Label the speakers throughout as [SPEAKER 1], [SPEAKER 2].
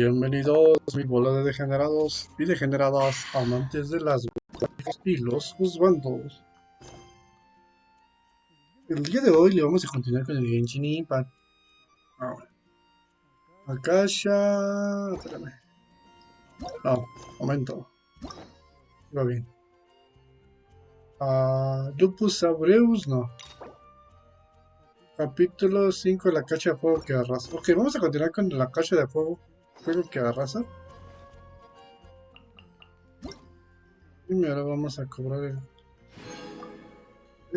[SPEAKER 1] Bienvenidos, mi bola de degenerados y degeneradas amantes de las gráficas y los juzgandos. El día de hoy le vamos a continuar con el Genshin Impact. Ahora, acá ya... Espérame. No, momento. Va bien. Lupus Aureus, no. Capítulo 5, la cacha de fuego que arrasa. Ok, vamos a continuar con la cacha de fuego que arrasa. Primero vamos a cobrar el...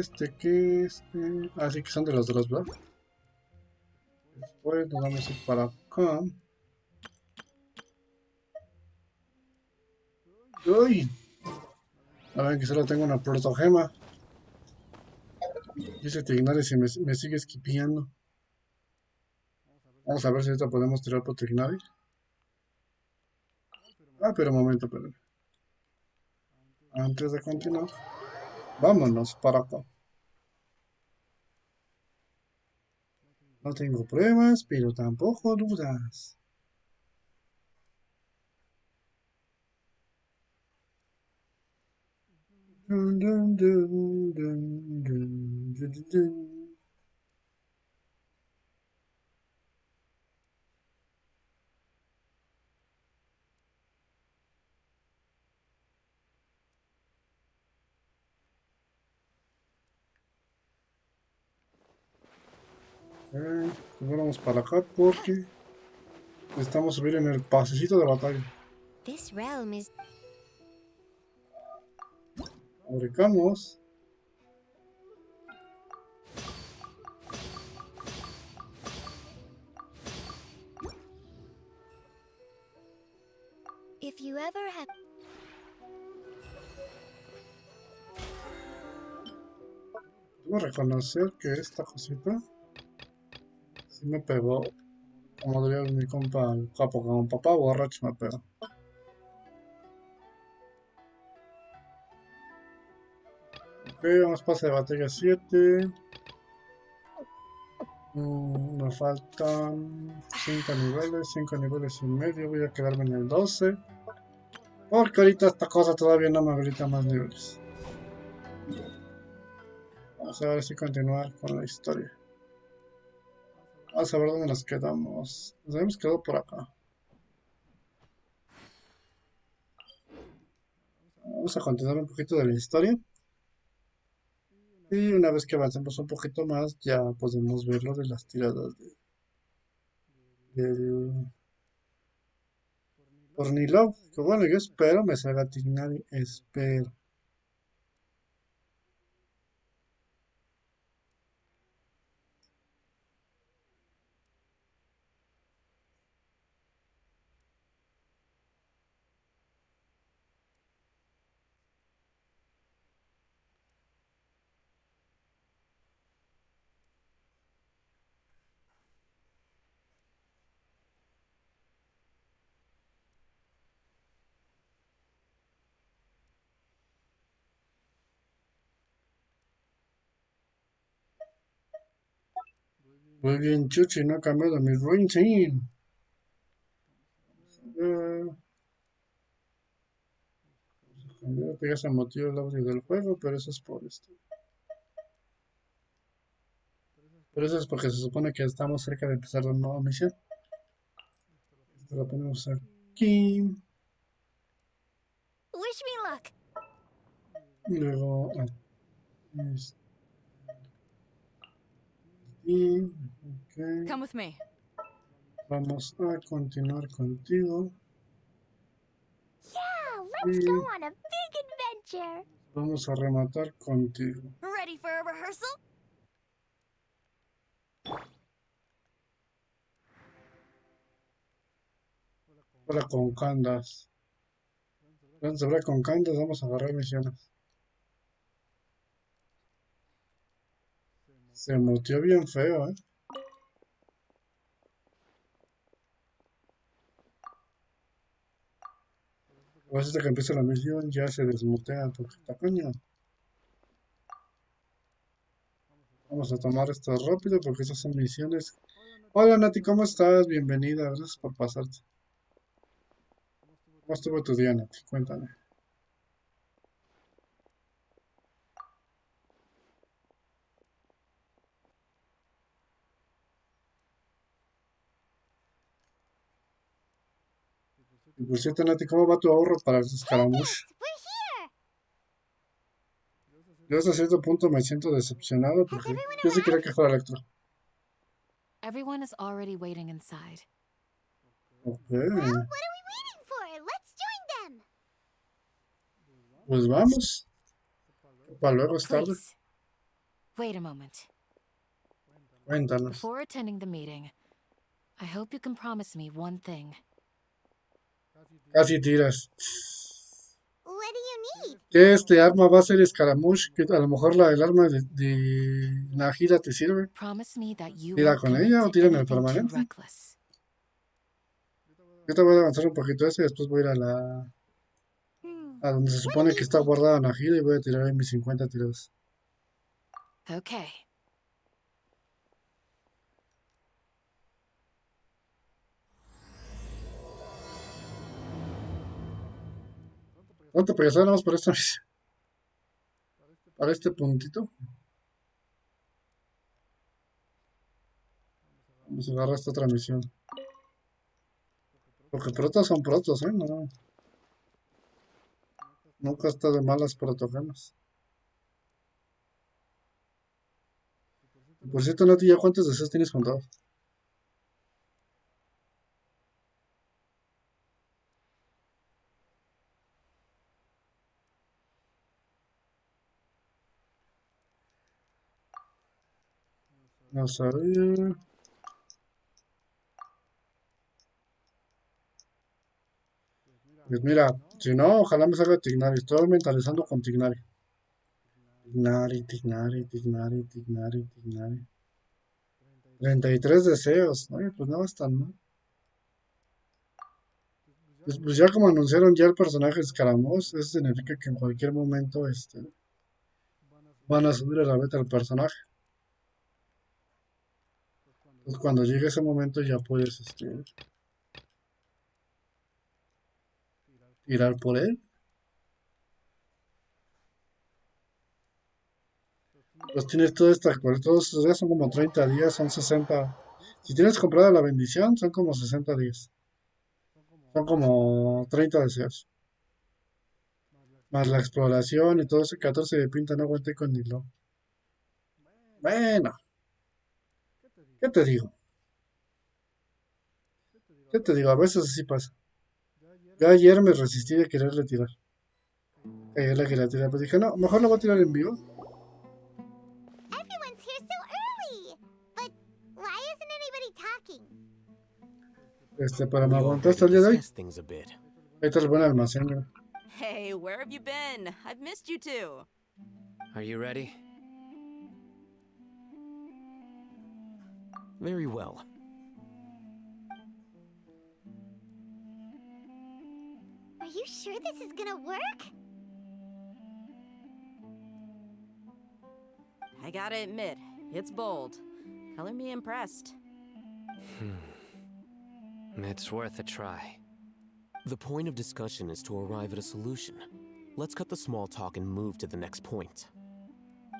[SPEAKER 1] sí que son de los dos, ¿verdad? Después nos vamos a ir para acá. ¡Uy! A ver que solo tengo una protogema. Y se te ignore si me sigue esquipeando. Vamos a ver si ahorita podemos tirar protoignore. Pero un momento, espérame. Antes de continuar, vámonos para acá. No tengo pruebas, pero tampoco dudas. Dun, dun, dun, dun, dun, dun, dun, dun. Pues vamos para acá porque necesitamos subir en el pasecito de batalla.
[SPEAKER 2] This realm is
[SPEAKER 1] Fabricamos.
[SPEAKER 2] if you ever have
[SPEAKER 1] Debo reconocer que esta cosita sí me pegó. Como diría mi compa el capo, como papá borracho me pegó. Ok, vamos pase de batalla 7. Me faltan 5 niveles y medio. Voy a quedarme en el 12. Porque ahorita esta cosa todavía no me habilita más niveles. Vamos a ver si continuar con la historia. Vamos a ver dónde nos quedamos. Nos habíamos quedado por acá. Vamos a continuar un poquito de la historia. Y una vez que avancemos un poquito más, ya podemos ver lo de las tiradas del Tornilov. Que bueno, yo espero me salga Tignari. Espero. Muy bien, Chuchi, no ha cambiado mi routine. Cambiar, que ya se motivó el audio del juego, pero eso es por esto. Pero eso es porque se supone que estamos cerca de empezar la nueva misión. Esto lo ponemos aquí.
[SPEAKER 2] wish me luck.
[SPEAKER 1] Y luego aquí. Ok.
[SPEAKER 3] Come with me.
[SPEAKER 1] Vamos a continuar contigo.
[SPEAKER 2] Yeah, let's
[SPEAKER 1] Y
[SPEAKER 2] go on a big adventure.
[SPEAKER 1] vamos a rematar contigo.
[SPEAKER 3] Ready for a rehearsal?
[SPEAKER 1] Hola con Candas. Antes de hablar con Candas, vamos a agarrar misiones. Se muteó bien feo, ¿eh? A veces que empieza la misión ya se desmutea porque está coño. Vamos a tomar esto rápido porque estas son misiones. Hola Nati, ¿cómo estás? Bienvenida, gracias por pasarte. ¿Cómo estuvo tu día, Nati? Cuéntame. Y por cierto, Nati, ¿cómo va tu ahorro para el escaramush?
[SPEAKER 2] Tempest, we're here!
[SPEAKER 1] Yo hasta cierto punto me siento decepcionado
[SPEAKER 2] Has
[SPEAKER 1] porque
[SPEAKER 2] everyone
[SPEAKER 1] yo sí quería
[SPEAKER 2] arrived?
[SPEAKER 1] que fuera Electro.
[SPEAKER 3] Everyone is already waiting inside.
[SPEAKER 1] Ok,
[SPEAKER 2] Well, what are we waiting for? Let's join them!
[SPEAKER 1] pues vamos. Para luego es tarde.
[SPEAKER 3] Please, wait a moment.
[SPEAKER 1] Cuéntanos.
[SPEAKER 3] Before attending the meeting, I hope you can promise me one thing.
[SPEAKER 1] Casi tiras.
[SPEAKER 2] What do you need?
[SPEAKER 1] Que este arma va a ser escaramush, que a lo mejor el arma de Najira te sirve.
[SPEAKER 3] Promise me that you
[SPEAKER 1] Tira
[SPEAKER 3] won't
[SPEAKER 1] con
[SPEAKER 3] commit
[SPEAKER 1] ella o
[SPEAKER 3] to
[SPEAKER 1] tira en el
[SPEAKER 3] anything too
[SPEAKER 1] permanente.
[SPEAKER 3] reckless.
[SPEAKER 1] Yo te voy a avanzar un poquito eso y después voy a ir a donde se
[SPEAKER 2] What
[SPEAKER 1] supone
[SPEAKER 2] do
[SPEAKER 1] que
[SPEAKER 2] you
[SPEAKER 1] está
[SPEAKER 2] think?
[SPEAKER 1] guardada Najira y voy a tirar ahí mis 50 tiros.
[SPEAKER 3] Okay.
[SPEAKER 1] ¿Cuánto pegas? Nada más por esta para este puntito. Vamos a agarrar esta otra misión. Porque protos son protos, ¿eh? No, nunca está de malas protogemas. Por cierto, Nati, ¿ya cuántos deseos tienes contados? No sabía. Pues mira, si no, ojalá me salga Tignari. Estoy mentalizando con Tignari. Tignari, Tignari, Tignari, Tignari, Tignari. 33 deseos. Oye, pues no están mal. Pues ya como anunciaron ya el personaje Escaramuz, eso significa que en cualquier momento van a subir a la beta el personaje. Entonces cuando llegue ese momento ya puedes tirar por él. Pues tienes toda esta, todos estos días son como 30 días, son 60. Si tienes comprada la bendición, son como 60 días. Son como 30 deseos. Más la exploración y todo ese 14 de pinta, no aguanté con hilo. Bueno, ¿qué te digo? ¿Qué te digo? A veces así pasa. Yo ayer me resistí de quererle tirar. Ayer le quería tirar, pues dije, no, mejor lo voy a tirar en vivo.
[SPEAKER 2] Everyone's here so early! But why isn't anybody talking?
[SPEAKER 1] Pero me
[SPEAKER 4] We
[SPEAKER 1] aguantó
[SPEAKER 4] already
[SPEAKER 1] hasta el día de hoy.
[SPEAKER 4] discussed things a bit.
[SPEAKER 1] Ahí está el buen almacén, mira.
[SPEAKER 5] Hey, where have you been? I've missed you too.
[SPEAKER 4] Are you ready? Very well.
[SPEAKER 2] Are you sure this is gonna work?
[SPEAKER 5] I gotta admit, it's bold. Color me impressed.
[SPEAKER 4] It's worth a try. The point of discussion is to arrive at a solution. Let's cut the small talk and move to the next point.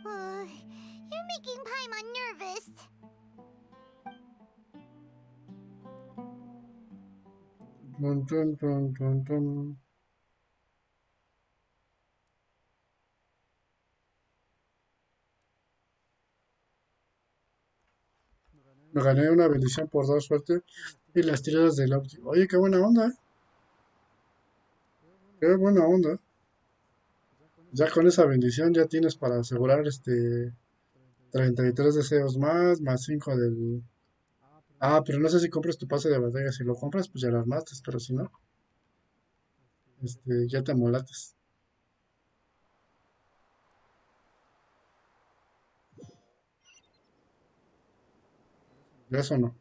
[SPEAKER 2] You're making Paimon nervous.
[SPEAKER 1] Tun, tun, tun, tun, tun. Me gané una bendición por dar suerte y las tiradas del auto. Oye, qué buena onda, ¿eh? Qué buena onda. Ya con esa bendición ya tienes para asegurar 33 deseos más 5 del... Ah, pero no sé si compras tu pase de batalla. Si lo compras, pues ya lo armaste, pero si no, ya te molates. Eso no.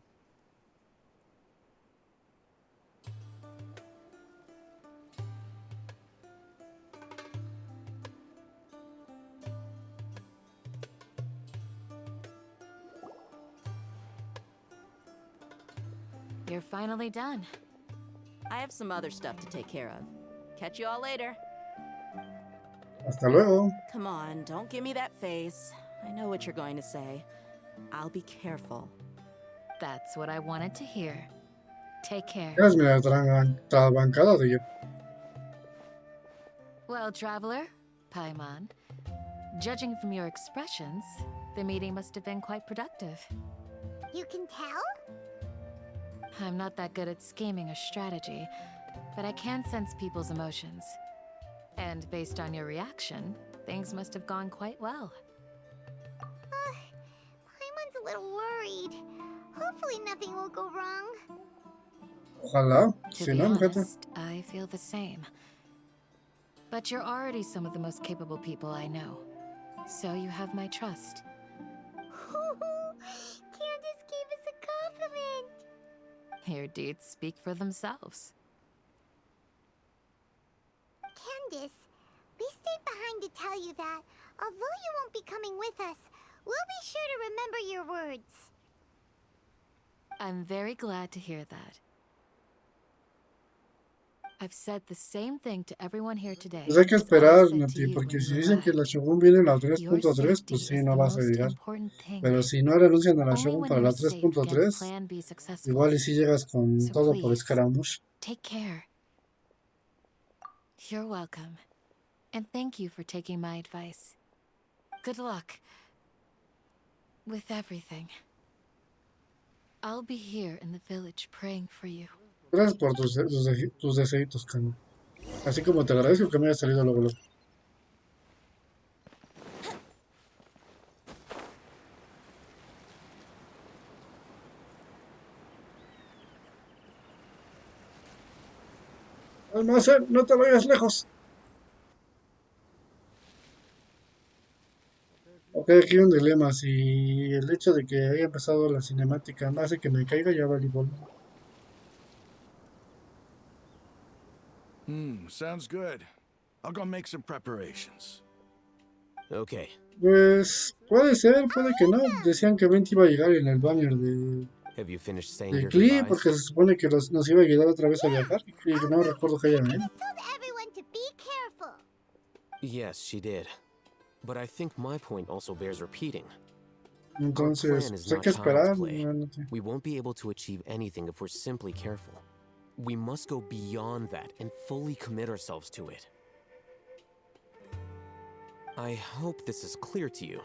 [SPEAKER 3] You're finally done.
[SPEAKER 5] I have some other stuff to take care of. Catch you all later.
[SPEAKER 1] Hasta luego.
[SPEAKER 5] Come on, don't give me that face. I know what you're going to say. I'll be careful.
[SPEAKER 3] That's what I wanted to hear. Take care.
[SPEAKER 1] Eres media trabancada de ella.
[SPEAKER 3] Well, traveler, Paimon, judging from your expressions, the meeting must have been quite productive.
[SPEAKER 2] You can tell?
[SPEAKER 3] I'm not that good at scheming or strategy, but I can sense people's emotions. And based on your reaction, things must have gone quite well.
[SPEAKER 2] Paimon's a little worried. Hopefully nothing will go wrong.
[SPEAKER 1] Ojalá.
[SPEAKER 3] To
[SPEAKER 1] Si
[SPEAKER 3] be
[SPEAKER 1] no, fíjate.
[SPEAKER 3] honest, I feel the same. But you're already some of the most capable people I know. So you have my trust.
[SPEAKER 2] Candace gave us a compliment.
[SPEAKER 3] Your deeds speak for themselves.
[SPEAKER 2] Candace, we stayed behind to tell you that, although you won't be coming with us, we'll be sure to remember your words.
[SPEAKER 3] I'm very glad to hear that. I've said the same thing to everyone here today.
[SPEAKER 1] Pues hay que
[SPEAKER 3] as I
[SPEAKER 1] esperar,
[SPEAKER 3] said to
[SPEAKER 1] Nati,
[SPEAKER 3] you
[SPEAKER 1] porque
[SPEAKER 3] when
[SPEAKER 1] si
[SPEAKER 3] you
[SPEAKER 1] dicen que la
[SPEAKER 3] arrived.
[SPEAKER 1] Shogun viene en la
[SPEAKER 3] Your
[SPEAKER 1] 3.3,
[SPEAKER 3] safety
[SPEAKER 1] pues sí,
[SPEAKER 3] is
[SPEAKER 1] no
[SPEAKER 3] the
[SPEAKER 1] vas a
[SPEAKER 3] most
[SPEAKER 1] llegar.
[SPEAKER 3] important thing.
[SPEAKER 1] Pero si no renuncian a la
[SPEAKER 3] Only
[SPEAKER 1] Shogun
[SPEAKER 3] when
[SPEAKER 1] para
[SPEAKER 3] you're
[SPEAKER 1] la
[SPEAKER 3] safe can
[SPEAKER 1] 3.3,
[SPEAKER 3] plan be successful.
[SPEAKER 1] igual y si llegas con
[SPEAKER 3] So
[SPEAKER 1] todo por
[SPEAKER 3] please,
[SPEAKER 1] escaramouche.
[SPEAKER 3] take care. You're welcome. And thank you for taking my advice. Good luck. With everything. I'll be here in the village praying for you.
[SPEAKER 1] Gracias por tus deseitos, Kanye. Así como te agradezco que me hayas salido luego. Almacén, no te vayas lejos. Ok, aquí hay un dilema. Si el hecho de que haya empezado la cinemática me hace que me caiga, ya vale bol.
[SPEAKER 6] Sounds good. I'll go make some preparations.
[SPEAKER 4] Okay.
[SPEAKER 1] Pues puede ser, puede que no. Decían que Venti iba a llegar en el banner
[SPEAKER 4] Have you finished saying
[SPEAKER 1] de
[SPEAKER 4] your
[SPEAKER 1] Clip,
[SPEAKER 4] goodbyes?
[SPEAKER 1] porque se supone que nos iba a ayudar otra vez a viajar. Y no recuerdo que haya venido.
[SPEAKER 2] Told everyone to be careful.
[SPEAKER 4] Yes, she did. But I think my point also bears repeating.
[SPEAKER 1] Entonces,
[SPEAKER 4] Our plan is
[SPEAKER 1] pues hay
[SPEAKER 4] not
[SPEAKER 1] que esperar.
[SPEAKER 4] child's play.
[SPEAKER 1] No sé.
[SPEAKER 4] We won't be able to achieve anything if we're simply careful. We must go beyond that and fully commit ourselves to it. I hope this is clear to you.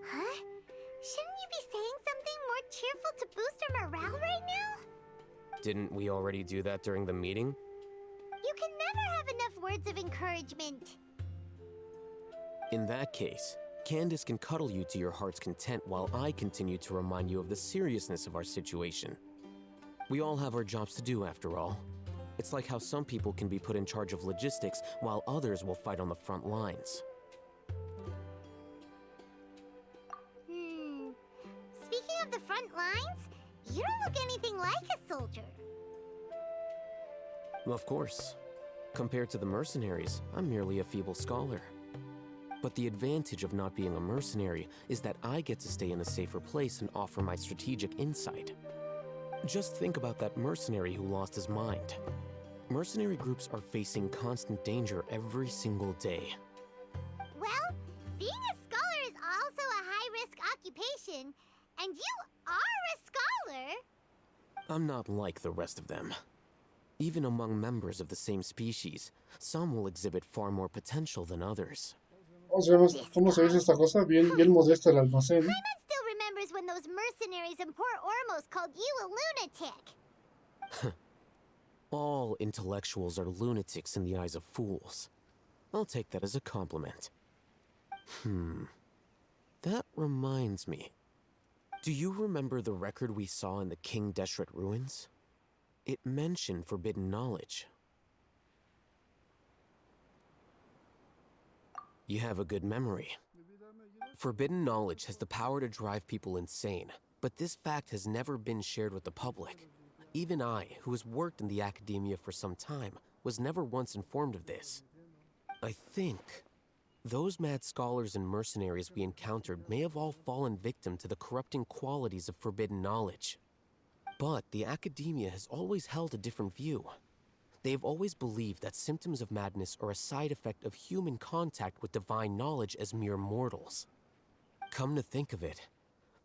[SPEAKER 2] Huh? Shouldn't you be saying something more cheerful to boost our morale right now?
[SPEAKER 4] Didn't we already do that during the meeting?
[SPEAKER 2] You can never have enough words of encouragement.
[SPEAKER 4] In that case, Candace can cuddle you to your heart's content while I continue to remind you of the seriousness of our situation. We all have our jobs to do, after all. It's like how some people can be put in charge of logistics while others will fight on the front lines.
[SPEAKER 2] Speaking of the front lines, you don't look anything like a soldier.
[SPEAKER 4] Of course. Compared to the mercenaries, I'm merely a feeble scholar. But the advantage of not being a mercenary is that I get to stay in a safer place and offer my strategic insight. Just think about that mercenary who lost his mind. Mercenary groups are facing constant danger every single day.
[SPEAKER 2] Well, being a scholar is also a high-risk occupation, and you are a scholar.
[SPEAKER 4] I'm not like the rest of them. Even among members of the same species, some will exhibit far more potential than others.
[SPEAKER 1] ¿Cómo se dice esta cosa? Bien modesta el almacén.
[SPEAKER 2] Paimon still remembers when those mercenaries in Port Ormos called you a lunatic.
[SPEAKER 4] All intellectuals are lunatics in the eyes of fools. I'll take that as a compliment. That reminds me. Do you remember the record we saw in the King Deshret ruins? It mentioned forbidden knowledge. You have a good memory. Forbidden knowledge has the power to drive people insane, but this fact has never been shared with the public. Even I, who has worked in the academia for some time, was never once informed of this. I think Those mad scholars and mercenaries we encountered may have all fallen victim to the corrupting qualities of forbidden knowledge. But the academia has always held a different view. They have always believed that symptoms of madness are a side effect of human contact with divine knowledge as mere mortals. Come to think of it,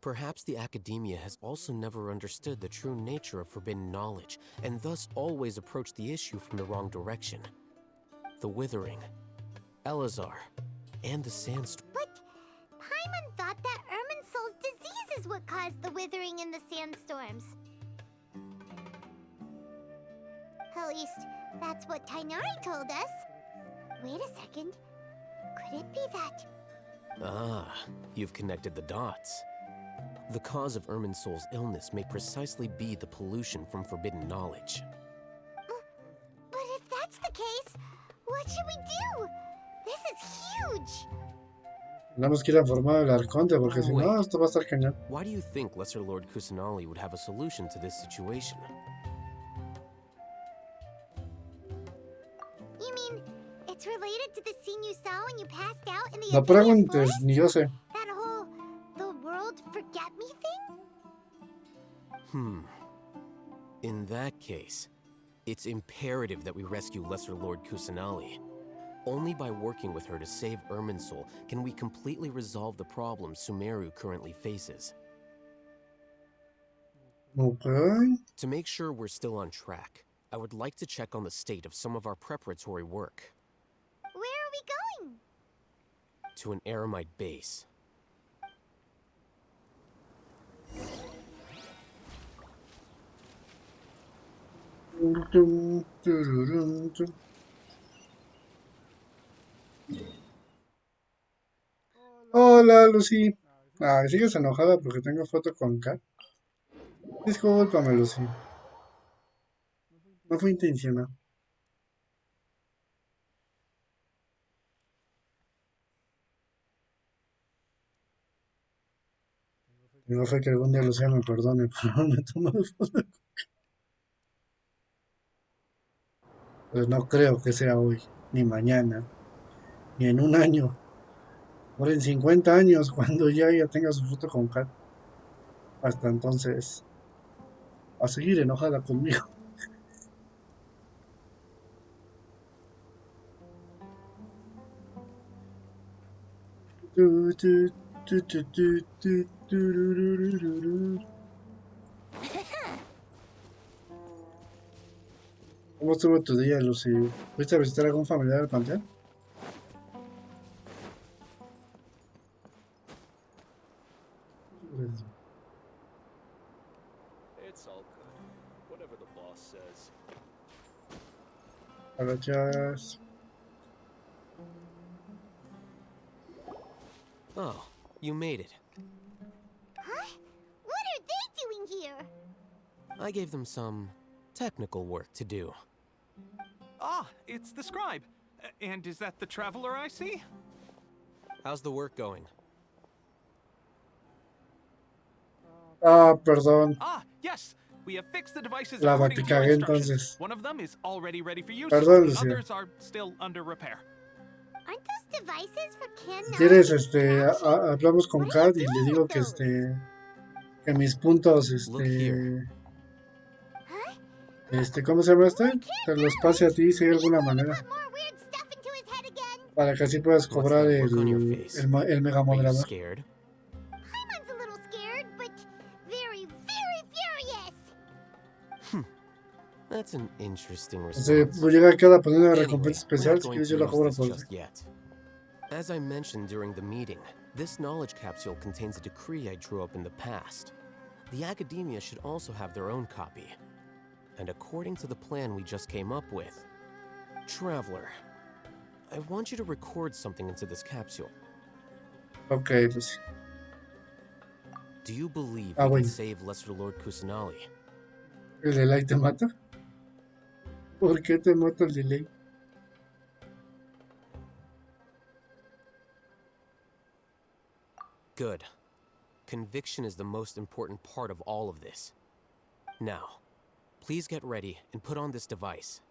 [SPEAKER 4] perhaps the academia has also never understood the true nature of forbidden knowledge, and thus always approached the issue from the wrong direction. The Withering, Elazar, and the Sandstorm.
[SPEAKER 2] But Paimon thought that Irminsul's disease is what caused the withering and the sandstorms. At least, that's what Tainari told us. Wait a second. Could it be that...
[SPEAKER 4] Ah, you've connected the dots. The cause of Irminsul's illness may precisely be the pollution from forbidden knowledge.
[SPEAKER 2] But if that's the case, what should we do? This is huge!
[SPEAKER 1] Tenemos que ir a formar el arconte porque si no,
[SPEAKER 4] Wait.
[SPEAKER 1] esto va a estar cañón.
[SPEAKER 4] Why do you think Lesser Lord Kusanali would have a solution to this situation?
[SPEAKER 2] You mean, it's related to the scene you saw when you passed out in the
[SPEAKER 1] No
[SPEAKER 2] Athenian
[SPEAKER 1] preguntes,
[SPEAKER 2] forest?
[SPEAKER 1] ni yo sé.
[SPEAKER 2] That whole, the world forget me thing?
[SPEAKER 4] In that case, it's imperative that we rescue Lesser Lord Kusanali. Only by working with her to save Irminsul can we completely resolve the problems Sumeru currently faces.
[SPEAKER 1] Okay.
[SPEAKER 4] To make sure we're still on track, I would like to check on the state of some of our preparatory work.
[SPEAKER 2] Where are we going?
[SPEAKER 4] To an Eremite base.
[SPEAKER 1] Tum, tururum, tum. Hola, Lucy. Ah, ¿sigues enojada porque tengo foto con Kat? Discúlpame, Lucy. No fue intencional. No fue que algún día Lucía me perdone, pero no me tomó foto. Pues no creo que sea hoy, ni mañana, ni en un año, o en 50 años, cuando ya ella tenga su foto con Kat. Hasta entonces, a seguir enojada conmigo. Tu, tu, tu, tu, tu, tu, turururururu. ¿Cómo estuvo tu día, Lucy? ¿Fuiste a visitar a algún familiar al panteón?
[SPEAKER 7] It's all good. Whatever the boss says.
[SPEAKER 1] Gracias.
[SPEAKER 4] Oh, you made it.
[SPEAKER 2] Huh? What are they doing here?
[SPEAKER 4] I gave them some technical work to do.
[SPEAKER 8] Ah, it's the scribe. And is that the traveler I see?
[SPEAKER 4] How's the work going?
[SPEAKER 1] Ah, perdón.
[SPEAKER 8] Ah, yes. We have fixed the devices
[SPEAKER 1] La
[SPEAKER 8] according to your
[SPEAKER 1] baticagué
[SPEAKER 8] instructions.
[SPEAKER 1] entonces.
[SPEAKER 8] One of them is already ready for use.
[SPEAKER 1] Perdón,
[SPEAKER 8] The
[SPEAKER 1] Lucía.
[SPEAKER 8] others are still under repair.
[SPEAKER 2] Aren't those devices for can
[SPEAKER 1] Si quieres,
[SPEAKER 2] capture?
[SPEAKER 1] hablamos con
[SPEAKER 2] What are you
[SPEAKER 1] Kat y le
[SPEAKER 2] doing
[SPEAKER 1] digo
[SPEAKER 2] with
[SPEAKER 1] que
[SPEAKER 2] those?
[SPEAKER 1] que mis puntos,
[SPEAKER 4] Look here.
[SPEAKER 2] Huh?
[SPEAKER 1] ¿cómo se llama este? Te los pase a ti si hay alguna
[SPEAKER 2] Are you going to
[SPEAKER 1] manera.
[SPEAKER 2] put more weird stuff into his head again?
[SPEAKER 1] Para que así puedas
[SPEAKER 4] What's
[SPEAKER 1] cobrar
[SPEAKER 4] that look on your face?
[SPEAKER 1] el mega
[SPEAKER 4] Are you
[SPEAKER 1] moderador.
[SPEAKER 4] scared?
[SPEAKER 2] Paimon's a little scared, but very, very furious.
[SPEAKER 4] That's an interesting
[SPEAKER 1] Entonces,
[SPEAKER 4] response.
[SPEAKER 1] voy a llegar acá a poner una
[SPEAKER 4] Anyway,
[SPEAKER 1] recompensa
[SPEAKER 4] we're
[SPEAKER 1] especial
[SPEAKER 4] not
[SPEAKER 1] si
[SPEAKER 4] going
[SPEAKER 1] quieres
[SPEAKER 4] to
[SPEAKER 1] yo la
[SPEAKER 4] use
[SPEAKER 1] cobro
[SPEAKER 4] this
[SPEAKER 1] por
[SPEAKER 4] just yet. As I mentioned during the meeting, this knowledge capsule contains a decree I drew up in the past. The academia should also have their own copy. And according to the plan we just came up with, Traveler, I want you to record something into this capsule.
[SPEAKER 1] Ok, pues.
[SPEAKER 4] Do you believe
[SPEAKER 1] Ah,
[SPEAKER 4] we
[SPEAKER 1] bueno.
[SPEAKER 4] can save Lesser Lord Kusanali?
[SPEAKER 1] ¿El delay te mata? ¿Por qué te mata el delay?
[SPEAKER 4] Good. Conviction is the most important part of all of this. Now, please get ready and put on this device.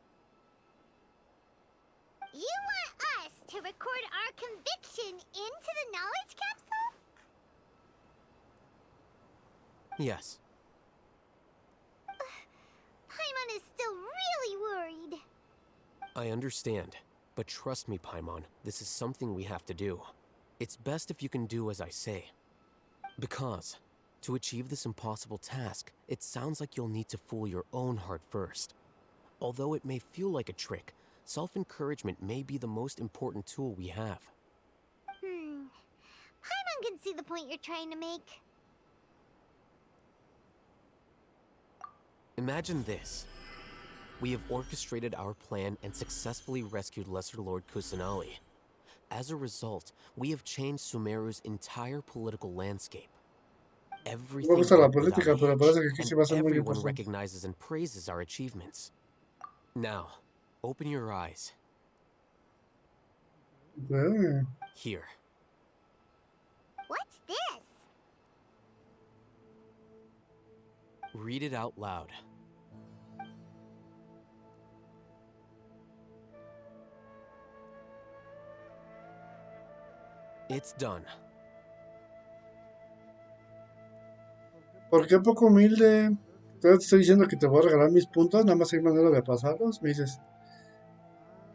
[SPEAKER 2] You want us to to record our conviction into the knowledge capsule?
[SPEAKER 4] Yes.
[SPEAKER 2] Paimon is still really worried.
[SPEAKER 4] I understand. But trust me, Paimon, this is something we have to do. It's best if you can do as I say. Because, to achieve this impossible task, it sounds like you'll need to fool your own heart first. Although it may feel like a trick, self-encouragement may be the most important tool we have.
[SPEAKER 2] Paimon can see the point you're trying to make.
[SPEAKER 4] Imagine this. We have orchestrated our plan and successfully rescued Lesser Lord Kusanali. As a result, we have changed Sumeru's entire political landscape. Everything
[SPEAKER 1] Me gusta la
[SPEAKER 4] went without
[SPEAKER 1] política, pero
[SPEAKER 4] hitch,
[SPEAKER 1] parece que aquí sí va a
[SPEAKER 4] and
[SPEAKER 1] ser muy
[SPEAKER 4] everyone
[SPEAKER 1] importante.
[SPEAKER 4] recognizes and praises our achievements. Now, open your eyes.
[SPEAKER 1] Okay.
[SPEAKER 4] Here.
[SPEAKER 2] What's this?
[SPEAKER 4] Read it out loud. It's done.
[SPEAKER 1] ¿Por qué poco humilde? Te estoy diciendo que te voy a regalar mis puntos, nada más hay manera de pasarlos. Me dices,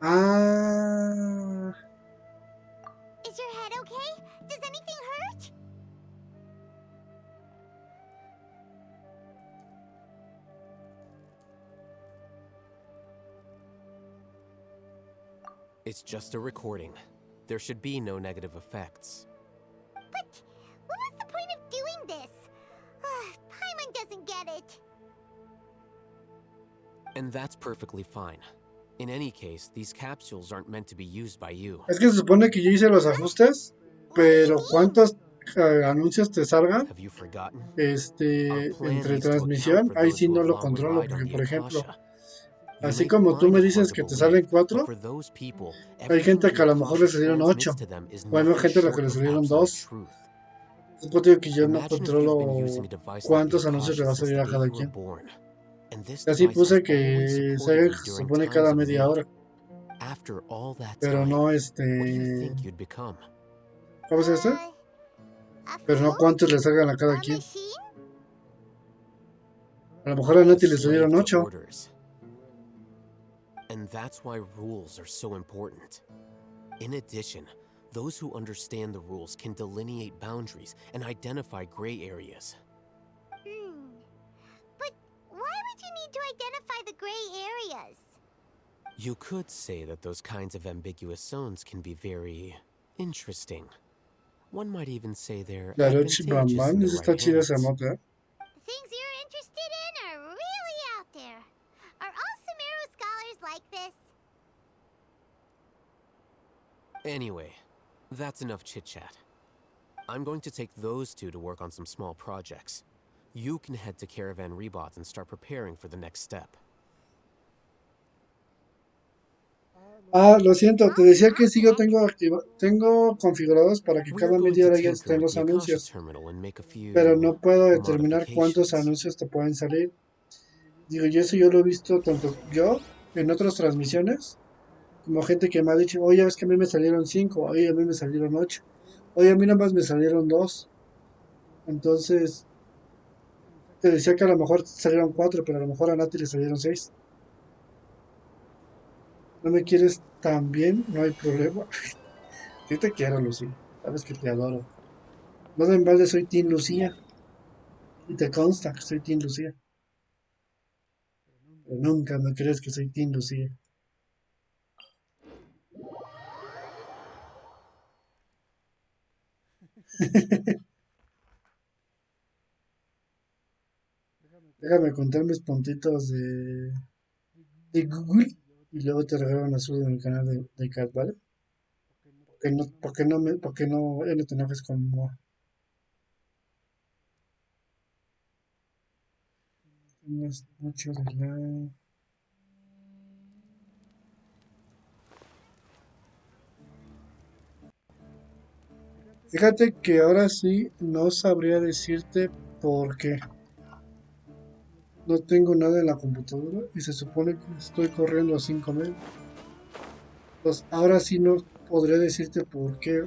[SPEAKER 1] ah,
[SPEAKER 2] Is your head okay? Does anything hurt?
[SPEAKER 4] It's just a recording. There should be no negative effects.
[SPEAKER 2] But what was the point of doing this? Paimon doesn't get it.
[SPEAKER 4] And that's perfectly fine. In any case, these capsules aren't meant to be used by you.
[SPEAKER 1] es que se supone que yo hice los ajustes, pero ¿cuántos anuncios te salgan?
[SPEAKER 4] Have you forgotten?
[SPEAKER 1] Entre transmisión, ahí sí no lo controlo, porque por ejemplo, así como tú me dices que te salen 4, hay gente que a lo mejor le salieron 8, o hay gente a la que le salieron 2. Después digo que yo no controlo cuántos anuncios le va a salir a cada quien. Y así puse que se supone cada media hora. Pero no ¿cómo es este?
[SPEAKER 2] A
[SPEAKER 1] Pero no
[SPEAKER 2] fool?
[SPEAKER 1] cuántos le salgan a cada
[SPEAKER 2] A
[SPEAKER 1] quien.
[SPEAKER 2] machine?
[SPEAKER 1] A lo mejor a Nati le salieron 8.
[SPEAKER 4] And that's why rules are so important. In addition, those who understand the rules can delineate boundaries and identify gray areas.
[SPEAKER 2] But why would you need to identify the gray areas?
[SPEAKER 4] You could say that those kinds of ambiguous zones can be very interesting. One might even say they're
[SPEAKER 1] La
[SPEAKER 4] advantageous
[SPEAKER 1] Rochi Bamban,
[SPEAKER 4] in the
[SPEAKER 1] esa está
[SPEAKER 4] right
[SPEAKER 1] chida esa
[SPEAKER 4] hands.
[SPEAKER 1] nota.
[SPEAKER 2] The things you're interested in are really out there. Are all Sumeru scholars like this?
[SPEAKER 4] Anyway, that's enough chit-chat. I'm going to take those two to work on some small projects. You can head to Caravan Rebot and start preparing for the next step.
[SPEAKER 1] Ah, lo siento, te decía que sí yo tengo configurados para que
[SPEAKER 4] We are
[SPEAKER 1] cada
[SPEAKER 4] going
[SPEAKER 1] media
[SPEAKER 4] to
[SPEAKER 1] hora ya
[SPEAKER 4] tinker
[SPEAKER 1] estén
[SPEAKER 4] with
[SPEAKER 1] los
[SPEAKER 4] the Akasha
[SPEAKER 1] anuncios.
[SPEAKER 4] terminal and make a few
[SPEAKER 1] Pero no puedo determinar cuántos
[SPEAKER 4] modifications.
[SPEAKER 1] anuncios te pueden salir. Digo, y eso yo lo he visto tanto yo en otras transmisiones, como gente que me ha dicho, oye, es que a mí me salieron 5, oye, a mí me salieron 8, oye, a mí nada más me salieron 2. Entonces, te decía que a lo mejor salieron 4, pero a lo mejor a Nati le salieron 6. ¿No me quieres tan bien? No hay problema. Sí te quiero, Lucía. Sabes que te adoro. No de embalde soy Team Lucía. Y te consta que soy Team Lucía. Pero nunca me crees que soy Team Lucía. Déjame contar mis puntitos de Google y luego te regalo una sub en el canal de Cat, ¿vale? Porque no, ya no te enojes conmigo. No es mucho de la... Fíjate que ahora sí no sabría decirte por qué. No tengo nada en la computadora y se supone que estoy corriendo a 5000. Pues ahora sí no podría decirte por qué.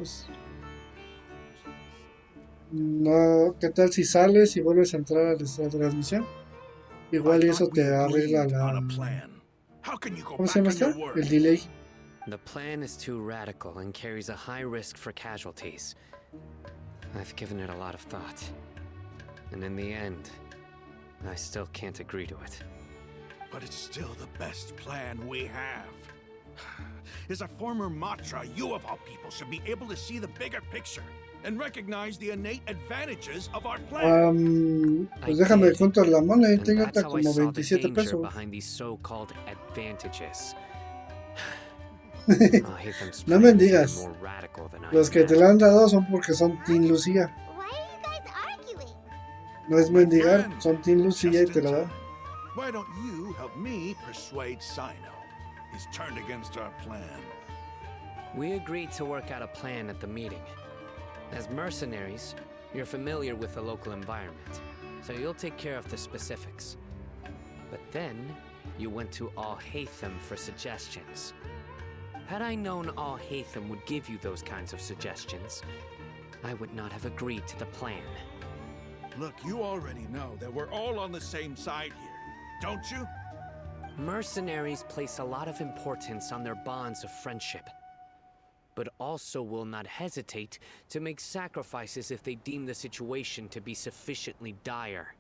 [SPEAKER 1] No, ¿qué tal si sales y vuelves a entrar a la transmisión?
[SPEAKER 6] I
[SPEAKER 1] Igual y eso
[SPEAKER 6] thought we
[SPEAKER 1] te arregla
[SPEAKER 6] agreed on
[SPEAKER 1] la...
[SPEAKER 6] a plan. How can you go
[SPEAKER 1] ¿Cómo se
[SPEAKER 6] back
[SPEAKER 1] llama
[SPEAKER 6] on your
[SPEAKER 1] esta?
[SPEAKER 6] word?
[SPEAKER 1] El delay.
[SPEAKER 4] The plan is too radical and carries a high risk for casualties. I've given it a lot of thought. And in the end, I still can't agree to it.
[SPEAKER 6] But it's still the best plan we have. As a former Matra, you of all people should be able to see the bigger picture and recognize the innate advantages of our plan.
[SPEAKER 1] Pues déjame junto la moneda y
[SPEAKER 4] And
[SPEAKER 1] tengo
[SPEAKER 4] that's
[SPEAKER 1] hasta
[SPEAKER 4] how I
[SPEAKER 1] como
[SPEAKER 4] saw the
[SPEAKER 1] 27
[SPEAKER 4] danger
[SPEAKER 1] pesos.
[SPEAKER 4] behind these so-called advantages. Haytham's
[SPEAKER 1] No
[SPEAKER 4] plan
[SPEAKER 1] me
[SPEAKER 4] is even
[SPEAKER 1] digas.
[SPEAKER 4] more radical than I
[SPEAKER 1] Los que te
[SPEAKER 4] imagined.
[SPEAKER 1] la han dado son porque son Team Lucía.
[SPEAKER 2] Why are you guys arguing?
[SPEAKER 1] No es
[SPEAKER 6] My
[SPEAKER 1] mendigar,
[SPEAKER 6] friend,
[SPEAKER 1] son Team Lucía y
[SPEAKER 6] just
[SPEAKER 1] te
[SPEAKER 6] in
[SPEAKER 1] la
[SPEAKER 6] time.
[SPEAKER 1] dan.
[SPEAKER 6] Why don't you help me persuade Sino? He's turned against our plan.
[SPEAKER 4] We agreed to work out a plan at the meeting. As mercenaries, you're familiar with the local environment, so you'll take care of the specifics. But then, you went to Haytham for suggestions. Had I known Haytham would give you those kinds of suggestions, I would not have agreed to the plan.
[SPEAKER 6] Look, you already know that we're all on the same side here, don't you?
[SPEAKER 4] Mercenaries place a lot of importance on their bonds of friendship, but also will not hesitate to make sacrifices if they deem the situation to be sufficiently dire.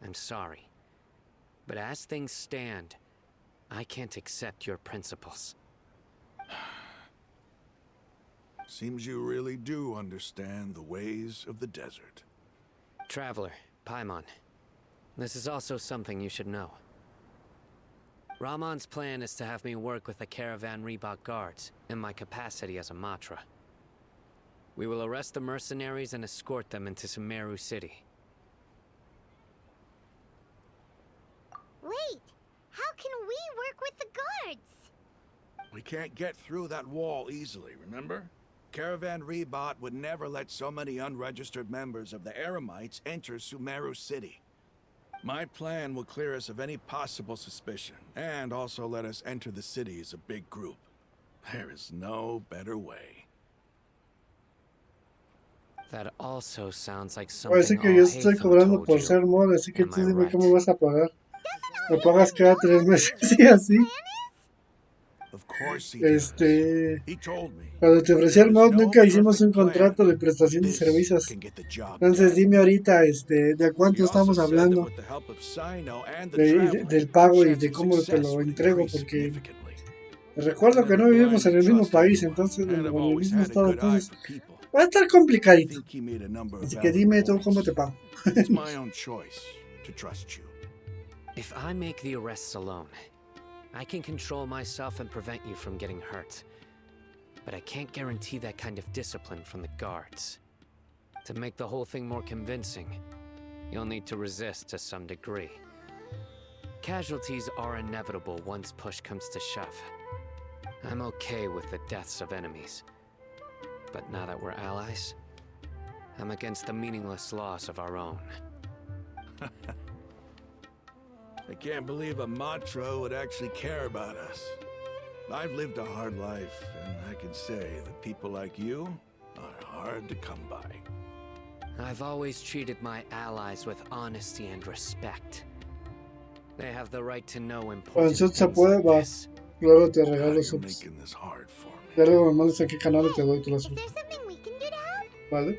[SPEAKER 4] I'm sorry, but as things stand, I can't accept your principles.
[SPEAKER 6] Seems you really do understand the ways of the desert.
[SPEAKER 4] Traveler, Paimon, this is also something you should know. Ramon's plan is to have me work with the caravan Reebok guards in my capacity as a Matra. We will arrest the mercenaries and escort them into Sumeru City.
[SPEAKER 2] Wait, how can we work with the guards?
[SPEAKER 6] We can't get through that wall easily, remember? Caravan Reebok would never let so many unregistered members of the Eremites enter Sumeru City. My plan will clear us of any possible suspicion, and also let us enter the city as a big group. There is no better way.
[SPEAKER 4] That also sounds like
[SPEAKER 1] Parece
[SPEAKER 4] something
[SPEAKER 1] que yo estoy
[SPEAKER 4] Haytham
[SPEAKER 1] cobrando
[SPEAKER 4] told
[SPEAKER 1] por
[SPEAKER 4] you.
[SPEAKER 1] ser mod, así que
[SPEAKER 4] Am
[SPEAKER 1] tú
[SPEAKER 4] I
[SPEAKER 1] dime
[SPEAKER 4] right?
[SPEAKER 1] cómo vas a pagar. Me pagas
[SPEAKER 2] Haytham
[SPEAKER 1] cada
[SPEAKER 2] know
[SPEAKER 1] 3
[SPEAKER 2] how
[SPEAKER 1] meses
[SPEAKER 2] dangerous
[SPEAKER 1] y
[SPEAKER 2] this
[SPEAKER 1] así.
[SPEAKER 2] plan is?
[SPEAKER 6] Of course he does. He told me.
[SPEAKER 1] Cuando te ofrecí
[SPEAKER 6] There
[SPEAKER 1] el
[SPEAKER 6] is
[SPEAKER 1] mod
[SPEAKER 6] no
[SPEAKER 1] nunca hicimos un
[SPEAKER 6] perfect plan,
[SPEAKER 1] contrato de prestación
[SPEAKER 6] but
[SPEAKER 1] de
[SPEAKER 6] this
[SPEAKER 1] servicios.
[SPEAKER 6] can get the job
[SPEAKER 1] Entonces
[SPEAKER 6] done.
[SPEAKER 1] dime ahorita, ¿de cuánto
[SPEAKER 6] He also
[SPEAKER 1] estamos
[SPEAKER 6] said that
[SPEAKER 1] hablando?
[SPEAKER 6] with the help of Sino and the
[SPEAKER 1] Del
[SPEAKER 6] traveler,
[SPEAKER 1] pago
[SPEAKER 6] our
[SPEAKER 1] y
[SPEAKER 6] chance
[SPEAKER 1] de
[SPEAKER 6] of
[SPEAKER 1] cómo te lo
[SPEAKER 6] success would
[SPEAKER 1] entrego,
[SPEAKER 6] increase
[SPEAKER 1] porque
[SPEAKER 6] significantly.
[SPEAKER 1] recuerdo
[SPEAKER 6] I
[SPEAKER 1] que no
[SPEAKER 6] never
[SPEAKER 1] vivimos en el
[SPEAKER 6] blindly
[SPEAKER 1] mismo
[SPEAKER 6] trust
[SPEAKER 1] país,
[SPEAKER 6] anyone,
[SPEAKER 1] entonces,
[SPEAKER 6] and I've
[SPEAKER 1] o en el
[SPEAKER 6] always
[SPEAKER 1] mismo
[SPEAKER 6] had a
[SPEAKER 1] estado,
[SPEAKER 6] good eye
[SPEAKER 1] entonces
[SPEAKER 6] for people.
[SPEAKER 1] va a estar
[SPEAKER 6] I
[SPEAKER 1] complicadito.
[SPEAKER 6] think he made a number of
[SPEAKER 1] Así que
[SPEAKER 6] valid
[SPEAKER 1] dime tú cómo te
[SPEAKER 6] points.
[SPEAKER 1] pago.
[SPEAKER 6] It's my own choice to trust you.
[SPEAKER 4] If I make the arrests alone, I can control myself and prevent you from getting hurt. But I can't guarantee that kind of discipline from the guards. To make the whole thing more convincing, you'll need to resist to some degree. Casualties are inevitable once push comes to shove. I'm okay with the deaths of enemies. But now that we're allies, I'm against the meaningless loss of our own.
[SPEAKER 6] I can't believe a Matra would actually care about us. I've lived a hard life, and I can say that people like you are hard to come by.
[SPEAKER 4] I've always treated my allies with honesty and respect. They have the right to know
[SPEAKER 1] Con
[SPEAKER 4] important
[SPEAKER 1] subs se
[SPEAKER 4] things
[SPEAKER 1] puede,
[SPEAKER 4] like
[SPEAKER 1] va.
[SPEAKER 4] this.
[SPEAKER 1] Luego te
[SPEAKER 6] Now
[SPEAKER 1] regalo
[SPEAKER 6] you're
[SPEAKER 1] subs.
[SPEAKER 6] making this hard for
[SPEAKER 1] Ya
[SPEAKER 6] me.
[SPEAKER 1] luego me mandas a qué canal y te doy todas las
[SPEAKER 2] Is
[SPEAKER 1] subs.
[SPEAKER 2] there something we can do to help?
[SPEAKER 1] ¿Vale?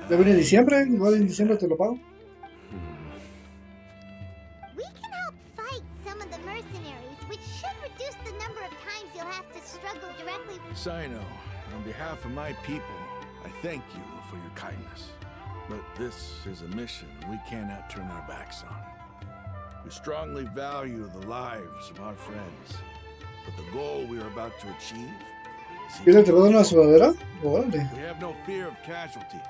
[SPEAKER 1] Ya viene
[SPEAKER 6] I
[SPEAKER 1] diciembre,
[SPEAKER 6] knew you
[SPEAKER 1] igual
[SPEAKER 6] would
[SPEAKER 1] en
[SPEAKER 6] say
[SPEAKER 1] diciembre
[SPEAKER 6] that.
[SPEAKER 1] te lo pago.
[SPEAKER 2] We can help fight some of the mercenaries, which should reduce the number of times you'll have to struggle directly.
[SPEAKER 6] Sino, on behalf of my people, I thank you for your kindness. But this is a mission we cannot turn our backs on. We strongly value the lives of our friends, but the goal we are about to achieve is
[SPEAKER 1] ¿Y le te
[SPEAKER 6] equal.
[SPEAKER 1] va a dar una sudadera? Órale.
[SPEAKER 6] We have no fear of casualties.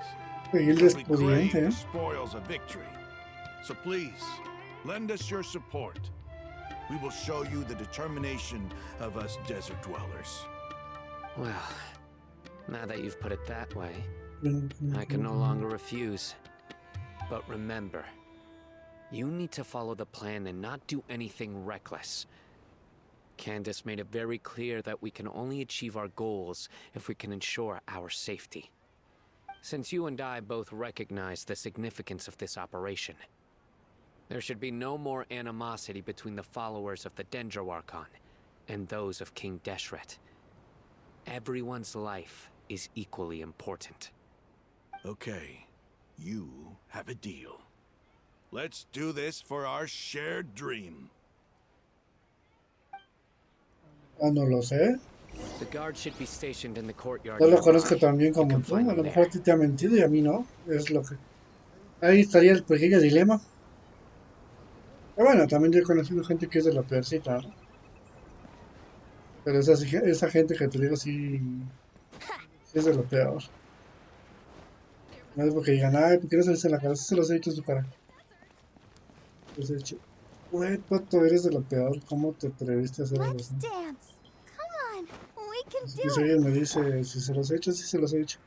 [SPEAKER 1] Miguel
[SPEAKER 6] because
[SPEAKER 1] es
[SPEAKER 6] we crave
[SPEAKER 1] pudiente,
[SPEAKER 6] the
[SPEAKER 1] ¿eh?
[SPEAKER 6] spoils of victory. So please, lend us your support. We will show you the determination of us desert dwellers.
[SPEAKER 4] Well, now that you've put it that way, I can no longer refuse. But remember, you need to follow the plan and not do anything reckless.
[SPEAKER 9] Candace made it very clear that we can only achieve our goals if we can ensure our safety. Since you and I both recognize the significance of this operation, there should be no more animosity between the followers of the Dendroarchon and those of King Deshret. Everyone's life is equally important.
[SPEAKER 6] Okay, you have a deal. Let's do this for our shared dream.
[SPEAKER 1] Ah, no lo sé.
[SPEAKER 9] The guard should be stationed in the courtyard.
[SPEAKER 1] Yo lo conozco
[SPEAKER 9] nearby.
[SPEAKER 1] tan bien
[SPEAKER 9] You
[SPEAKER 1] como
[SPEAKER 9] can
[SPEAKER 1] tú.
[SPEAKER 9] find
[SPEAKER 1] A lo
[SPEAKER 9] them
[SPEAKER 1] mejor a
[SPEAKER 9] there.
[SPEAKER 1] ti te ha mentido y a mí no. Es lo que... Ahí estaría el pequeño dilema. Pero bueno, también yo he conocido gente que es de la peorcita, ¿no? Pero esa gente que te digo sí, sí es de lo peor. No es porque digan, ay, ¿por qué no se les en la cara? Sí se los he dicho en su cara. Les he dicho, güey, pato, eres de lo peor. ¿Cómo te atreviste a hacer algo
[SPEAKER 2] Let's
[SPEAKER 1] así?
[SPEAKER 2] dance. Come on, we can
[SPEAKER 1] Así
[SPEAKER 2] do
[SPEAKER 1] que si
[SPEAKER 2] it.
[SPEAKER 1] alguien me dice, si se los he hecho, sí se los he hecho.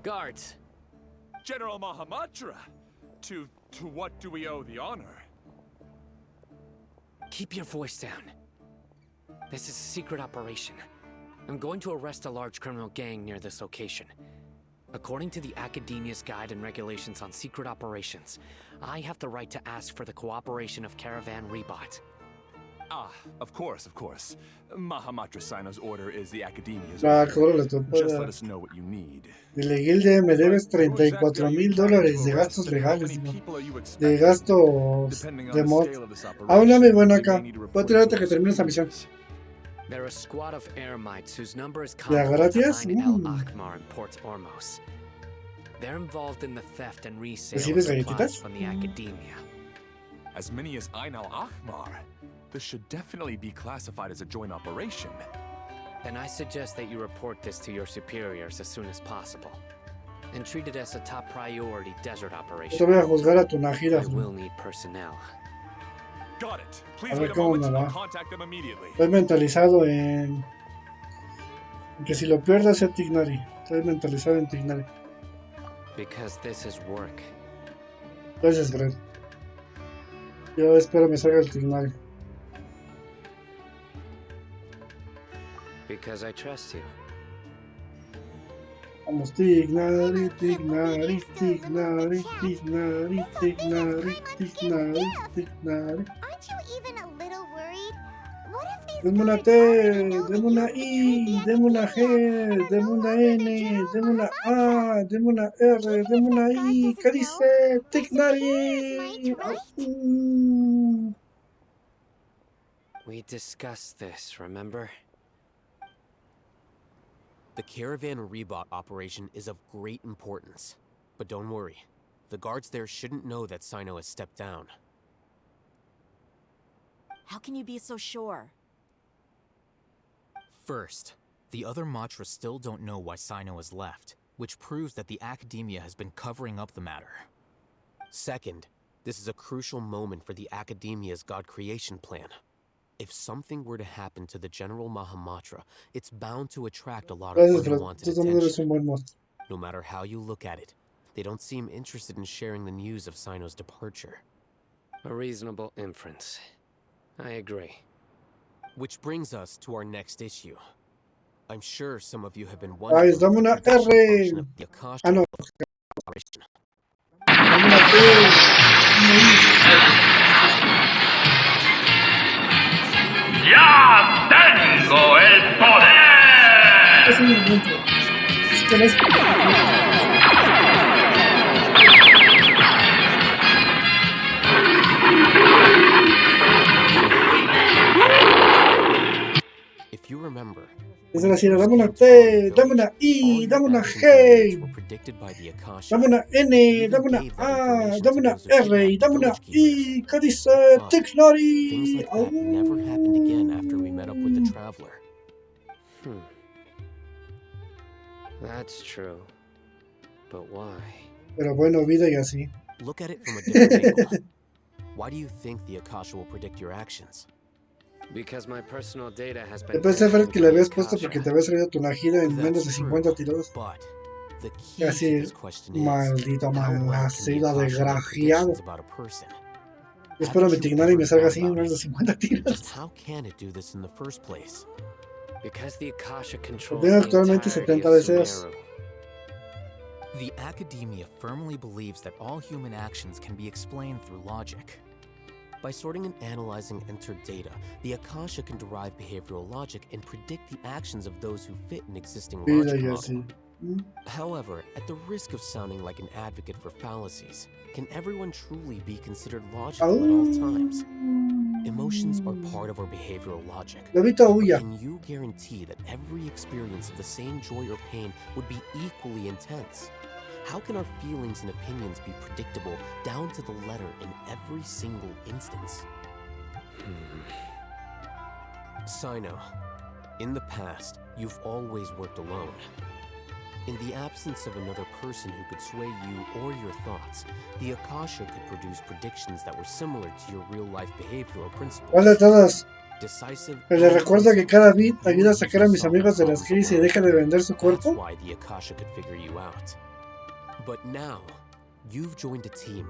[SPEAKER 9] Guards,
[SPEAKER 8] General Mahamatra! To what do we owe the honor?
[SPEAKER 9] keep your voice down. This is a secret operation. I'm going to arrest a large criminal gang near this location. According to the Academia's Guide and Regulations on Secret Operations, I have the right to ask for the cooperation of Caravan Rebot.
[SPEAKER 10] Ah, of course, of course. Mahamatra Sino's order is the Academia's
[SPEAKER 1] Ah,
[SPEAKER 10] order.
[SPEAKER 1] cóbrale tu
[SPEAKER 10] Just let
[SPEAKER 1] pueda.
[SPEAKER 10] us know what you need.
[SPEAKER 1] Dile, Gilde, me debes
[SPEAKER 10] Right, who exactly are you planning
[SPEAKER 1] $34,000
[SPEAKER 10] to
[SPEAKER 1] de
[SPEAKER 10] arrest,
[SPEAKER 1] gastos
[SPEAKER 10] and how
[SPEAKER 1] legales,
[SPEAKER 10] many
[SPEAKER 1] digo.
[SPEAKER 10] people are you
[SPEAKER 1] De
[SPEAKER 10] expecting?
[SPEAKER 1] gastos
[SPEAKER 10] Depending
[SPEAKER 1] de
[SPEAKER 10] on the
[SPEAKER 1] mod.
[SPEAKER 10] scale of this
[SPEAKER 1] Háblame,
[SPEAKER 10] operation,
[SPEAKER 1] bueno,
[SPEAKER 10] you
[SPEAKER 1] acá.
[SPEAKER 10] may need to
[SPEAKER 1] Voy a
[SPEAKER 10] report
[SPEAKER 1] tirarte
[SPEAKER 10] to
[SPEAKER 1] que
[SPEAKER 10] your
[SPEAKER 1] termine esta misión.
[SPEAKER 10] superiors.
[SPEAKER 9] They're a squad of Eremites whose number is
[SPEAKER 1] ¿Ya
[SPEAKER 9] comparable to
[SPEAKER 1] gracias?
[SPEAKER 9] Ain El Akhmar in Port Ormos. They're involved in the theft and resale of
[SPEAKER 1] ¿Recibes
[SPEAKER 9] supplies
[SPEAKER 1] galletitas?
[SPEAKER 9] from the Academia.
[SPEAKER 10] As many as Ain al-Akhmar. This should definitely be classified as a joint operation.
[SPEAKER 9] Then I suggest that you report this to your superiors as soon as possible, and treat it as a top priority desert
[SPEAKER 1] Yo te
[SPEAKER 9] operation.
[SPEAKER 1] voy a juzgar a tu Najira.
[SPEAKER 9] I will need personnel.
[SPEAKER 10] Got it.
[SPEAKER 1] A
[SPEAKER 10] Please
[SPEAKER 1] ver
[SPEAKER 10] wait a
[SPEAKER 1] cómo
[SPEAKER 10] moment.
[SPEAKER 1] me
[SPEAKER 10] I'll
[SPEAKER 1] va.
[SPEAKER 10] contact them immediately.
[SPEAKER 1] Estoy mentalizado en que si lo pierdas sea Tignari. Estoy mentalizado en Tignari.
[SPEAKER 9] Because this is work.
[SPEAKER 1] Gracias, Greg. Yo espero me salga el Tignari.
[SPEAKER 9] Because I trust you.
[SPEAKER 1] Vamos, Tignari, Tignari, Tignari, Tignari, Tignari, Tignari, Tignari.
[SPEAKER 2] Aren't you even a little worried? What if these
[SPEAKER 1] Deme una
[SPEAKER 2] guards
[SPEAKER 1] T,
[SPEAKER 2] already know that
[SPEAKER 1] deme una
[SPEAKER 2] you've
[SPEAKER 1] I,
[SPEAKER 2] betrayed the
[SPEAKER 1] deme una
[SPEAKER 2] Academia
[SPEAKER 1] G,
[SPEAKER 2] and are
[SPEAKER 1] deme
[SPEAKER 2] no
[SPEAKER 1] una
[SPEAKER 2] longer the
[SPEAKER 1] N,
[SPEAKER 2] General
[SPEAKER 1] deme una
[SPEAKER 2] Mahamatra?
[SPEAKER 1] A, deme una R,
[SPEAKER 2] Even if
[SPEAKER 1] deme una
[SPEAKER 2] that guard
[SPEAKER 1] I. ¿Qué
[SPEAKER 2] doesn't
[SPEAKER 1] dice?
[SPEAKER 2] know, the
[SPEAKER 1] Tignari.
[SPEAKER 2] superiors might, right?
[SPEAKER 9] We discussed this, remember?
[SPEAKER 4] The Caravan Rebot operation is of great importance. But don't worry, the guards there shouldn't know that Sino has stepped down.
[SPEAKER 5] How can you be so sure?
[SPEAKER 11] First, the other Matras still don't know why Sino has left, which proves that the Academia has been covering up the matter.
[SPEAKER 4] Second, this is a crucial moment for the Academia's God creation plan. If something were to happen to the General Mahamatra, it's bound to attract a lot of
[SPEAKER 1] Gracias, Fred.
[SPEAKER 4] unwanted
[SPEAKER 1] Tú también eres
[SPEAKER 4] attention.
[SPEAKER 1] un buen mod.
[SPEAKER 4] No matter how you look at it, they don't seem interested in sharing the news of Sino's departure.
[SPEAKER 9] A reasonable inference. I agree.
[SPEAKER 4] Which brings us to our next issue. I'm sure some of you have been
[SPEAKER 1] Guys,
[SPEAKER 4] wondering if
[SPEAKER 1] dame
[SPEAKER 4] the
[SPEAKER 1] una
[SPEAKER 4] prediction
[SPEAKER 1] R.
[SPEAKER 4] function of the Akasha
[SPEAKER 1] Ah, no.
[SPEAKER 4] operation.
[SPEAKER 1] Dame una T.
[SPEAKER 12] ¡Ya tengo el poder!
[SPEAKER 1] Es un momento. Es que no es...
[SPEAKER 4] If you remember,
[SPEAKER 1] Es decir, dame una T, dame una I, dame una G, dame una N, dame una A, dame una R y dame una I. ¿Qué dice Tignari?
[SPEAKER 4] Things like that never happened again after we met up with the Traveler.
[SPEAKER 9] That's true. But why?
[SPEAKER 1] Pero bueno, vida y así.
[SPEAKER 4] Look at it from a different angle. Why do you think the Akasha will predict your actions?
[SPEAKER 9] Because my personal data has been
[SPEAKER 1] Después de Fred que le habías puesto
[SPEAKER 9] Akasha.
[SPEAKER 1] porque te habías traído tu Najira en menos de 50 tiradas.
[SPEAKER 4] But the
[SPEAKER 1] Y
[SPEAKER 4] key to
[SPEAKER 1] así,
[SPEAKER 4] this question is,
[SPEAKER 1] maldito
[SPEAKER 4] how well can the
[SPEAKER 1] malnacido
[SPEAKER 4] Akasha make
[SPEAKER 1] desgraciado.
[SPEAKER 4] predictions about a person?
[SPEAKER 1] Yo espero me
[SPEAKER 4] Haven't you
[SPEAKER 1] ignore y me
[SPEAKER 4] ever
[SPEAKER 1] salga
[SPEAKER 4] thought
[SPEAKER 1] así en
[SPEAKER 4] about
[SPEAKER 1] menos de
[SPEAKER 4] it?
[SPEAKER 1] 50
[SPEAKER 4] Just
[SPEAKER 1] tiros.
[SPEAKER 4] how can it do this in the first place?
[SPEAKER 9] Because the Akasha
[SPEAKER 1] Lo
[SPEAKER 9] controls
[SPEAKER 1] tengo
[SPEAKER 9] the
[SPEAKER 1] actualmente
[SPEAKER 9] entirety
[SPEAKER 1] 70
[SPEAKER 9] of
[SPEAKER 1] deseos.
[SPEAKER 9] Sumeru.
[SPEAKER 11] The academia firmly believes that all human actions can be explained through logic.
[SPEAKER 4] By sorting and analyzing entered data, the Akasha can derive behavioral logic and predict the actions of those who fit an existing
[SPEAKER 1] Vida
[SPEAKER 4] logic
[SPEAKER 1] y
[SPEAKER 4] model.
[SPEAKER 1] así. ¿Mm?
[SPEAKER 4] However, at the risk of sounding like an advocate for fallacies, can everyone truly be considered logical at all times? Emotions are part of our behavioral logic.
[SPEAKER 1] Lobito
[SPEAKER 4] But
[SPEAKER 1] huya.
[SPEAKER 4] can you guarantee that every experience of the same joy or pain would be equally intense? How can our feelings and opinions be predictable down to the letter in every single instance? Sino, in the past, you've always worked alone. In the absence of another person who could sway you or your thoughts, the Akasha could produce predictions that were similar to your real-life behavioral
[SPEAKER 1] ¿Cuál de
[SPEAKER 4] principles.
[SPEAKER 1] todas?
[SPEAKER 4] Decisive
[SPEAKER 1] El de
[SPEAKER 4] and
[SPEAKER 1] recuerda que
[SPEAKER 4] principled,
[SPEAKER 1] cada bit
[SPEAKER 4] you
[SPEAKER 1] ayuda a
[SPEAKER 4] were
[SPEAKER 1] sacar a
[SPEAKER 4] used to
[SPEAKER 1] mis
[SPEAKER 4] solving
[SPEAKER 1] amigos de las
[SPEAKER 4] problems
[SPEAKER 1] crisis y
[SPEAKER 4] alone.
[SPEAKER 1] deja de vender su
[SPEAKER 4] That's
[SPEAKER 1] cuerpo.
[SPEAKER 4] why the Akasha could figure you out. But now, you've joined a team.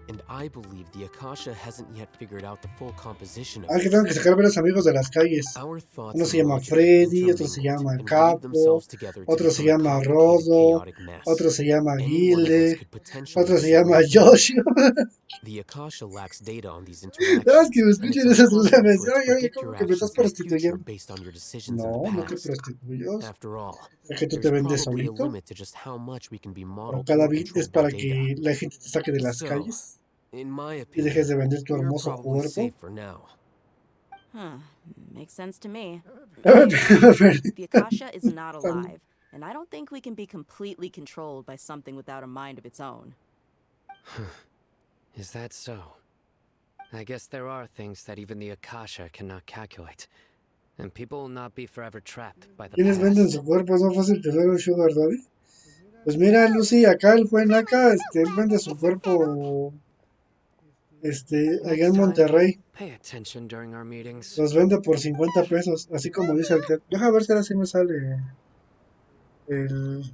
[SPEAKER 4] And I believe the Akasha hasn't yet figured out the full composition of
[SPEAKER 1] Ah, que
[SPEAKER 4] it.
[SPEAKER 1] tengo que sacar varios amigos de las calles.
[SPEAKER 4] Our thoughts
[SPEAKER 1] Uno se
[SPEAKER 4] and
[SPEAKER 1] llama
[SPEAKER 4] logic
[SPEAKER 1] Freddy, otro se
[SPEAKER 4] intermingled
[SPEAKER 1] llama
[SPEAKER 4] and weave
[SPEAKER 1] Capo,
[SPEAKER 4] themselves together to
[SPEAKER 1] otro se
[SPEAKER 4] become a
[SPEAKER 1] llama
[SPEAKER 4] complicated,
[SPEAKER 1] Rodo,
[SPEAKER 4] chaotic mess.
[SPEAKER 1] otro se llama
[SPEAKER 4] Any one of us
[SPEAKER 1] Gilde,
[SPEAKER 4] could potentially
[SPEAKER 1] otro se
[SPEAKER 4] disagree
[SPEAKER 1] llama
[SPEAKER 4] with the other.
[SPEAKER 1] Joshua.
[SPEAKER 4] The Akasha lacks data on these
[SPEAKER 1] Sabes que
[SPEAKER 4] interactions,
[SPEAKER 1] me
[SPEAKER 4] and it's
[SPEAKER 1] escuchen esas
[SPEAKER 4] impossible
[SPEAKER 1] razones.
[SPEAKER 4] for it to
[SPEAKER 1] Oye, oye,
[SPEAKER 4] predict
[SPEAKER 1] ¿cómo
[SPEAKER 4] your
[SPEAKER 1] que me estás
[SPEAKER 4] actions in the future
[SPEAKER 1] prostituyendo?
[SPEAKER 4] based on your decisions in
[SPEAKER 1] No,
[SPEAKER 4] the
[SPEAKER 1] no te
[SPEAKER 4] past.
[SPEAKER 1] prostituyos.
[SPEAKER 4] After all,
[SPEAKER 1] Es que tú te
[SPEAKER 4] there's
[SPEAKER 1] vendes
[SPEAKER 4] probably a
[SPEAKER 1] solito.
[SPEAKER 4] limit to just how much we can be
[SPEAKER 1] O
[SPEAKER 4] modeled
[SPEAKER 1] cada
[SPEAKER 4] or
[SPEAKER 1] bit es
[SPEAKER 4] controlled by
[SPEAKER 1] para
[SPEAKER 4] data.
[SPEAKER 1] que la gente te saque de las
[SPEAKER 4] So,
[SPEAKER 1] calles
[SPEAKER 4] in my
[SPEAKER 1] y dejes
[SPEAKER 4] opinion,
[SPEAKER 1] de vender tu
[SPEAKER 4] we're
[SPEAKER 1] hermoso
[SPEAKER 4] probably
[SPEAKER 1] cuerpo.
[SPEAKER 4] safe for now.
[SPEAKER 5] Huh. Makes sense to me.
[SPEAKER 1] Me
[SPEAKER 5] Anyway,
[SPEAKER 1] perdí.
[SPEAKER 5] the Akasha is not alive, and I don't think we can be completely controlled by something without a mind of its own.
[SPEAKER 9] Is that so? I guess there are things that even the Akasha cannot calculate. And people will not be forever trapped by the
[SPEAKER 1] ¿Quiénes venden
[SPEAKER 9] past.
[SPEAKER 1] su cuerpo? ¿Es más fácil tener un sugar daddy? Pues mira, Lucy, acá el buen acá, él vende su cuerpo, allá
[SPEAKER 9] Next
[SPEAKER 1] en
[SPEAKER 9] time,
[SPEAKER 1] Monterrey.
[SPEAKER 9] pay attention during our meetings.
[SPEAKER 1] Los vende por 50 pesos, así como dice el Ted. Deja ver si ahora sí me sale el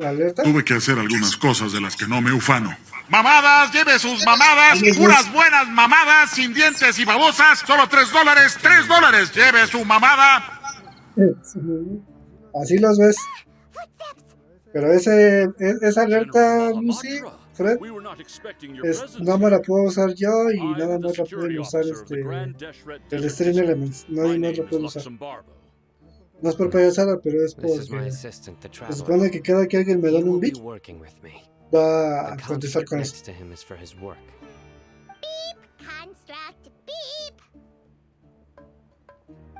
[SPEAKER 1] alerta.
[SPEAKER 13] Tuve que hacer algunas cosas de las que no me ufano. ¡Mamadas! ¡Lleve sus mamadas!
[SPEAKER 1] Ahí los
[SPEAKER 13] ¡Unas
[SPEAKER 1] ves.
[SPEAKER 13] buenas mamadas sin dientes y babosas! ¡Solo $3! ¡$3! ¡Lleve su mamada!
[SPEAKER 1] Así los ves. Pero esa alerta, Lucy, Fred, no me la puedo usar yo y nada más la pueden usar el Stream Elements. Nadie más la puede usar. No es por payasada, pero es
[SPEAKER 9] This is my
[SPEAKER 1] porque
[SPEAKER 9] assistant, the
[SPEAKER 1] se
[SPEAKER 9] traveler.
[SPEAKER 1] supone que cada que alguien me
[SPEAKER 9] He
[SPEAKER 1] done un
[SPEAKER 9] will be
[SPEAKER 1] bit,
[SPEAKER 9] working with me.
[SPEAKER 1] va
[SPEAKER 9] The
[SPEAKER 1] a contestar
[SPEAKER 9] construct
[SPEAKER 1] con eso.
[SPEAKER 9] next to him is for his work.
[SPEAKER 2] Construct beep.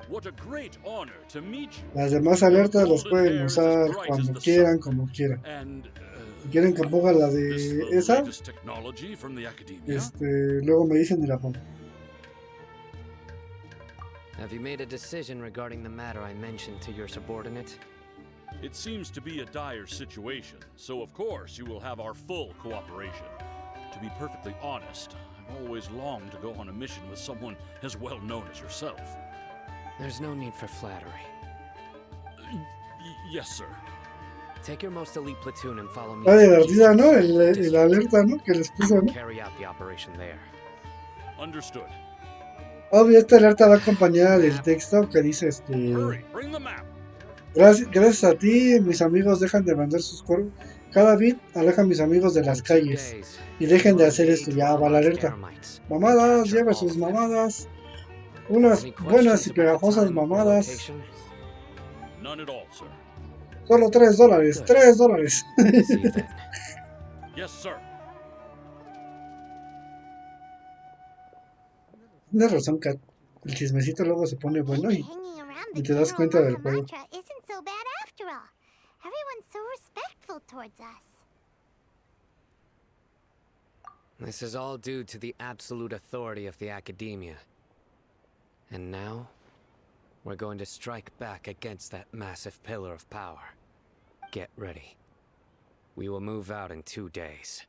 [SPEAKER 7] What a great honor to meet you.
[SPEAKER 1] Las demás alertas las pueden usar cuando quieran, como quieran.
[SPEAKER 7] And
[SPEAKER 1] Si quieren que ponga la
[SPEAKER 7] this
[SPEAKER 1] de
[SPEAKER 7] the
[SPEAKER 1] esa,
[SPEAKER 7] latest technology from the academia?
[SPEAKER 1] luego me dicen y la pongo.
[SPEAKER 9] Have you made a decision regarding the matter I mentioned to your subordinate?
[SPEAKER 7] It seems to be a dire situation, so of course you will have our full cooperation. To be perfectly honest, I've always longed to go on a mission with someone as well known as yourself.
[SPEAKER 9] There's no need for flattery.
[SPEAKER 7] Yes, sir.
[SPEAKER 9] Take your most elite platoon and follow me.
[SPEAKER 1] Está
[SPEAKER 9] to the
[SPEAKER 1] divertida,
[SPEAKER 9] eastern
[SPEAKER 1] ¿no?
[SPEAKER 9] side of the
[SPEAKER 1] El
[SPEAKER 9] district.
[SPEAKER 1] alerta, ¿no? Que les
[SPEAKER 9] I
[SPEAKER 1] puso,
[SPEAKER 9] will
[SPEAKER 1] ¿no?
[SPEAKER 9] carry out the operation there.
[SPEAKER 7] Understood.
[SPEAKER 1] Obvio, esta alerta va acompañada del texto que dice,
[SPEAKER 7] Hurry, bring the map.
[SPEAKER 1] gracias a ti, mis amigos dejan de vender sus cuerpos. Cada bit aleja a mis amigos de las
[SPEAKER 9] In 2
[SPEAKER 1] calles.
[SPEAKER 9] days,
[SPEAKER 1] Y dejen de
[SPEAKER 9] we'll
[SPEAKER 1] hacer esto,
[SPEAKER 9] engage
[SPEAKER 1] ya
[SPEAKER 9] one
[SPEAKER 1] va
[SPEAKER 9] of
[SPEAKER 1] la
[SPEAKER 9] those
[SPEAKER 1] alerta.
[SPEAKER 9] eremites and
[SPEAKER 1] Mamadas,
[SPEAKER 9] capture
[SPEAKER 1] lleve
[SPEAKER 9] all
[SPEAKER 1] sus
[SPEAKER 9] of them.
[SPEAKER 1] mamadas. Unas
[SPEAKER 9] Any
[SPEAKER 1] buenas
[SPEAKER 9] questions
[SPEAKER 1] y
[SPEAKER 9] about the
[SPEAKER 1] pegajosas
[SPEAKER 9] time or
[SPEAKER 1] mamadas.
[SPEAKER 9] location?
[SPEAKER 7] None at all, sir.
[SPEAKER 1] Solo $3.
[SPEAKER 9] Good.
[SPEAKER 1] $3.
[SPEAKER 9] See you then.
[SPEAKER 7] Yes, sir.
[SPEAKER 1] Tienes razón, Kat. El chismecito luego se pone bueno
[SPEAKER 2] Maybe
[SPEAKER 1] y
[SPEAKER 2] hanging around
[SPEAKER 1] y
[SPEAKER 2] the
[SPEAKER 1] te das
[SPEAKER 2] General
[SPEAKER 1] cuenta del juego.
[SPEAKER 2] Mahamatra isn't so bad after all. Everyone's so respectful towards us.
[SPEAKER 9] This is all due to the absolute authority of the academia. And now, we're going to strike back against that massive pillar of power. Get ready. We will move out in 2 days.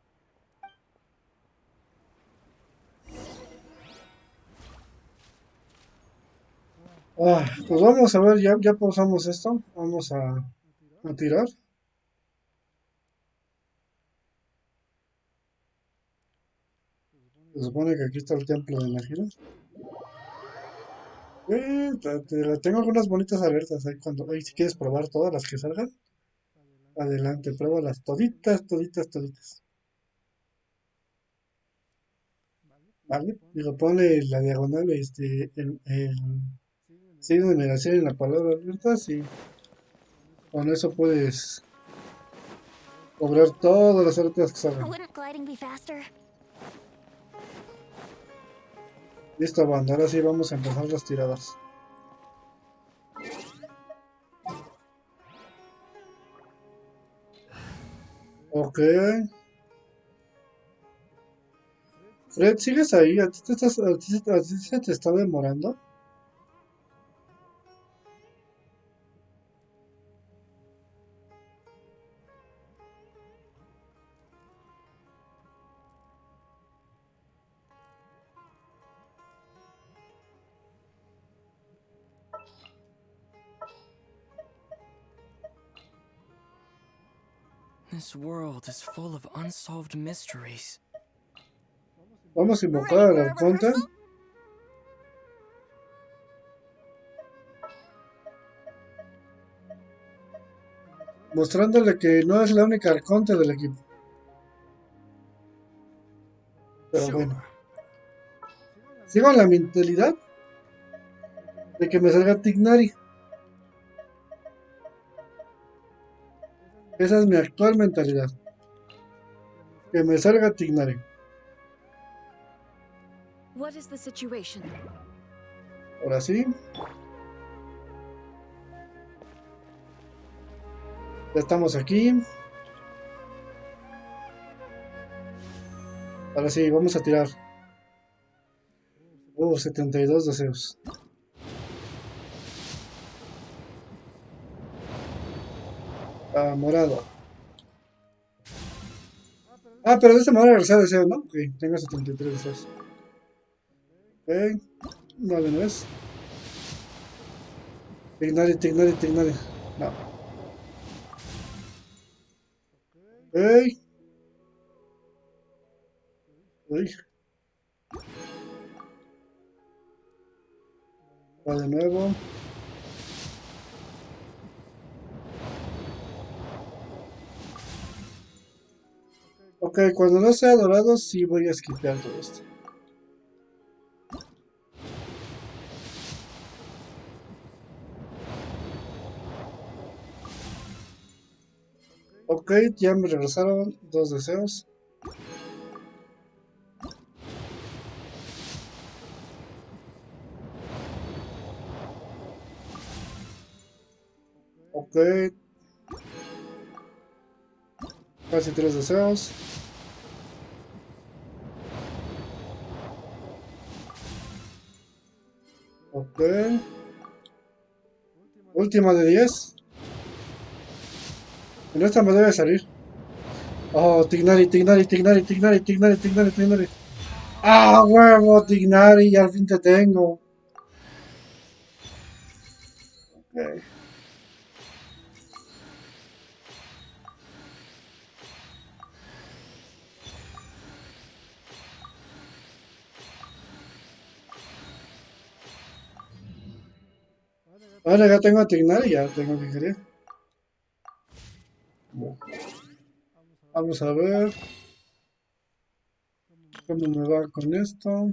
[SPEAKER 1] Pues vamos a ver, ya pausamos esto. Vamos a tirar. Se supone que aquí está el templo de Najira. Tengo algunas bonitas alertas ahí ahí si quieres probar todas las que salgan. Adelante, pruébalas toditas, toditas, toditas. ¿Vale? Digo, ponle la diagonal, el signo de negación en la palabra alertas y con eso puedes cobrar todas las alertas que salgan. Listo, banda, ahora sí vamos a empezar las tiradas. Ok. Fred, ¿sigues ahí? ¿A ti se te está demorando?
[SPEAKER 14] This world is full of unsolved mysteries.
[SPEAKER 1] Vamos a invocar al arconte. Mostrándole que no es la única arconte del equipo. Pero bueno. Sigo en la mentalidad de que me salga Tignari. Esa es mi actual mentalidad. Que me salga Tignari.
[SPEAKER 3] What is the situation?
[SPEAKER 1] Ahora sí. Ya estamos aquí. Ahora sí, vamos a tirar. 72 deseos. Morado. Pero de esta manera regresar deseo, ¿no? Ok, tengo 73 deseos. Ok, vale, no es. Tignari. No. Ok. Uy. Va de nuevo. Ok, cuando no sea dorado, sí voy a skipear todo esto. Ok, ya me regresaron 2 deseos. Ok. Casi 3 deseos. Ok. Última de 10. En esta me debe salir. Oh, Tignari. ¡Ah, huevo, Tignari! Ya al fin te tengo. Ok. Ahora ya tengo a Tignari, ya tengo que querer. Vamos a ver cómo me va con esto.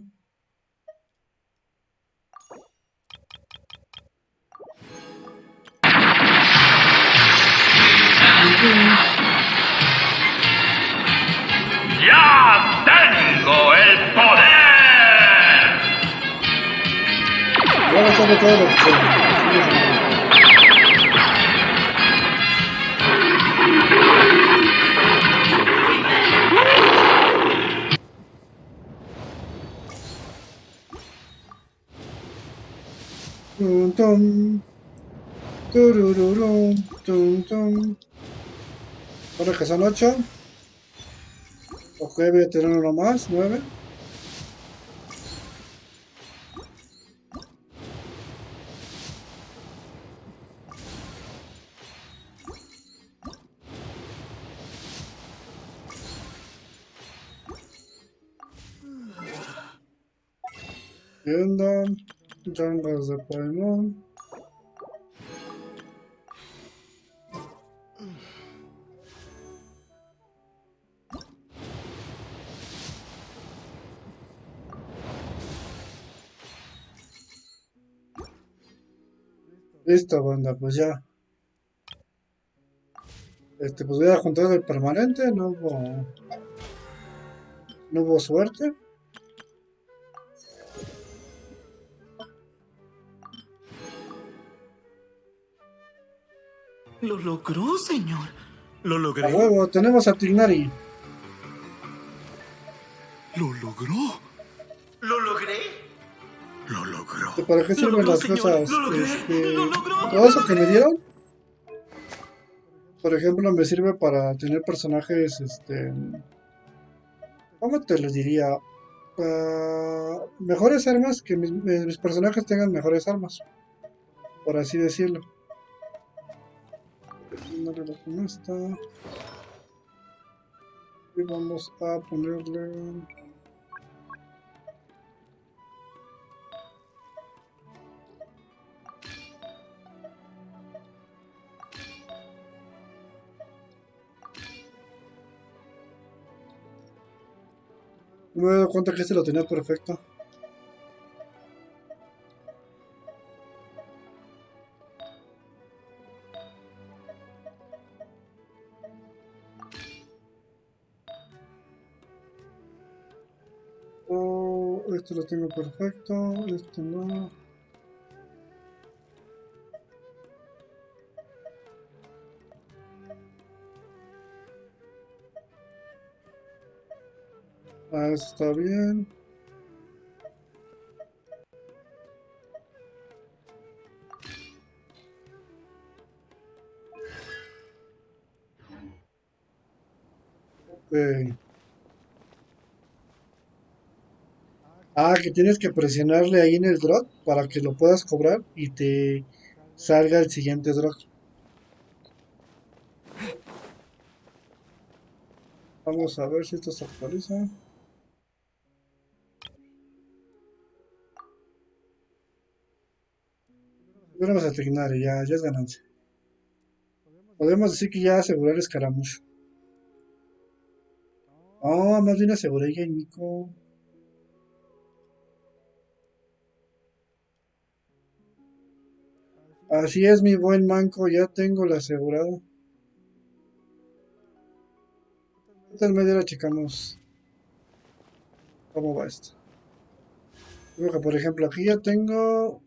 [SPEAKER 12] ¡Ya tengo el poder!
[SPEAKER 1] Voy a gastar todo lo que tengo. Tum, tum. Turururum, tum, tum. Ahora que son 8. Ok, voy a tener uno más, 9. Subiendo. Rangas de Paimon. Listo, banda, pues ya. Pues voy a juntar el permanente, no hubo suerte.
[SPEAKER 14] Lo logró, señor. Lo
[SPEAKER 1] A
[SPEAKER 14] logré.
[SPEAKER 1] huevo, tenemos a Tignari.
[SPEAKER 14] Lo logró. Lo logré.
[SPEAKER 13] Lo logró.
[SPEAKER 1] ¿Para qué sirven las
[SPEAKER 14] señor.
[SPEAKER 1] cosas?
[SPEAKER 14] Lo logré. Lo logró.
[SPEAKER 1] Todo eso que me dieron, por ejemplo, me sirve para tener personajes, ¿cómo te los diría? Mejores armas, que mis personajes tengan mejores armas, por así decirlo. Con esta. Y vamos a ponerle... No me he dado cuenta que este lo tenía perfecto. Oh, este lo tengo perfecto, este no. Ah, eso está bien. Ok. Ah, que tienes que presionarle ahí en el drop para que lo puedas cobrar y te salga el siguiente drop. Vamos a ver si esto se actualiza. Vamos a asignar y ya es ganancia. Podemos decir que ya asegurar escaramucho. Ah, más bien aseguré ya el Nico. Así es, mi buen manco, ya tengo la asegurada. Esta media la checamos. ¿Cómo va esto? Creo que, por ejemplo, aquí ya tengo.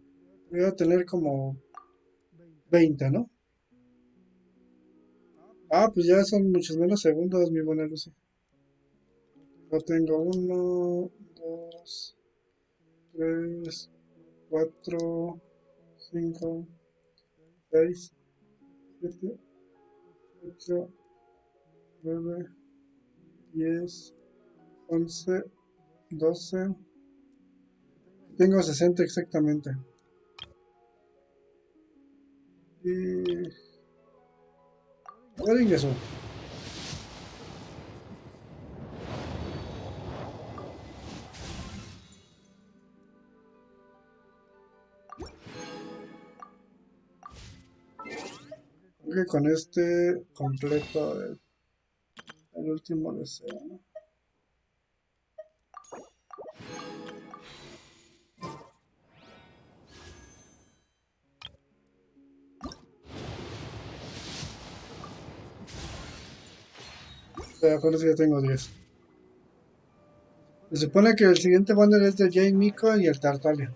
[SPEAKER 1] Voy a tener como 20, ¿no? Ah, pues ya son muchos menos segundos, mi buena Lucy. Yo tengo 1, 2, 3, 4, 5, 6, 7, 8, 9, 10, 11, 12. Tengo 60 exactamente. Y... ¿cuál ingreso? Creo que con este completo el último deseo, ¿no? Con eso ya tengo 10. Se supone que el siguiente banner es de Jane Miko y el Tartaglia.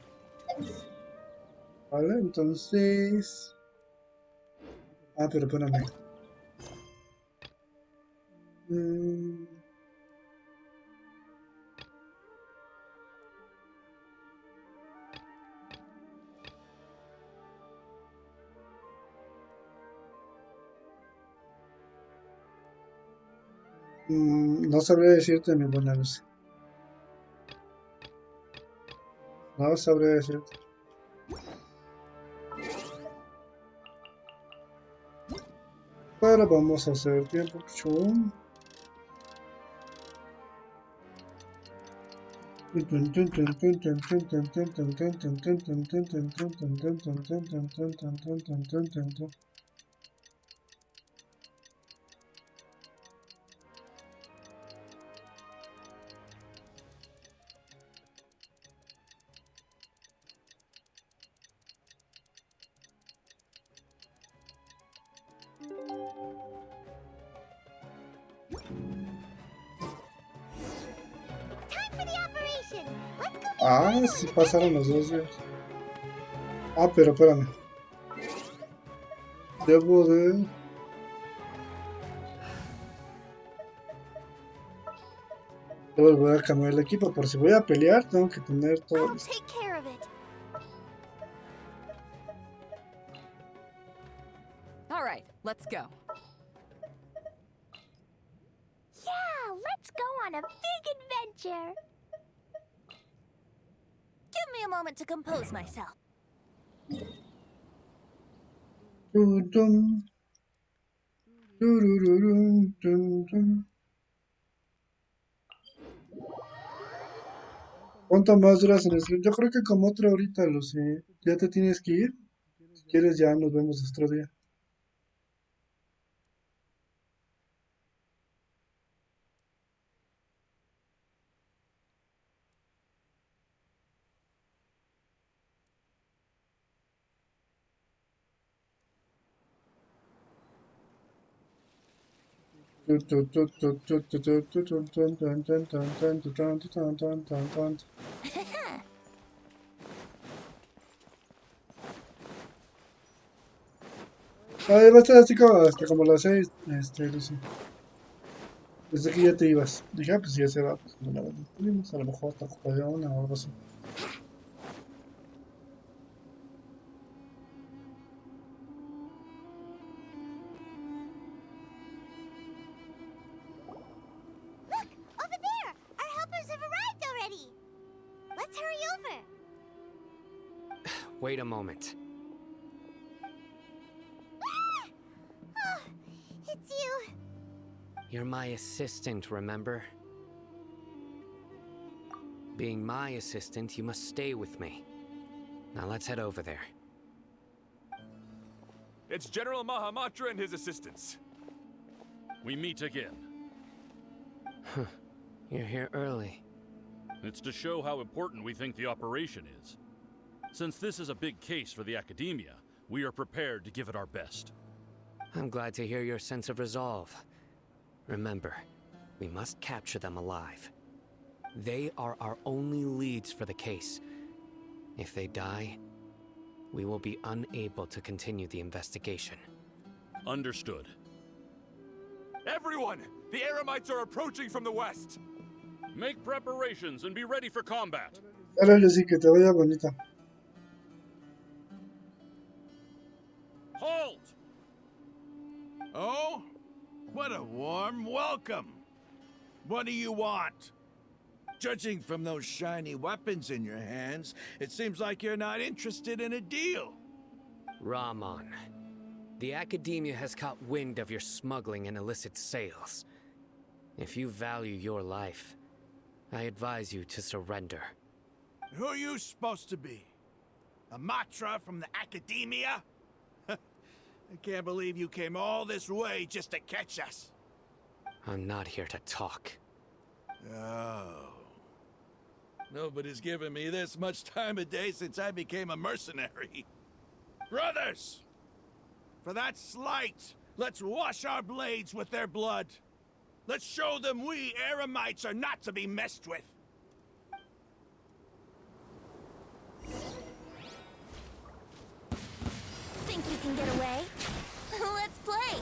[SPEAKER 1] Vale, entonces... Ah, pero espérame. No sabría decirte, mi buena luz. No sabría decirte. Pero vamos a hacer tiempo. Chum.
[SPEAKER 2] Time for the operation. Let's go meet
[SPEAKER 1] Ah,
[SPEAKER 2] Bruno
[SPEAKER 1] sí
[SPEAKER 2] and
[SPEAKER 1] pasaron los 2 días. Ah, pero espérame. Debo de... Debo volver a cambiar el equipo. Por si voy a pelear, tengo que tener todo
[SPEAKER 2] I'll
[SPEAKER 1] listo.
[SPEAKER 2] take care of it.
[SPEAKER 3] All right, let's go.
[SPEAKER 2] Yeah, let's go on a big adventure. Give me a moment to compose myself.
[SPEAKER 1] Dun, turururun, dun, dun. ¿Cuánto más duras en el stream? Yo creo que como otra horita, Lucy. ¿Ya te tienes que ir? Si quieres, ya nos vemos otro día. Va a estar así como hasta como las 6, Lucy. Desde que ya te ibas. Dije, ah, pues ya se va. Pues, bueno, a lo mejor hasta ocupada una o algo así.
[SPEAKER 2] Look, over there. Our helpers have arrived already. Let's hurry over.
[SPEAKER 9] Wait a moment.
[SPEAKER 2] Oh, it's you.
[SPEAKER 9] You're my assistant, remember? Being my assistant, you must stay with me. Now let's head over there.
[SPEAKER 10] It's General Mahamatra and his assistants.
[SPEAKER 7] We meet again.
[SPEAKER 9] You're here early.
[SPEAKER 7] It's to show how important we think the operation is. Since this is a big case for the Academia, we are prepared to give it our best.
[SPEAKER 9] I'm glad to hear your sense of resolve. Remember, we must capture them alive. They are our only leads for the case. If they die, we will be unable to continue the investigation.
[SPEAKER 7] Understood.
[SPEAKER 10] Everyone! The Eremites are approaching from the west!
[SPEAKER 7] Make preparations and be ready for combat.
[SPEAKER 1] Dale, Lucy, que te vaya bonita.
[SPEAKER 7] Halt!
[SPEAKER 6] Oh? What a warm welcome. What do you want? Judging from those shiny weapons in your hands, it seems like you're not interested in a deal.
[SPEAKER 9] Rahman, the Academia has caught wind of your smuggling and illicit sales. If you value your life, I advise you to surrender.
[SPEAKER 6] Who are you supposed to be? A Matra from the Academia? I can't believe you came all this way just to catch us.
[SPEAKER 9] I'm not here to talk.
[SPEAKER 6] Oh. Nobody's given me this much time of day since I became a mercenary. Brothers! For that slight, let's wash our blades with their blood. Let's show them we Eremites are not to be messed with.
[SPEAKER 2] Think you can get away? Let's play.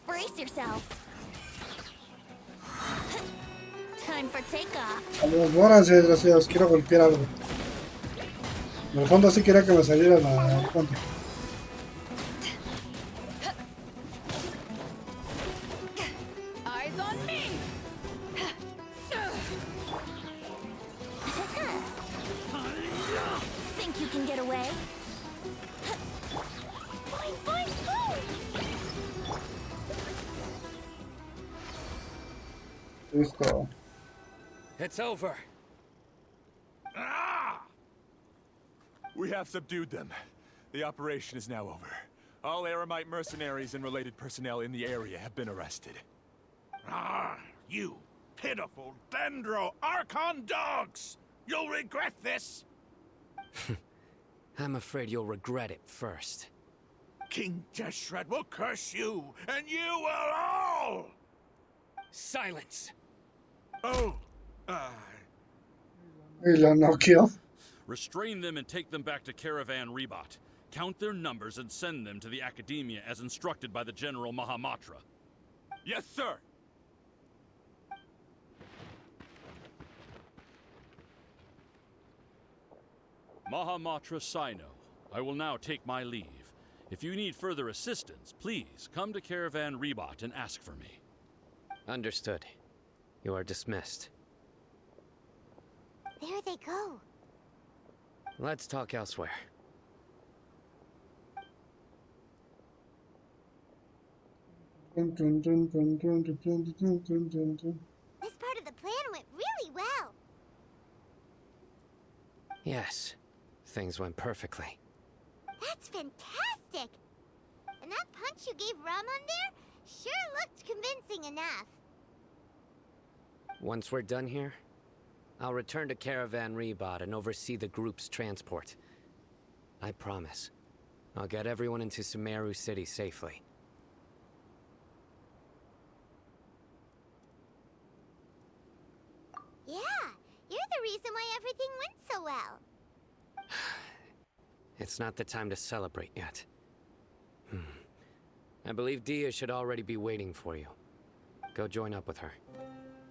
[SPEAKER 2] Brace yourselves. Time for takeoff.
[SPEAKER 1] Vamos, muéranse, desgraciados. Quiero golpear algo. En el fondo sí quería que me saliera la contra.
[SPEAKER 3] Eyes on me!
[SPEAKER 2] Think you can get away?
[SPEAKER 1] Listo.
[SPEAKER 9] It's over.
[SPEAKER 10] We have subdued them. The operation is now over. All Eremite mercenaries and related personnel in the area have been arrested.
[SPEAKER 6] You pitiful Dendro Archon dogs! You'll regret this!
[SPEAKER 9] I'm afraid you'll regret it first.
[SPEAKER 6] King Jeshred will curse you, and you will all!
[SPEAKER 9] Silence!
[SPEAKER 6] Oh,
[SPEAKER 1] Y lo noqueó.
[SPEAKER 7] Restrain them and take them back to Caravan Rebot. Count their numbers and send them to the Academia as instructed by the General Mahamatra.
[SPEAKER 10] Yes, sir!
[SPEAKER 7] Mahamatra Sino, I will now take my leave. If you need further assistance, please come to Caravan Rebot and ask for me.
[SPEAKER 9] Understood. You are dismissed.
[SPEAKER 2] There they go.
[SPEAKER 9] Let's talk elsewhere.
[SPEAKER 1] Dun, dun, dun, dun, dun, dun, dun, dun, dun, dun, dun.
[SPEAKER 2] This part of the plan went really well.
[SPEAKER 9] Yes, things went perfectly.
[SPEAKER 2] That's fantastic! And that punch you gave Ramon there sure looked convincing enough.
[SPEAKER 9] Once we're done here, I'll return to Caravan Rebot and oversee the group's transport. I promise. I'll get everyone into Sumeru City safely.
[SPEAKER 2] Yeah, you're the reason why everything went so well.
[SPEAKER 9] It's not the time to celebrate yet. I believe Dia should already be waiting for you. Go join up with her.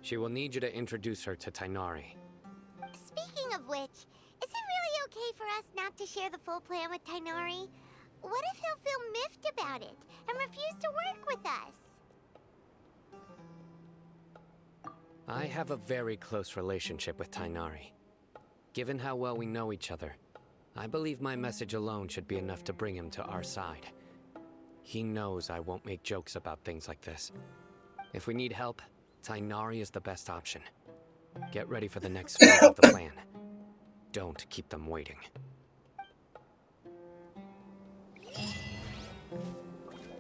[SPEAKER 9] She will need you to introduce her to Tainari.
[SPEAKER 2] Speaking of which, is it really okay for us not to share the full plan with Tainari? What if he'll feel miffed about it and refuse to work with us?
[SPEAKER 9] I have a very close relationship with Tainari. Given how well we know each other, I believe my message alone should be enough to bring him to our side. He knows I won't make jokes about things like this. If we need help, Tainari is the best option. Get ready for the next phase of the plan. Don't keep them waiting.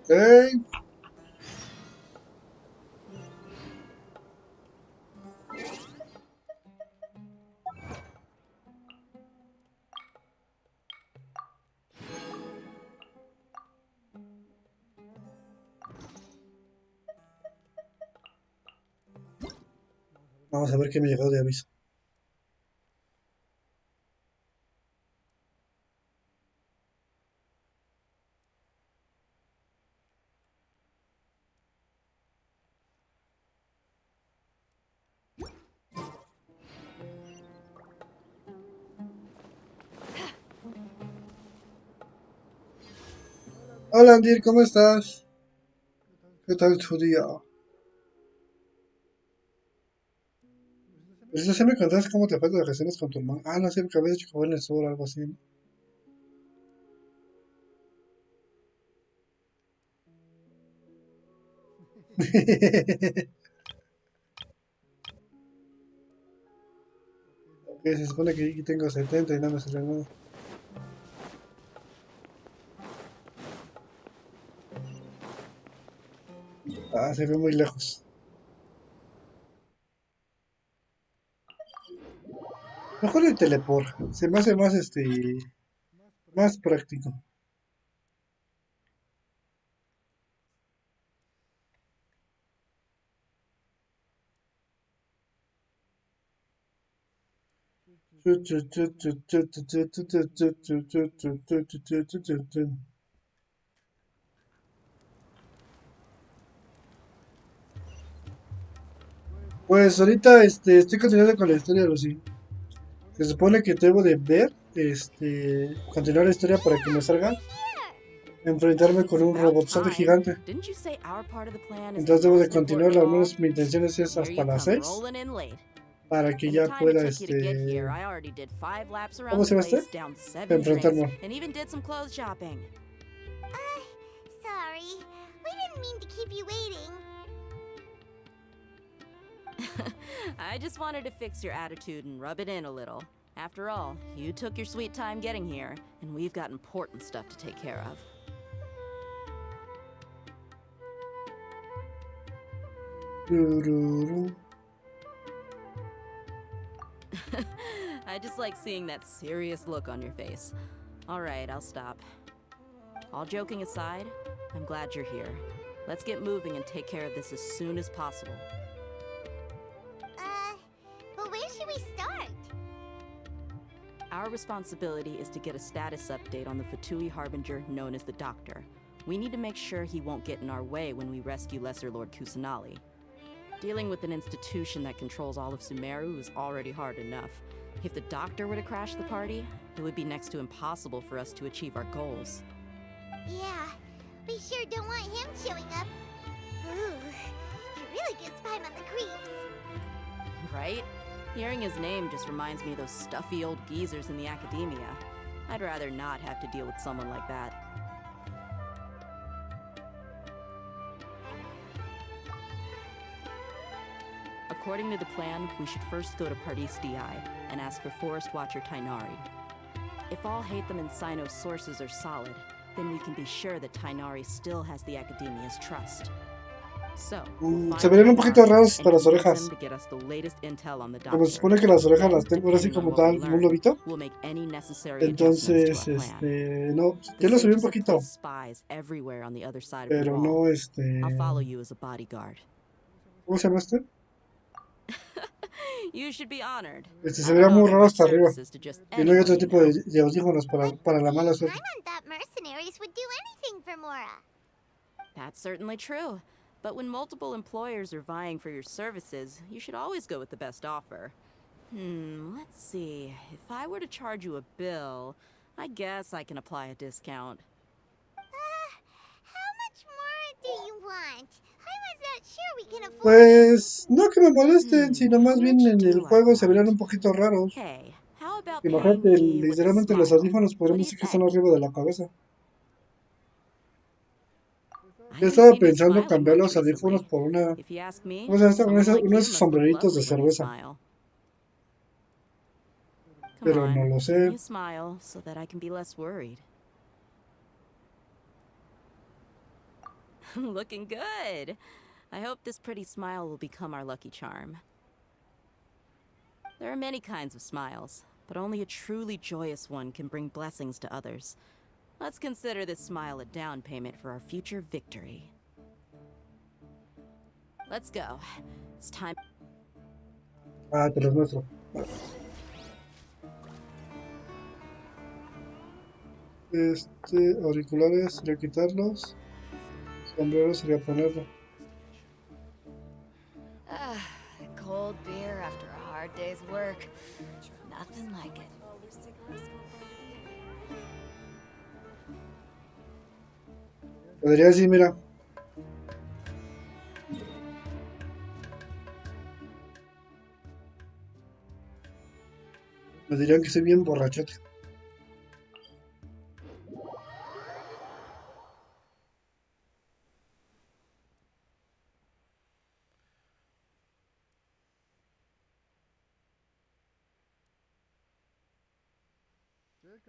[SPEAKER 1] Hey. Vamos a ver qué me llegó de aviso. Hola Andir, ¿cómo estás? ¿Qué tal tu día? Pues no sé, me contaste cómo te fue de vacaciones con tu hermano. Ah, no sé, porque habías dicho que fue en el sur o algo así, ¿no? Ok, se supone que aquí tengo 70 y no me sale nada. Ah, se ve muy lejos. Mejor el teleport. Se me hace más más práctico. Pues ahorita estoy continuando con la historia, Lucy. Se supone que debo de ver, continuar la historia para que me salga enfrentarme con un robotzote gigante. Entonces debo de continuarlo, al menos mi intención es hasta las 6. Para que ya pueda, ¿cómo se llama enfrentarme.
[SPEAKER 2] Sorry. We didn't mean to keep you waiting.
[SPEAKER 5] I just wanted to fix your attitude and rub it in a little. After all, you took your sweet time getting here, and we've got important stuff to take care of. I just like seeing that serious look on your face. Alright, I'll stop. All joking aside, I'm glad you're here. Let's get moving and take care of this as soon as possible.
[SPEAKER 2] But where should we start?
[SPEAKER 5] Our responsibility is to get a status update on the Fatui Harbinger known as the Doctor. We need to make sure he won't get in our way when we rescue Lesser Lord Kusanali. Dealing with an institution that controls all of Sumeru is already hard enough. If the Doctor were to crash the party, it would be next to impossible for us to achieve our goals.
[SPEAKER 2] Yeah, we sure don't want him showing up. Ooh, he really gives Paimon the creeps.
[SPEAKER 5] Right? Hearing his name just reminds me of those stuffy old geezers in the academia. I'd rather not have to deal with someone like that. According to the plan, we should first go to Pardee's DI and ask for Forest Watcher Tainari. If all Hatham and Sino's sources are solid, then we can be sure that Tainari still has the Academia's trust. So,
[SPEAKER 1] se verían un poquito raras para las orejas.
[SPEAKER 5] to get us the latest intel on the
[SPEAKER 1] Como se
[SPEAKER 5] doctor.
[SPEAKER 1] supone que las orejas las
[SPEAKER 5] Then,
[SPEAKER 1] tengo así
[SPEAKER 5] depending on
[SPEAKER 1] como
[SPEAKER 5] what we
[SPEAKER 1] tal, como un
[SPEAKER 5] learn,
[SPEAKER 1] lobito.
[SPEAKER 5] we'll make any necessary adjustments to
[SPEAKER 1] Entonces,
[SPEAKER 5] our plan.
[SPEAKER 1] no,
[SPEAKER 5] The
[SPEAKER 1] ya lo subí un
[SPEAKER 5] sages have
[SPEAKER 1] poquito.
[SPEAKER 5] placed spies everywhere on the other side of the
[SPEAKER 1] Pero
[SPEAKER 5] wall.
[SPEAKER 1] no,
[SPEAKER 5] I'll follow you as a bodyguard.
[SPEAKER 1] ¿cómo se llama este?
[SPEAKER 5] You should be honored.
[SPEAKER 1] Se vería muy raro hasta arriba. Y no hay otro tipo de audífonos para la mala suerte.
[SPEAKER 2] Paimon thought mercenaries would do anything for Mora.
[SPEAKER 5] That's certainly true. But when multiple employers are vying for your services, you should always go with the best offer. Let's see. If I were to charge you a bill, I guess I can apply a discount.
[SPEAKER 2] How much more do you want? I was not sure we can afford
[SPEAKER 1] Pues no que me molesten, sino más bien en el juego se verían un poquito raros.
[SPEAKER 5] Hey, how about
[SPEAKER 1] Imagínate,
[SPEAKER 5] paying me with a
[SPEAKER 1] literalmente los
[SPEAKER 5] smile?
[SPEAKER 1] audífonos podríamos decir que están arriba de la cabeza.
[SPEAKER 5] I
[SPEAKER 1] Yo
[SPEAKER 5] haven't
[SPEAKER 1] estaba
[SPEAKER 5] seen you
[SPEAKER 1] pensando
[SPEAKER 5] smiling
[SPEAKER 1] cambiar
[SPEAKER 5] much
[SPEAKER 1] los audífonos
[SPEAKER 5] recently.
[SPEAKER 1] por una...
[SPEAKER 5] If you ask me,
[SPEAKER 1] ¿Cómo se llama?
[SPEAKER 5] someone like
[SPEAKER 1] Uno de
[SPEAKER 5] you
[SPEAKER 1] esos
[SPEAKER 5] must be
[SPEAKER 1] sombreritos de
[SPEAKER 5] lovely when you
[SPEAKER 1] cerveza.
[SPEAKER 5] smile. Come
[SPEAKER 1] Pero
[SPEAKER 5] on,
[SPEAKER 1] no lo
[SPEAKER 5] give
[SPEAKER 1] sé.
[SPEAKER 5] me a smile so that I can be less worried. Looking good. I hope this pretty smile will become our lucky charm. There are many kinds of smiles, but only a truly joyous one can bring blessings to others. Let's consider this smile a down payment for our future victory. Let's go. It's time.
[SPEAKER 1] Ah, te los muestro. Auriculares sería quitarlos. Sombrero sería ponerlo.
[SPEAKER 3] Cold beer after a hard day's work. Nothing like it.
[SPEAKER 1] Podría decir, mira. Me dirían que soy bien borrachote.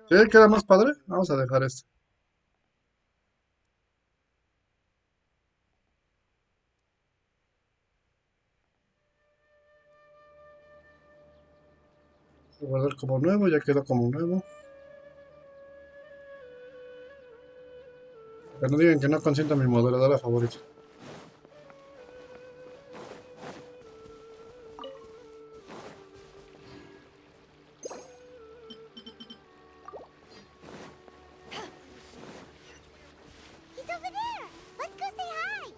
[SPEAKER 1] ¿Sí? ¿Queda más padre? Vamos a dejar esto. Voy a guardar como nuevo, ya quedó como nuevo. Que no digan que no consiento a mi moderadora favorita.
[SPEAKER 2] He's over there. Let's go say hi.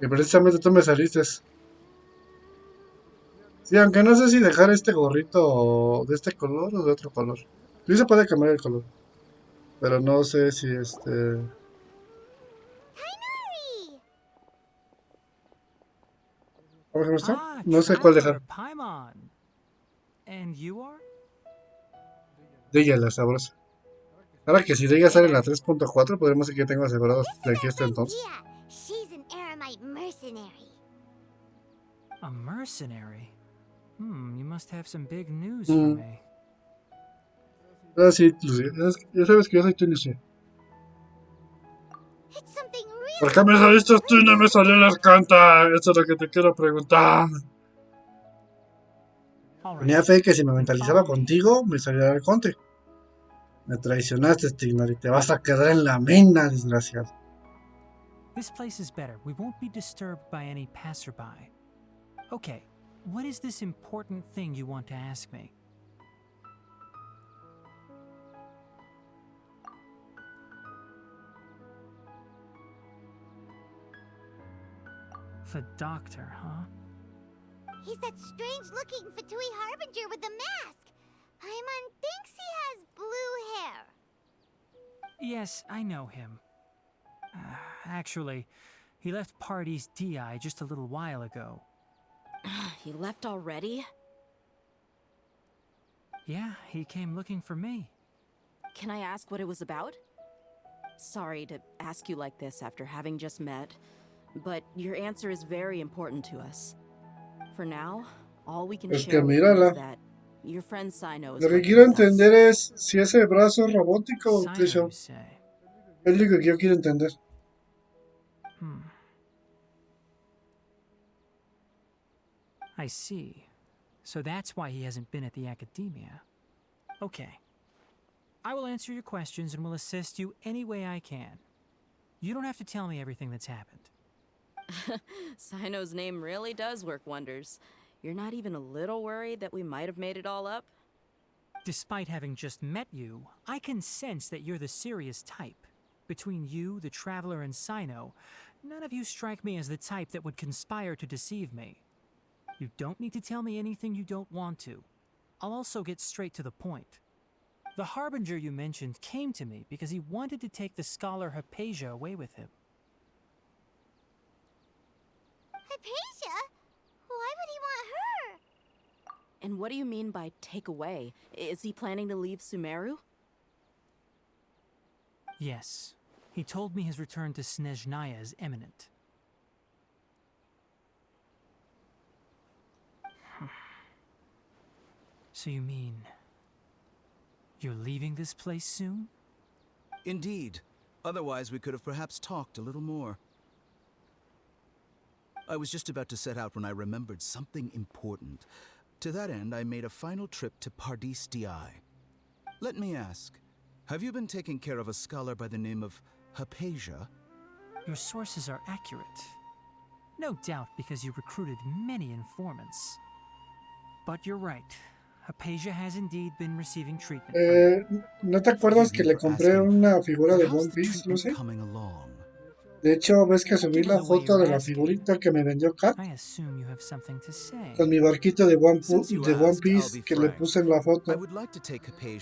[SPEAKER 1] Y precisamente tú me saliste. Sí, aunque no sé si dejar este gorrito de este color o de otro color. Sí se puede cambiar el color. Pero no sé si ¿cómo se llama esto? No sé cuál dejar.
[SPEAKER 8] Paimon. And you are?
[SPEAKER 1] Della la sabrosa. Ahora que si Della sale en la 3.4, podremos decir que tengo asegurado de aquí hasta entonces.
[SPEAKER 2] Yeah, she's an Aramite mercenary.
[SPEAKER 14] A mercenary? You must have some big news for me.
[SPEAKER 1] Ah, sí, Lucía. Ya sabes que yo soy tu Lucía.
[SPEAKER 2] It's something real.
[SPEAKER 1] ¿Por qué me saliste tú y no me salió el arcanta? Eso es lo que te quiero preguntar. Tenía fe que si me mentalizaba contigo, me saliera el arconte. Me traicionaste, Stignor, y te vas a quedar en la mina, desgraciado.
[SPEAKER 14] This place is better. We won't be disturbed by any passerby. Okay, what is this important thing you want to ask me? The doctor, huh?
[SPEAKER 2] He's that strange-looking Fatui Harbinger with the mask. Paimon thinks he has blue hair.
[SPEAKER 14] Yes, I know him. Actually, he left Party's DI just a little while ago.
[SPEAKER 5] He left already?
[SPEAKER 14] Yeah, he came looking for me.
[SPEAKER 5] Can I ask what it was about? Sorry to ask you like this after having just met, but your answer is very important to us. For now, all we can share with you is that your friend Sino is
[SPEAKER 1] Lo que quiero entender es si ese brazo es robótico o qué show.
[SPEAKER 14] Say.
[SPEAKER 1] Es lo que yo quiero entender.
[SPEAKER 14] I see. So that's why he hasn't been at the academia. Okay. I will answer your questions and will assist you any way I can. You don't have to tell me everything that's happened.
[SPEAKER 5] Sino's name really does work wonders. You're not even a little worried that we might have made it all up?
[SPEAKER 14] Despite having just met you, I can sense that you're the serious type. Between you, the Traveler, and Sino, none of you strike me as the type that would conspire to deceive me. You don't need to tell me anything you don't want to. I'll also get straight to the point. The Harbinger you mentioned came to me because he wanted to take the scholar Hypatia away with him.
[SPEAKER 2] Hypatia? Why would he want her?
[SPEAKER 5] And what do you mean by take away? Is he planning to leave Sumeru?
[SPEAKER 14] Yes. He told me his return to Snezhnaya is imminent. So you mean... you're leaving this place soon?
[SPEAKER 15] Indeed. Otherwise, we could have perhaps talked a little more. I was just about to set out when I remembered something important. To that end, I made a final trip to Pardis DI. Let me ask, have you been taking care of a scholar by the name of Hypatia?
[SPEAKER 14] Your sources are accurate. No doubt because you recruited many informants. But you're right. Hypatia has indeed been receiving treatment.
[SPEAKER 1] ¿No te acuerdas que le compré una figura de One Piece, Lucy? De hecho, ves que subí la foto de la figurita que me vendió Kat con mi barquito de One Piece que le puse en la foto.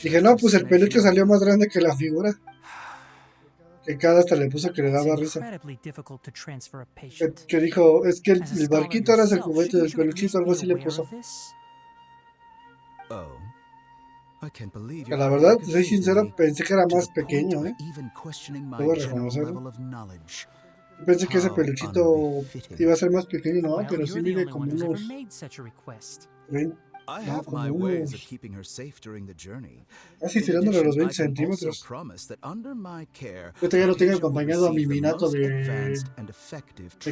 [SPEAKER 1] Dije, no, pues el peluche salió más grande que la figura. Que Kat hasta le puso que le daba risa. Que dijo, es que el barquito era el juguete del peluchito, algo así le puso. Que la verdad, soy sincero, pensé que era más pequeño, Debo reconocerlo. Pensé que ese peluchito iba a ser más pequeño, ¿no? Pero sí mide como unos... No, como unos... Casi tirándole los 20 centímetros. Yo todavía lo tengo acompañado a mi Minato de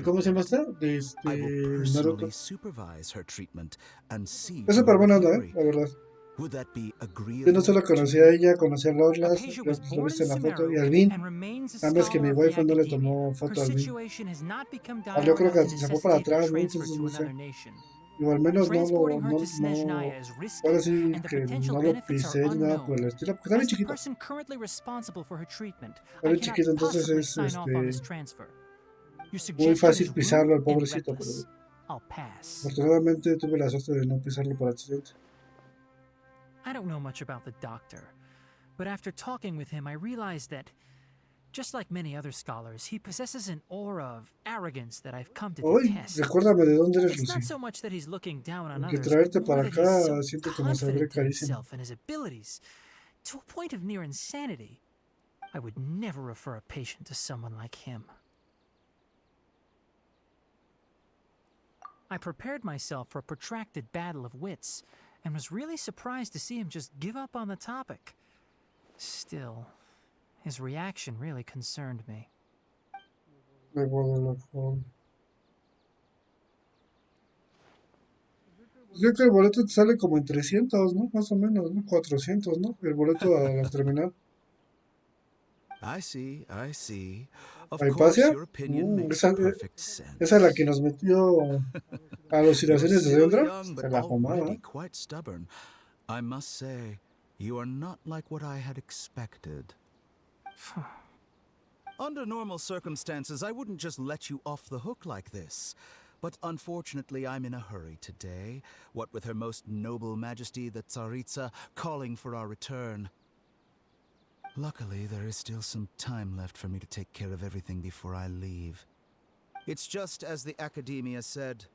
[SPEAKER 1] ¿cómo se llama esta? De Naruto. Es súper buena onda, la verdad. Yo no solo conocí a ella, conocí a Lorlas, lo viste en la foto, y a Alvin. Ambas que mi waifu no le tomó foto a Alvin. Yo creo que se fue para atrás, ¿no? Entonces, no sé. O al menos ahora sí que no lo pisé ni nada por el estilo, porque está bien chiquito. Está bien chiquito, entonces es muy fácil pisarlo al pobrecito, pero afortunadamente tuve la suerte de no pisarlo por accidente.
[SPEAKER 14] I don't know much about the doctor, but after talking with him, I realized that, just like many other scholars, he possesses an aura of arrogance that I've come to detest.
[SPEAKER 1] Recuérdame de dónde eres,
[SPEAKER 14] Lucy. It's not so much that he's looking down on others,
[SPEAKER 1] traerte para
[SPEAKER 14] but
[SPEAKER 1] acá
[SPEAKER 14] that he's
[SPEAKER 1] siento
[SPEAKER 14] so
[SPEAKER 1] que me saldré
[SPEAKER 14] confident in
[SPEAKER 1] carísimo.
[SPEAKER 14] himself and his abilities, to a point of near insanity. I would never refer a patient to someone like him. I prepared myself for a protracted battle of wits, and was really surprised to see him just give up on the topic. Still, his reaction really concerned me.
[SPEAKER 1] De Guadalajara. Creo que el boleto te sale como en 300, ¿no? Más o menos, ¿no? 400, ¿no? El boleto a la terminal.
[SPEAKER 15] I see, I see. Of
[SPEAKER 1] ¿Ahí
[SPEAKER 15] course,
[SPEAKER 1] pasa?
[SPEAKER 15] your opinion makes
[SPEAKER 1] Esa,
[SPEAKER 15] perfect sense.
[SPEAKER 1] esa es la que nos metió a los
[SPEAKER 15] You're
[SPEAKER 1] iracines de
[SPEAKER 15] still
[SPEAKER 1] Deondra.
[SPEAKER 15] young,
[SPEAKER 1] Se
[SPEAKER 15] but
[SPEAKER 1] la fumaba.
[SPEAKER 15] already quite stubborn. I must say, you are not like what I had expected. Under normal circumstances, I wouldn't just let you off the hook like this. But unfortunately, I'm in a hurry today, what with Her Most Noble Majesty the Tsaritsa calling for our return. Luckily, there is still some time left for me to take care of everything before I leave. It's just as the Academia said,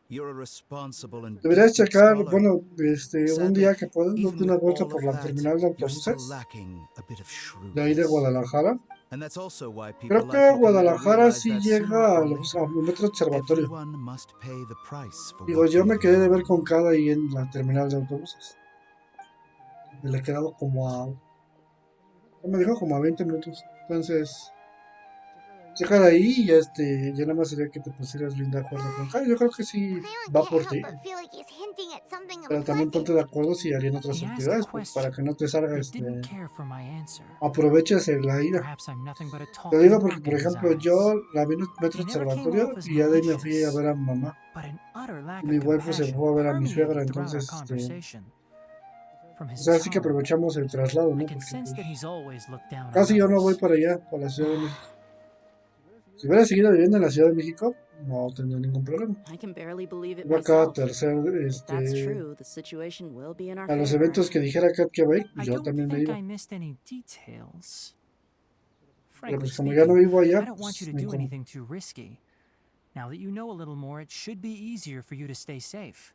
[SPEAKER 15] you're a responsible and
[SPEAKER 1] Deberías
[SPEAKER 15] gifted
[SPEAKER 1] checar,
[SPEAKER 15] scholar.
[SPEAKER 1] bueno, un
[SPEAKER 15] Sadly,
[SPEAKER 1] día que puedas darte
[SPEAKER 15] even
[SPEAKER 1] una
[SPEAKER 15] with
[SPEAKER 1] vuelta
[SPEAKER 15] all
[SPEAKER 1] por
[SPEAKER 15] of
[SPEAKER 1] la
[SPEAKER 15] that,
[SPEAKER 1] terminal de
[SPEAKER 15] you're still
[SPEAKER 1] autobuses
[SPEAKER 15] lacking a bit of
[SPEAKER 1] de ahí de
[SPEAKER 15] shrewdness.
[SPEAKER 1] Guadalajara.
[SPEAKER 15] And that's also why people
[SPEAKER 1] Creo
[SPEAKER 15] like
[SPEAKER 1] que
[SPEAKER 15] you can never
[SPEAKER 1] Guadalajara
[SPEAKER 15] realize
[SPEAKER 1] sí
[SPEAKER 15] that sooner
[SPEAKER 1] llega
[SPEAKER 15] or
[SPEAKER 1] al
[SPEAKER 15] later,
[SPEAKER 1] metro observatorio.
[SPEAKER 15] everyone must pay the price for
[SPEAKER 1] Digo,
[SPEAKER 15] what
[SPEAKER 1] yo
[SPEAKER 15] they
[SPEAKER 1] me quedé de
[SPEAKER 15] have
[SPEAKER 1] ver con
[SPEAKER 15] done.
[SPEAKER 1] cada ahí en la terminal de autobuses. Me le he quedado como a... Me dijo como a 20 minutos. Entonces, checar ahí y ya nada más sería que te pusieras bien de acuerdo con Kai. Yo creo que sí
[SPEAKER 2] Paimon
[SPEAKER 1] va
[SPEAKER 2] can't
[SPEAKER 1] por
[SPEAKER 2] help
[SPEAKER 1] ti.
[SPEAKER 2] but feel like he's hinting at something
[SPEAKER 1] Pero también ponte de
[SPEAKER 2] unpleasant.
[SPEAKER 1] acuerdo si harían otras
[SPEAKER 14] He asked a
[SPEAKER 1] actividades, pues, para
[SPEAKER 14] question,
[SPEAKER 1] que no te salga
[SPEAKER 14] but didn't care for my answer.
[SPEAKER 1] aproveches la ida.
[SPEAKER 14] Perhaps I'm nothing but a
[SPEAKER 1] Te
[SPEAKER 14] talking
[SPEAKER 1] digo porque,
[SPEAKER 14] brook
[SPEAKER 1] por
[SPEAKER 14] in his
[SPEAKER 1] ejemplo,
[SPEAKER 14] eyes.
[SPEAKER 1] yo la vi en el metro
[SPEAKER 14] He never came
[SPEAKER 1] observatorio
[SPEAKER 14] off as
[SPEAKER 1] y ya de ahí me fui a
[SPEAKER 14] malicious,
[SPEAKER 1] ver a mi mamá.
[SPEAKER 14] but an utter lack
[SPEAKER 1] Mi
[SPEAKER 14] of
[SPEAKER 1] güey pues se
[SPEAKER 14] compassion
[SPEAKER 1] fue a ver a mi suegra,
[SPEAKER 14] permeated throughout our
[SPEAKER 1] entonces,
[SPEAKER 14] conversation. From
[SPEAKER 1] o
[SPEAKER 14] his
[SPEAKER 1] sea, sí que
[SPEAKER 14] tone,
[SPEAKER 1] aprovechamos el traslado,
[SPEAKER 14] I
[SPEAKER 1] ¿no?
[SPEAKER 14] can
[SPEAKER 1] Porque
[SPEAKER 14] sense
[SPEAKER 1] pues,
[SPEAKER 14] that he's always looked down on
[SPEAKER 1] casi yo no voy
[SPEAKER 14] others.
[SPEAKER 1] para allá, para la Ciudad de México. Si hubiera seguido viviendo en la Ciudad de México, no tendría ningún problema.
[SPEAKER 5] I can barely believe it
[SPEAKER 1] Iba cada
[SPEAKER 5] myself.
[SPEAKER 1] tercer,
[SPEAKER 5] If that's true, the situation will be in our
[SPEAKER 1] a los
[SPEAKER 5] favor.
[SPEAKER 1] eventos que dijera Kat que va a ir,
[SPEAKER 14] I
[SPEAKER 1] yo
[SPEAKER 14] don't
[SPEAKER 1] también me
[SPEAKER 14] think
[SPEAKER 1] iba.
[SPEAKER 14] I missed any details.
[SPEAKER 1] Pero
[SPEAKER 14] Frankly
[SPEAKER 1] pues como ya no
[SPEAKER 14] speaking,
[SPEAKER 1] vivo allá,
[SPEAKER 14] I don't want you
[SPEAKER 1] pues
[SPEAKER 14] to
[SPEAKER 1] ni
[SPEAKER 14] do
[SPEAKER 1] como.
[SPEAKER 14] anything too risky. Now that you know a little more, it should be easier for you to stay safe.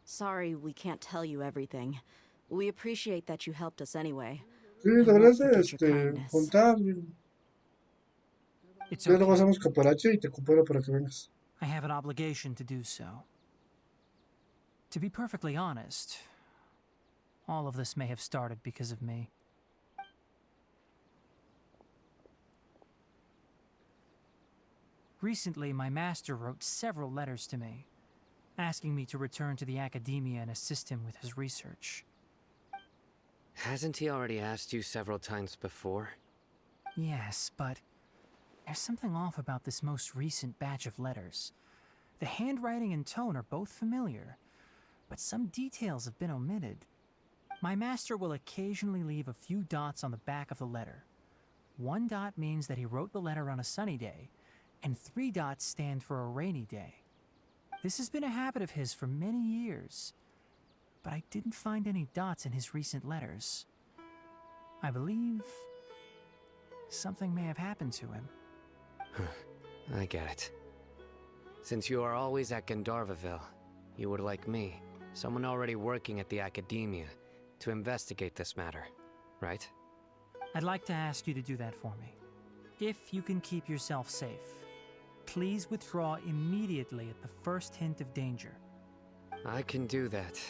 [SPEAKER 5] Sorry we can't tell you everything. We appreciate that you helped us anyway.
[SPEAKER 1] Sí,
[SPEAKER 5] I
[SPEAKER 1] deberías
[SPEAKER 5] won't forget your
[SPEAKER 1] de
[SPEAKER 5] kindness.
[SPEAKER 1] juntar.
[SPEAKER 14] It's
[SPEAKER 1] Ya luego
[SPEAKER 14] okay.
[SPEAKER 1] hacemos cooperacho y te coopero para que vengas.
[SPEAKER 14] I have an obligation to do so. To be perfectly honest, all of this may have started because of me. Recently, my master wrote several letters to me, asking me to return to the academia and assist him with his research.
[SPEAKER 9] Hasn't he already asked you several times before?
[SPEAKER 14] Yes, but there's something off about this most recent batch of letters. The handwriting and tone are both familiar, but some details have been omitted. My master will occasionally leave a few dots on the back of the letter. 1 dot means that he wrote the letter on a sunny day, and 3 dots stand for a rainy day. This has been a habit of his for many years, but I didn't find any dots in his recent letters. I believe something may have happened to him.
[SPEAKER 9] I get it. Since you are always at Gandharvaville, you would like me, someone already working at the academia, to investigate this matter, right?
[SPEAKER 14] I'd like to ask you to do that for me. If you can keep yourself safe, please withdraw immediately at the first hint of danger.
[SPEAKER 9] I can do that,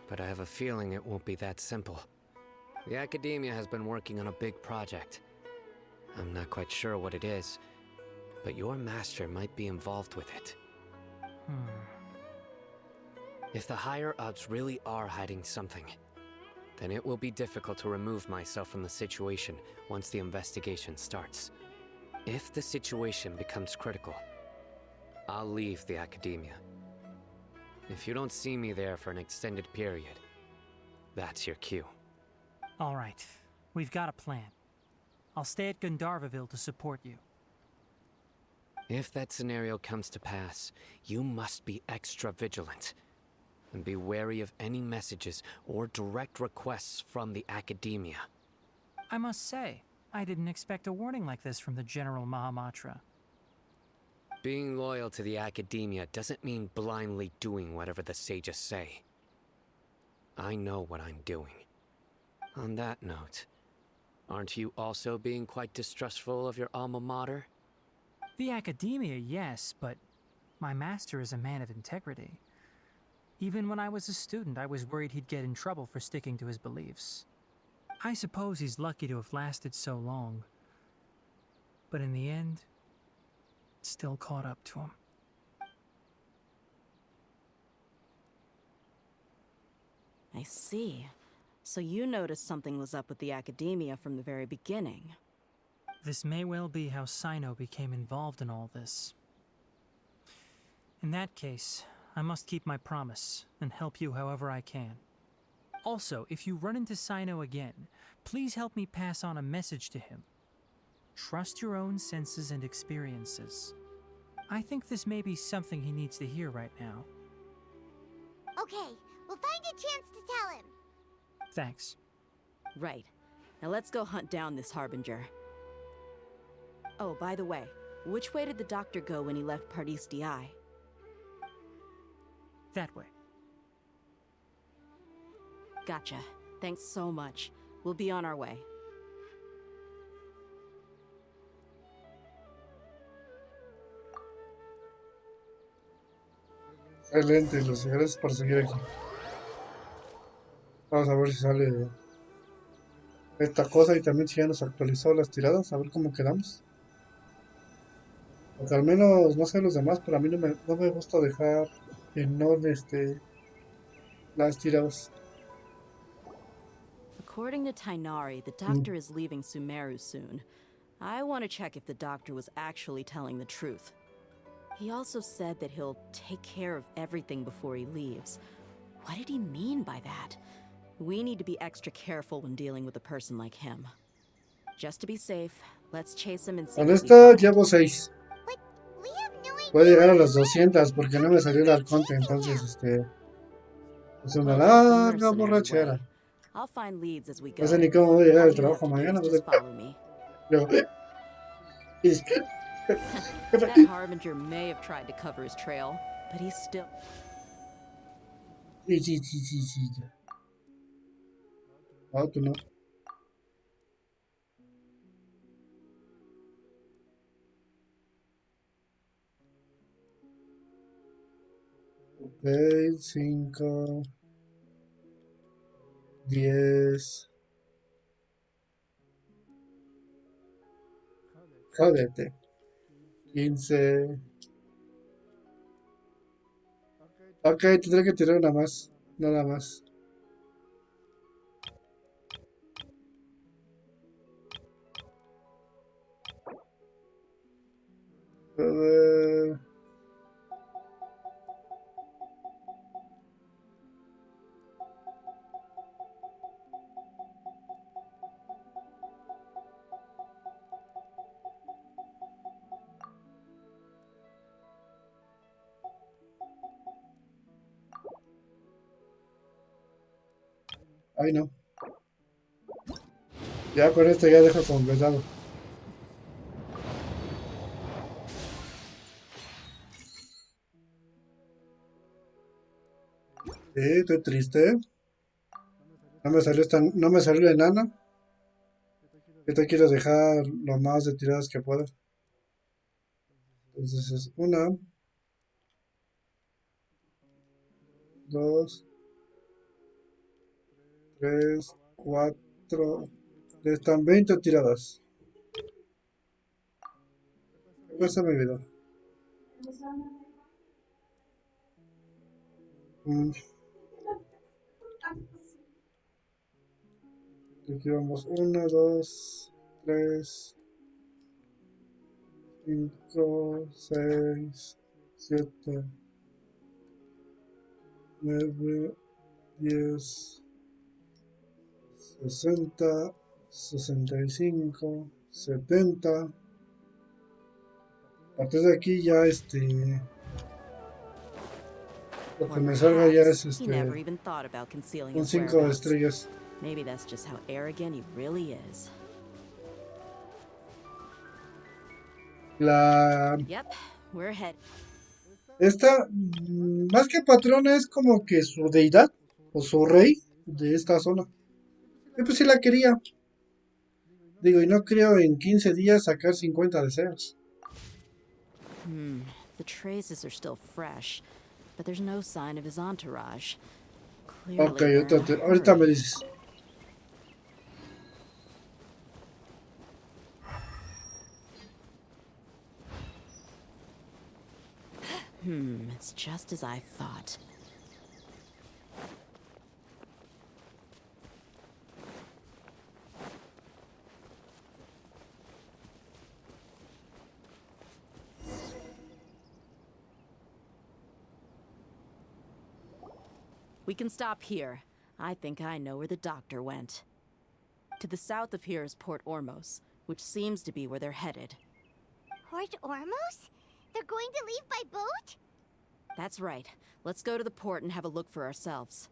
[SPEAKER 9] but I have a feeling it won't be that simple. The academia has been working on a big project. I'm not quite sure what it is, but your master might be involved with it. If the higher-ups really are hiding something, then it will be difficult to remove myself from the situation once the investigation starts. If the situation becomes critical, I'll leave the academia. If you don't see me there for an extended period, that's your cue.
[SPEAKER 14] All right, we've got a plan. I'll stay at Gandharvaville to support you.
[SPEAKER 9] If that scenario comes to pass, you must be extra vigilant. And be wary of any messages or direct requests from the academia.
[SPEAKER 14] I must say, I didn't expect a warning like this from the General Mahamatra.
[SPEAKER 9] Being loyal to the academia doesn't mean blindly doing whatever the sages say. I know what I'm doing. On that note, aren't you also being quite distrustful of your alma mater?
[SPEAKER 14] The academia, yes, but my master is a man of integrity. Even when I was a student, I was worried he'd get in trouble for sticking to his beliefs. I suppose he's lucky to have lasted so long. But in the end, it still caught up to him.
[SPEAKER 5] I see. So you noticed something was up with the academia from the very beginning.
[SPEAKER 14] This may well be how Sino became involved in all this. In that case, I must keep my promise and help you however I can. Also, if you run into Sino again, please help me pass on a message to him. Trust your own senses and experiences. I think this may be something he needs to hear right now.
[SPEAKER 2] Okay, we'll find a chance to tell him.
[SPEAKER 14] Thanks.
[SPEAKER 5] Right. Now let's go hunt down this Harbinger. Oh, by the way, which way did the doctor go when he left Parte Di?
[SPEAKER 14] That way.
[SPEAKER 5] Gotcha. Thanks so much. We'll be on our way.
[SPEAKER 1] Excelente, los gracias por seguir aquí. Vamos a ver si sale esta cosa y también si ya nos actualizó las tiradas, a ver cómo quedamos. Porque al menos, no sé los demás, pero a mí no me gusta dejar en no las tiradas.
[SPEAKER 5] According to Tainari, the doctor is leaving Sumeru soon. I want to check if the doctor was actually telling the truth. He also said that he'll take care of everything before he leaves. What did he mean by that? We need to be extra careful when dealing with a person like him. Just to be safe, let's chase him and see
[SPEAKER 1] Con
[SPEAKER 5] what we
[SPEAKER 1] esto
[SPEAKER 5] find.
[SPEAKER 1] llevo 6. Voy a llegar a las 200 porque no me salió el arconte, entonces es una larga borrachera.
[SPEAKER 5] I'll find leads as we go.
[SPEAKER 1] No sé ni cómo voy a llegar
[SPEAKER 5] All
[SPEAKER 1] al
[SPEAKER 5] you have
[SPEAKER 1] trabajo
[SPEAKER 5] to do
[SPEAKER 1] mañana.
[SPEAKER 5] is just follow me.
[SPEAKER 1] Luego,
[SPEAKER 5] That Harbinger may have tried to cover his trail, but he's still...
[SPEAKER 1] Sí. No, tú no. Ok, 5, 10. Jódete. 15. Ok, tendré que tirar una más. Nada más. Ay, no. Ya con esto ya dejo completado. Estoy triste. No me salió la enana. Yo te quiero dejar lo más de tiradas que pueda. Entonces es 1, 2, 3, 4. Están 20 tiradas. ¿Qué pasa mi vida? Aquí vamos 1, 2, 3, 5, 6, 7, 9, 10, 60, 65, 70. A partir de aquí ya lo que me salga ya es
[SPEAKER 5] He never even thought about concealing
[SPEAKER 1] un
[SPEAKER 5] his
[SPEAKER 1] 5 de
[SPEAKER 5] whereabouts.
[SPEAKER 1] estrellas.
[SPEAKER 5] Maybe that's just how arrogant he really is. Yep, we're ahead.
[SPEAKER 1] Esta, más que patrona, es como que su deidad o su rey de esta zona. Yo pues sí la quería. Digo, y no creo en 15 días sacar 50 deseos.
[SPEAKER 5] The traces are still fresh, but there's no sign of his entourage.
[SPEAKER 1] Ok,
[SPEAKER 5] Clearly, they're in a
[SPEAKER 1] ahorita me
[SPEAKER 5] hurry.
[SPEAKER 1] dices.
[SPEAKER 5] It's just as I thought. We can stop here. I think I know where the doctor went. To the south of here is Port Ormos, which seems to be where they're headed.
[SPEAKER 2] Port Ormos? They're going to leave by boat?
[SPEAKER 5] That's right. Let's go to the port and have a look for ourselves.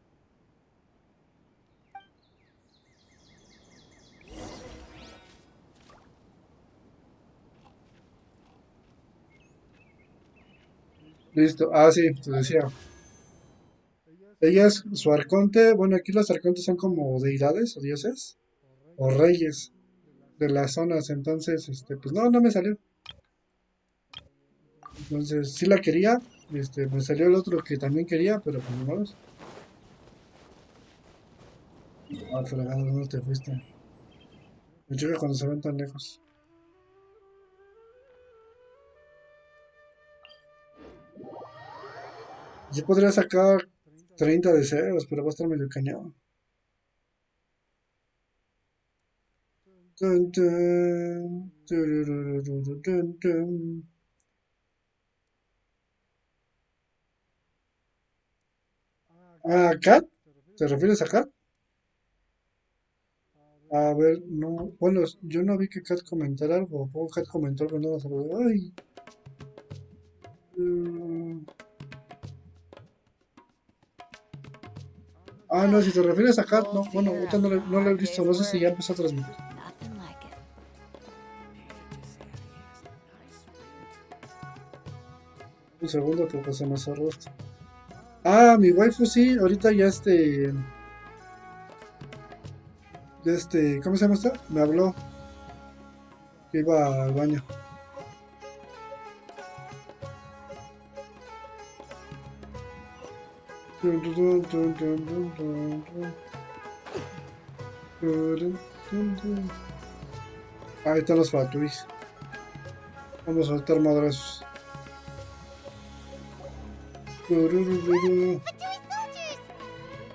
[SPEAKER 1] Listo. Ah, sí, te decía. Ella es su arconte. Bueno, aquí los arcontes son como deidades o dioses o reyes de las zonas. Entonces, pues no me salió. Entonces, sí la quería. Me salió el otro que también quería, pero pues no más. Ah, fregado, ¿dónde te fuiste? Me choca cuando se ven tan lejos. Yo podría sacar 30 deseos, pero va a estar medio cañón. Tun, tun, tururururu, tun, tun. Ah, ¿Kat? ¿Te refieres a Kat? A ver, no. Bueno, yo no vi que Kat comentara algo. O Kat comentó algo, no la saludé. Ay. mm. Ah, no, si te refieres a Kat, no. Bueno, ahorita no la he visto. No sé si ya empezó a transmitir.
[SPEAKER 5] Nothing like it.
[SPEAKER 1] Un segundo porque se me cerró esto. Ah, mi waifu sí. Ahorita ya ¿cómo se llama esta? Me habló que iba al baño. Ahí están los fatuis. Vamos a soltar madrazos.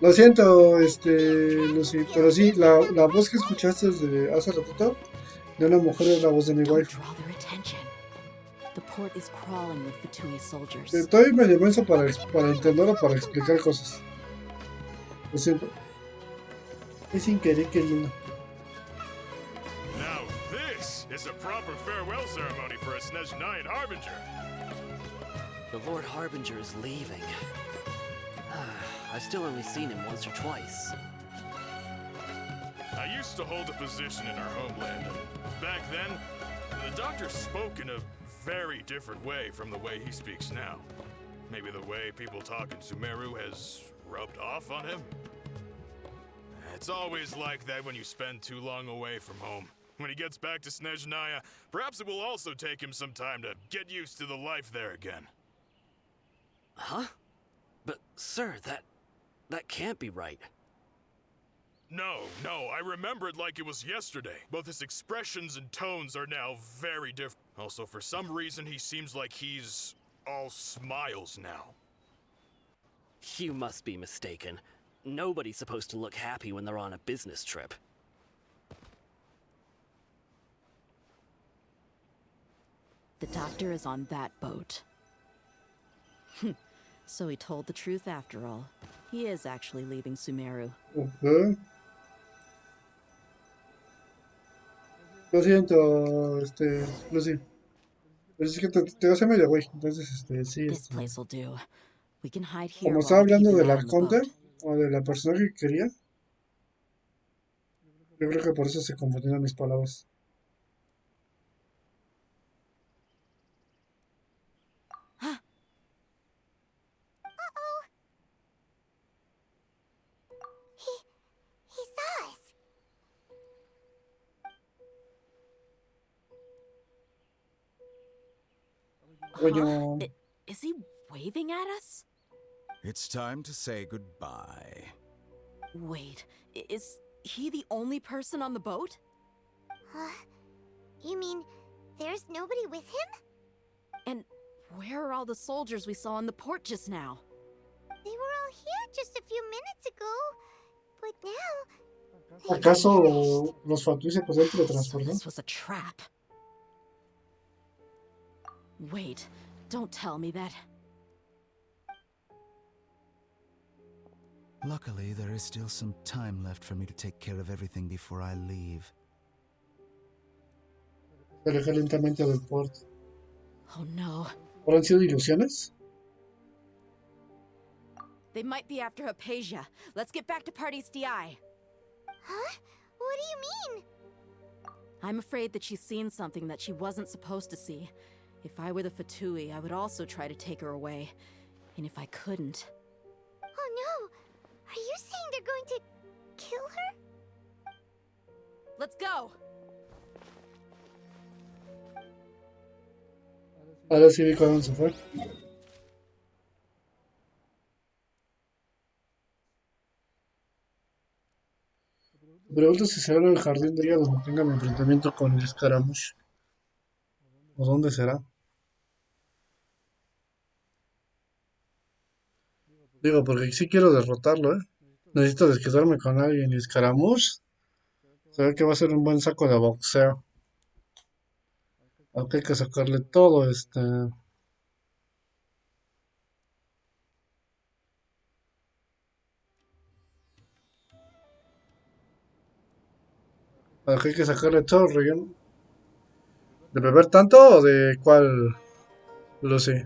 [SPEAKER 1] Lo siento, Lucy, pero sí, la voz que escuchaste desde hace ratito de una mujer es la voz de mi wife.
[SPEAKER 5] Draw their attention. The port is crawling with Fatui soldiers.
[SPEAKER 1] Estoy medio menso para entender o para explicar cosas. Lo siento. Es sin querer queriendo.
[SPEAKER 10] Now this is a proper farewell ceremony for a Snezhnayan Harbinger.
[SPEAKER 16] The Lord Harbinger is leaving. I've still only seen him once or twice.
[SPEAKER 10] I used to hold a position in our homeland, and back then, the doctor spoke in a very different way from the way he speaks now. Maybe the way people talk in Sumeru has rubbed off on him? It's always like that when you spend too long away from home. When he gets back to Snezhnaya, perhaps it will also take him some time to get used to the life there again.
[SPEAKER 16] Huh? But, sir, that can't be right.
[SPEAKER 10] No, I remember it like it was yesterday. Both his expressions and tones are now very different. Also, for some reason, he seems like he's all smiles now.
[SPEAKER 16] You must be mistaken. Nobody's supposed to look happy when they're on a business trip.
[SPEAKER 5] The doctor is on that boat. So he told the truth after all. He is actually leaving Sumeru.
[SPEAKER 1] Okay. Lo siento, Lucy. Pero es que te hace medio güey. Entonces, sí,
[SPEAKER 5] This place will do. We can hide here
[SPEAKER 1] como
[SPEAKER 5] while
[SPEAKER 1] estaba
[SPEAKER 5] we keep
[SPEAKER 1] hablando
[SPEAKER 5] an
[SPEAKER 1] del
[SPEAKER 5] eye on the
[SPEAKER 1] arconte,
[SPEAKER 5] boat.
[SPEAKER 1] o de la persona que quería, yo creo que por eso se confundieron mis palabras.
[SPEAKER 2] Uh-oh. He saw us.
[SPEAKER 1] Coño.
[SPEAKER 5] Is he waving at us?
[SPEAKER 15] It's time to say goodbye.
[SPEAKER 5] Wait, is he the only person on the boat?
[SPEAKER 2] You mean there's nobody with him?
[SPEAKER 5] And where are all the soldiers we saw in the port just now?
[SPEAKER 2] They were all here just a few minutes ago, but now...
[SPEAKER 1] ¿Acaso los Fatui se pueden teletransportar?
[SPEAKER 5] This was a trap. Wait, don't tell me that.
[SPEAKER 15] Luckily, there is still some time left for me to take care of everything before I leave.
[SPEAKER 1] Se aleja lentamente del puerto.
[SPEAKER 5] Oh no.
[SPEAKER 1] ¿Habrán sido ilusiones?
[SPEAKER 5] They might be after Hypatia. Let's get back to Parte's DI.
[SPEAKER 2] Huh? What do you mean?
[SPEAKER 5] I'm afraid that she's seen something that she wasn't supposed to see. If I were the Fatui, I would also try to take her away. And if I couldn't...
[SPEAKER 2] Oh no! Are you saying they're going to kill her?
[SPEAKER 5] Let's go!
[SPEAKER 1] Ahora sí vi cuándo se fue. Me pregunto si será en el jardín de ella donde tenga mi enfrentamiento con el escaramush. ¿O dónde será? Digo, porque sí quiero derrotarlo, ¿eh? Necesito desquitarme con alguien y escaramush. Se ve que va a ser un buen saco de boxeo. Aunque hay que sacarle todo Aunque hay que sacarle todo el relleno. ¿De beber tanto o de cuál, Lucy?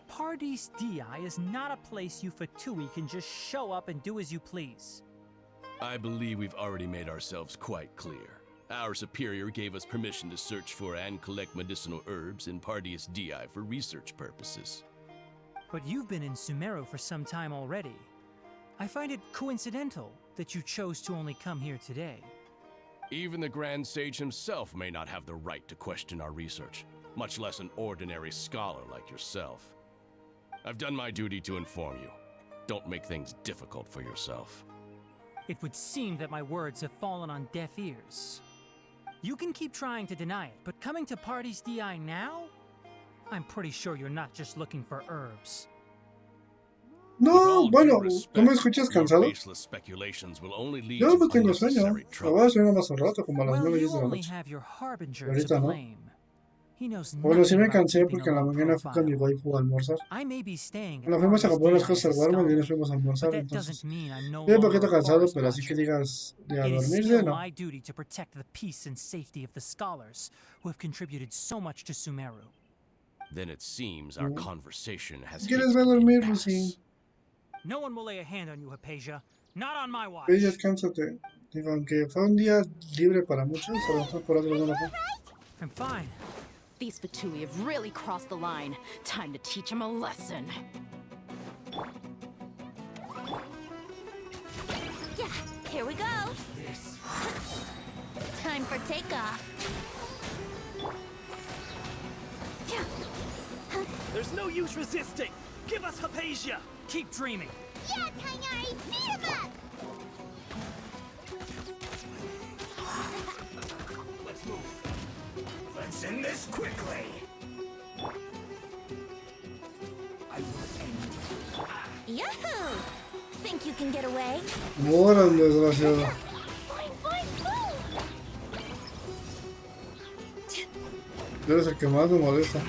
[SPEAKER 14] Parte's DI is not a place you Fatui can just show up and do as you please.
[SPEAKER 17] I believe we've already made ourselves quite clear. Our superior gave us permission to search for and collect medicinal herbs in Parte's DI for research purposes.
[SPEAKER 14] But you've been in Sumeru for some time already. I find it coincidental that you chose to only come here today.
[SPEAKER 17] Even the Grand Sage himself may not have the right to question our research, much less an ordinary scholar like yourself. I've done my duty to inform you. Don't make things difficult for yourself.
[SPEAKER 14] It would seem that my words have fallen on deaf ears. You can keep trying to deny it, but coming to Parte's DI now? I'm pretty sure you're not just looking for herbs.
[SPEAKER 1] No, bueno, ¿no me escuchas cansado? Yo no tengo sueño. Me voy a soñar más un rato, como a las 9 de la noche. Y ahorita no. Bueno, sí me cansé porque en la mañana fui con mi waifu a almorzar. Bueno, fuimos a comprar las cosas al Walmart y nos fuimos a almorzar, entonces estoy un poquito cansado, pero así que digas de a dormirse, no.
[SPEAKER 17] Then it seems our conversation has
[SPEAKER 1] ¿Quieres ver dormir, Lucy?
[SPEAKER 14] No one will lay a hand on you, Hypatia. Not on my watch.
[SPEAKER 1] Ella, descánsate. Digo, aunque fue un día libre para muchos, a lo mejor por otros no lo fue.
[SPEAKER 14] I'm fine.
[SPEAKER 5] These Fatui have really crossed the line. Time to teach them a lesson.
[SPEAKER 2] Yeah, here we go. Time for takeoff.
[SPEAKER 18] There's no use resisting. Give us Hypatia.
[SPEAKER 14] Keep dreaming.
[SPEAKER 2] Yeah, Tainari, beat him up.
[SPEAKER 18] Let's move. Let's end this quickly. I will end.
[SPEAKER 2] Yahoo! Think you can get away?
[SPEAKER 1] Mueran, desgraciado. Eres el que más me molesta.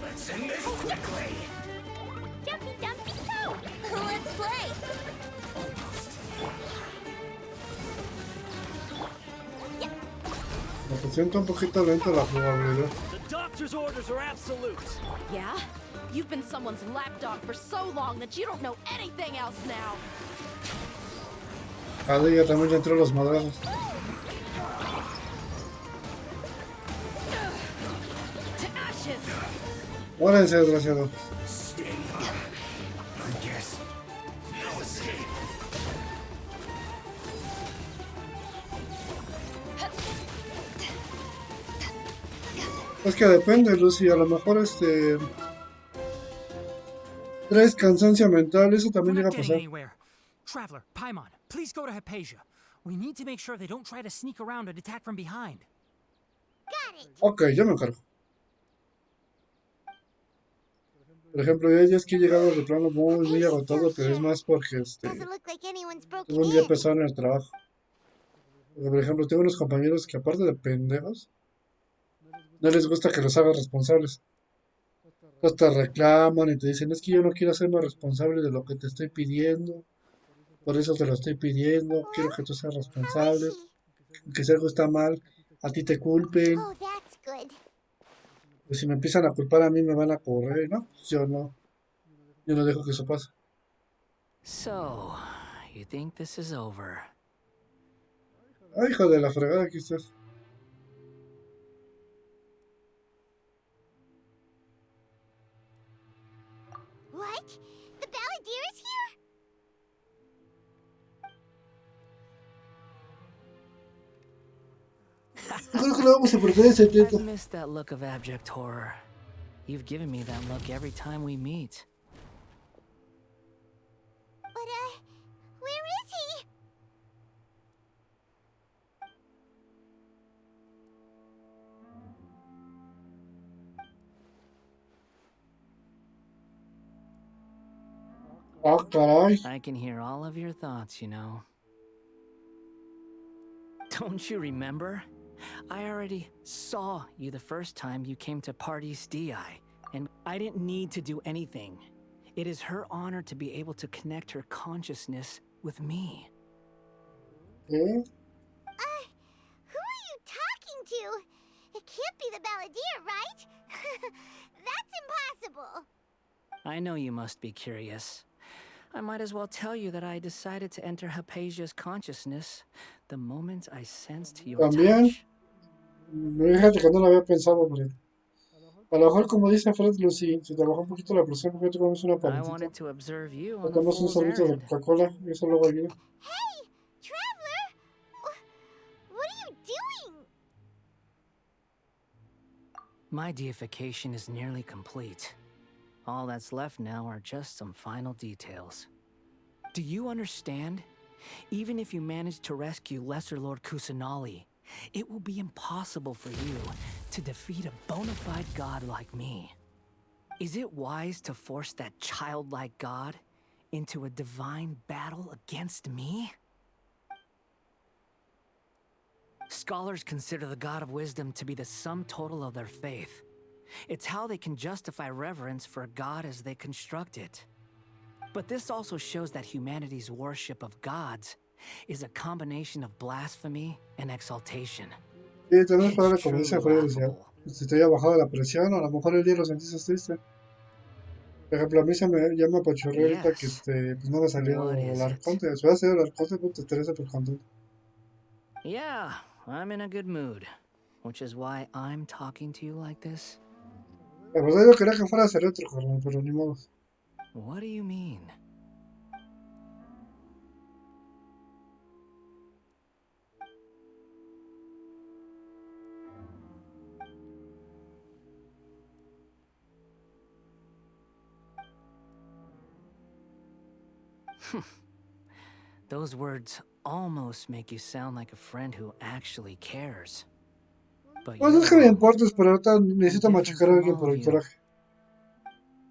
[SPEAKER 18] Let's end this quickly.
[SPEAKER 2] Jumpy, dumpy, go! Let's play!
[SPEAKER 1] Me siento un poquito lenta la jugabilidad.
[SPEAKER 18] The doctor's orders are absolute.
[SPEAKER 5] Yeah? You've been someone's lapdog for so long that you don't know anything else now.
[SPEAKER 1] Ale ya también entró los madrazos.
[SPEAKER 5] To
[SPEAKER 3] inches.
[SPEAKER 1] Órale, desgraciado.
[SPEAKER 18] I guess no escape.
[SPEAKER 1] Es que depende, Lucy, a lo mejor traes cansancio mental, eso también
[SPEAKER 14] We're
[SPEAKER 1] llega a
[SPEAKER 14] not getting
[SPEAKER 1] pasar.
[SPEAKER 14] anywhere. Traveler, Paimon, please go to Hypatia. We need to make sure they don't try to sneak around and attack from behind.
[SPEAKER 2] Got it.
[SPEAKER 1] Ok, yo me encargo. Por ejemplo, yo hay días que he llegado de plano muy agotado, pero es más porque
[SPEAKER 2] Doesn't look like anyone's broken
[SPEAKER 1] tuve un día
[SPEAKER 2] in.
[SPEAKER 1] pesado en el trabajo. Porque, por ejemplo, tengo unos compañeros que aparte de pendejos, no les gusta que los hagas responsables. Entonces te reclaman y te dicen, es que yo no quiero hacerme responsable de lo que te estoy pidiendo, por eso te lo estoy pidiendo, quiero que tú seas responsable, que si algo está mal, a ti te culpen,
[SPEAKER 2] Oh, that's good.
[SPEAKER 1] pues si me empiezan a culpar a mí me van a correr, ¿no? Pues yo no dejo que eso pase.
[SPEAKER 16] So, you think this is over?
[SPEAKER 1] Ay, hijo de la fregada, aquí estás.
[SPEAKER 2] What? The balladeer is here?
[SPEAKER 1] Creo que lo vamos a perder ese teto.
[SPEAKER 16] I've missed that look of abject horror. You've given me that look every time we meet.
[SPEAKER 2] But, where is he?
[SPEAKER 1] Ah, caray.
[SPEAKER 16] I can hear all of your thoughts, you know. Don't you remember? I already saw you the first time you came to Party's DI, and I didn't need to do anything. It is her honor to be able to connect her consciousness with me.
[SPEAKER 1] ¿Eh?
[SPEAKER 2] Who are you talking to? It can't be the balladeer, right? That's impossible.
[SPEAKER 16] I know you must be curious. I might as well tell you that I decided to enter Hypatia's consciousness the moment I sensed your
[SPEAKER 1] También,
[SPEAKER 16] touch.
[SPEAKER 1] fíjate que no lo había pensado, pero a lo mejor como dice Fred, Lucy, se te bajó un poquito la presión porque tomamos una
[SPEAKER 16] I
[SPEAKER 1] paletita,
[SPEAKER 16] wanted to observe you
[SPEAKER 1] o
[SPEAKER 16] on a
[SPEAKER 1] tomamos un
[SPEAKER 16] fool's
[SPEAKER 1] sorbito de
[SPEAKER 16] errand.
[SPEAKER 1] Coca-Cola y eso luego ayuda.
[SPEAKER 2] Hey, Traveler! What are you doing?
[SPEAKER 16] My deification is nearly complete. All that's left now are just some final details. Do you understand? Even if you manage to rescue Lesser Lord Kusanali, it will be impossible for you to defeat a bona fide god like me. Is it wise to force that childlike god into a divine battle against me? Scholars consider the god of wisdom to be the sum total of their faith. It's how they can justify reverence for a god as they construct it. But this also shows that humanity's worship of gods is a combination of blasphemy and exaltation.
[SPEAKER 1] Sí, también para como dice Fred, decía, si te haya bajado la presión, a lo mejor el día lo sentiste triste. Por ejemplo, a mí ya me apachurré ahorita que pues no me salió el arconte. Si hubiera salido el arconte, pues te estaría súper contento.
[SPEAKER 16] Yeah, I'm in a good mood, which is why I'm talking to you like this.
[SPEAKER 1] La verdad yo quería que fuera a hacer otro, carnal, pero ni modo.
[SPEAKER 16] What do you mean? Those words almost make you sound like a friend who actually cares. But
[SPEAKER 1] Pues es que me importes, pero ahorita necesito machacar a alguien por el coraje.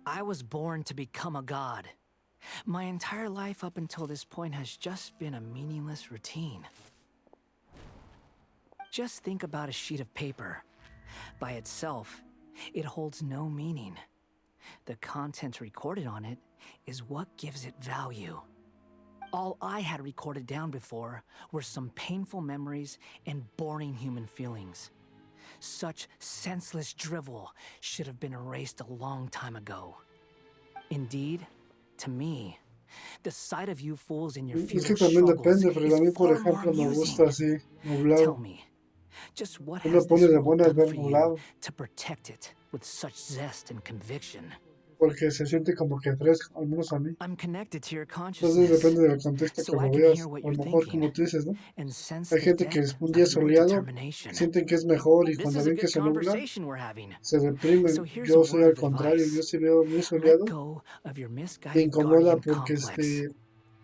[SPEAKER 16] I was born to become a god. My entire life up until this point has just been a meaningless routine. Just think about a sheet of paper. By itself, it holds no meaning. The content recorded on it is what gives it value. All I had recorded down before were some painful memories and boring human feelings. Such senseless drivel should have been erased a long time ago. Indeed, to me, the sight of you fools in your
[SPEAKER 1] Es que
[SPEAKER 16] futile
[SPEAKER 1] también
[SPEAKER 16] struggles
[SPEAKER 1] depende, pero a mí,
[SPEAKER 16] is
[SPEAKER 1] por
[SPEAKER 16] far more
[SPEAKER 1] ejemplo, me gusta
[SPEAKER 16] amusing.
[SPEAKER 1] así,
[SPEAKER 16] Tell
[SPEAKER 1] nublado.
[SPEAKER 16] me, just what
[SPEAKER 1] Tú me
[SPEAKER 16] has this
[SPEAKER 1] pones de
[SPEAKER 16] world
[SPEAKER 1] buenas
[SPEAKER 16] done
[SPEAKER 1] ver
[SPEAKER 16] for you
[SPEAKER 1] nublado.
[SPEAKER 16] to protect it with such zest and conviction.
[SPEAKER 1] Porque se siente como que fresco, al menos a mí.
[SPEAKER 16] I'm connected to your
[SPEAKER 1] Entonces
[SPEAKER 16] consciousness,
[SPEAKER 1] depende del contexto que
[SPEAKER 16] so
[SPEAKER 1] lo
[SPEAKER 16] I can
[SPEAKER 1] veas.
[SPEAKER 16] hear what
[SPEAKER 1] A lo
[SPEAKER 16] you're
[SPEAKER 1] mejor,
[SPEAKER 16] thinking
[SPEAKER 1] como tú dices, ¿no?
[SPEAKER 16] and sense
[SPEAKER 1] Hay
[SPEAKER 16] the
[SPEAKER 1] gente que
[SPEAKER 16] depth
[SPEAKER 1] un día
[SPEAKER 16] of your
[SPEAKER 1] soleado
[SPEAKER 16] determination.
[SPEAKER 1] sienten que es mejor y
[SPEAKER 16] This
[SPEAKER 1] cuando
[SPEAKER 16] is a
[SPEAKER 1] ven que
[SPEAKER 16] good
[SPEAKER 1] se nubla
[SPEAKER 16] conversation we're having.
[SPEAKER 1] se deprimen.
[SPEAKER 16] So here's
[SPEAKER 1] Yo
[SPEAKER 16] a
[SPEAKER 1] soy
[SPEAKER 16] word
[SPEAKER 1] al
[SPEAKER 16] of
[SPEAKER 1] contrario, yo
[SPEAKER 16] advice.
[SPEAKER 1] si veo muy
[SPEAKER 16] Let
[SPEAKER 1] soleado
[SPEAKER 16] go of your
[SPEAKER 1] me
[SPEAKER 16] misguided
[SPEAKER 1] incomoda
[SPEAKER 16] guardian
[SPEAKER 1] porque
[SPEAKER 16] complex.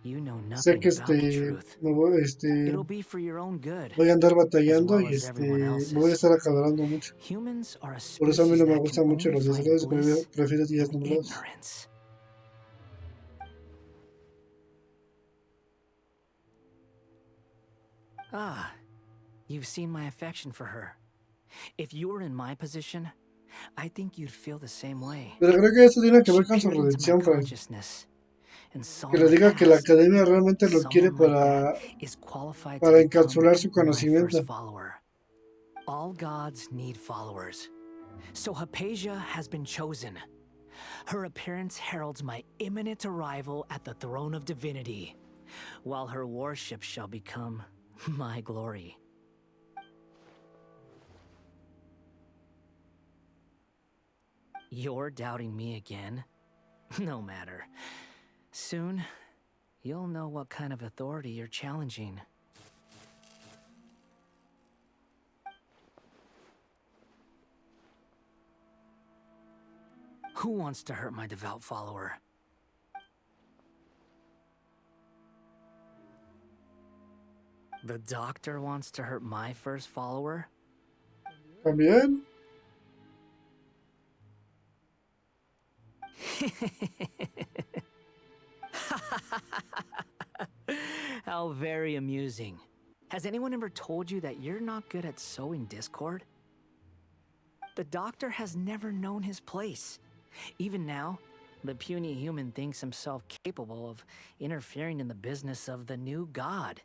[SPEAKER 16] You know
[SPEAKER 1] sé
[SPEAKER 16] nothing
[SPEAKER 1] que
[SPEAKER 16] about the truth.
[SPEAKER 1] me voy,
[SPEAKER 16] It'll be for your own good,
[SPEAKER 1] voy a andar
[SPEAKER 16] as
[SPEAKER 1] batallando
[SPEAKER 16] well
[SPEAKER 1] y
[SPEAKER 16] as everyone
[SPEAKER 1] me voy a
[SPEAKER 16] else's.
[SPEAKER 1] estar acalorando mucho.
[SPEAKER 16] Humans are a
[SPEAKER 1] Por eso a mí
[SPEAKER 16] species
[SPEAKER 1] no me
[SPEAKER 16] that can
[SPEAKER 1] gustan mucho
[SPEAKER 16] only
[SPEAKER 1] los días
[SPEAKER 16] find
[SPEAKER 1] soleados,
[SPEAKER 16] bliss
[SPEAKER 1] prefiero días
[SPEAKER 16] in
[SPEAKER 1] nublados.
[SPEAKER 16] ignorance. Ah, you've seen my affection for her. If you were in my position, I think you'd feel the same way.
[SPEAKER 1] Pero creo que esto tiene que
[SPEAKER 16] She
[SPEAKER 1] ver con su
[SPEAKER 16] peered into my
[SPEAKER 1] redención, Frank.
[SPEAKER 16] consciousness and saw
[SPEAKER 1] Que le
[SPEAKER 16] my
[SPEAKER 1] diga que la
[SPEAKER 16] past.
[SPEAKER 1] academia realmente lo quiere
[SPEAKER 16] Someone like that is qualified to
[SPEAKER 1] para
[SPEAKER 16] become
[SPEAKER 1] encapsular su
[SPEAKER 16] my
[SPEAKER 1] conocimiento.
[SPEAKER 16] first follower. All gods need followers. So Hypatia has been chosen. Her appearance heralds my imminent arrival at the throne of divinity, while her worship shall become my glory. You're doubting me again? No matter. Soon, you'll know what kind of authority you're challenging. Who wants to hurt my devout follower? The doctor wants to hurt my first follower?
[SPEAKER 1] También.
[SPEAKER 16] How very amusing. Has anyone ever told you that you're not good at sowing discord? The doctor has never known his place. Even now, the puny human thinks himself capable of interfering in the business of the new god.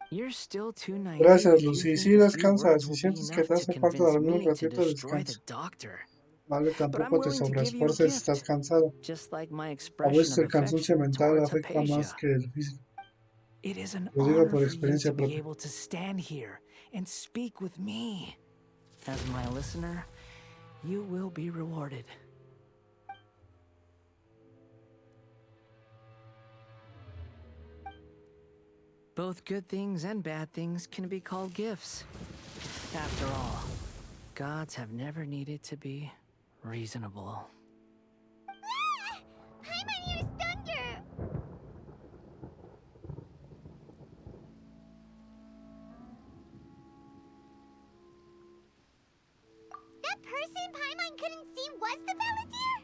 [SPEAKER 16] You're still too naive
[SPEAKER 1] Gracias,
[SPEAKER 16] if you
[SPEAKER 1] Lucy.
[SPEAKER 16] think
[SPEAKER 1] Sí,
[SPEAKER 16] a few
[SPEAKER 1] descansa.
[SPEAKER 16] words
[SPEAKER 1] Si
[SPEAKER 16] will be
[SPEAKER 1] sientes que
[SPEAKER 16] enough
[SPEAKER 1] te
[SPEAKER 16] to
[SPEAKER 1] hace falta
[SPEAKER 16] convince
[SPEAKER 1] dormir un
[SPEAKER 16] me to
[SPEAKER 1] ratito,
[SPEAKER 16] destroy the
[SPEAKER 1] descansa.
[SPEAKER 16] doctor.
[SPEAKER 1] Vale,
[SPEAKER 16] But I'm
[SPEAKER 1] tampoco te
[SPEAKER 16] willing to give you a
[SPEAKER 1] sobreesfuerces si estás
[SPEAKER 16] gift,
[SPEAKER 1] cansado.
[SPEAKER 16] just like my
[SPEAKER 1] A
[SPEAKER 16] expression
[SPEAKER 1] veces
[SPEAKER 16] of
[SPEAKER 1] el cansancio
[SPEAKER 16] affection
[SPEAKER 1] mental
[SPEAKER 16] towards
[SPEAKER 1] afecta más
[SPEAKER 16] Hypatia.
[SPEAKER 1] que el físico.
[SPEAKER 16] It is an
[SPEAKER 1] Lo digo
[SPEAKER 16] honor
[SPEAKER 1] por
[SPEAKER 16] for you
[SPEAKER 1] experiencia
[SPEAKER 16] to be
[SPEAKER 1] propia.
[SPEAKER 16] able to stand here and speak with me. As my listener, you will be rewarded. Both good things and bad things can be called gifts. After all, gods have never needed to be reasonable.
[SPEAKER 2] Ah! Paimon hears thunder! That person Paimon couldn't see was the Balladeer?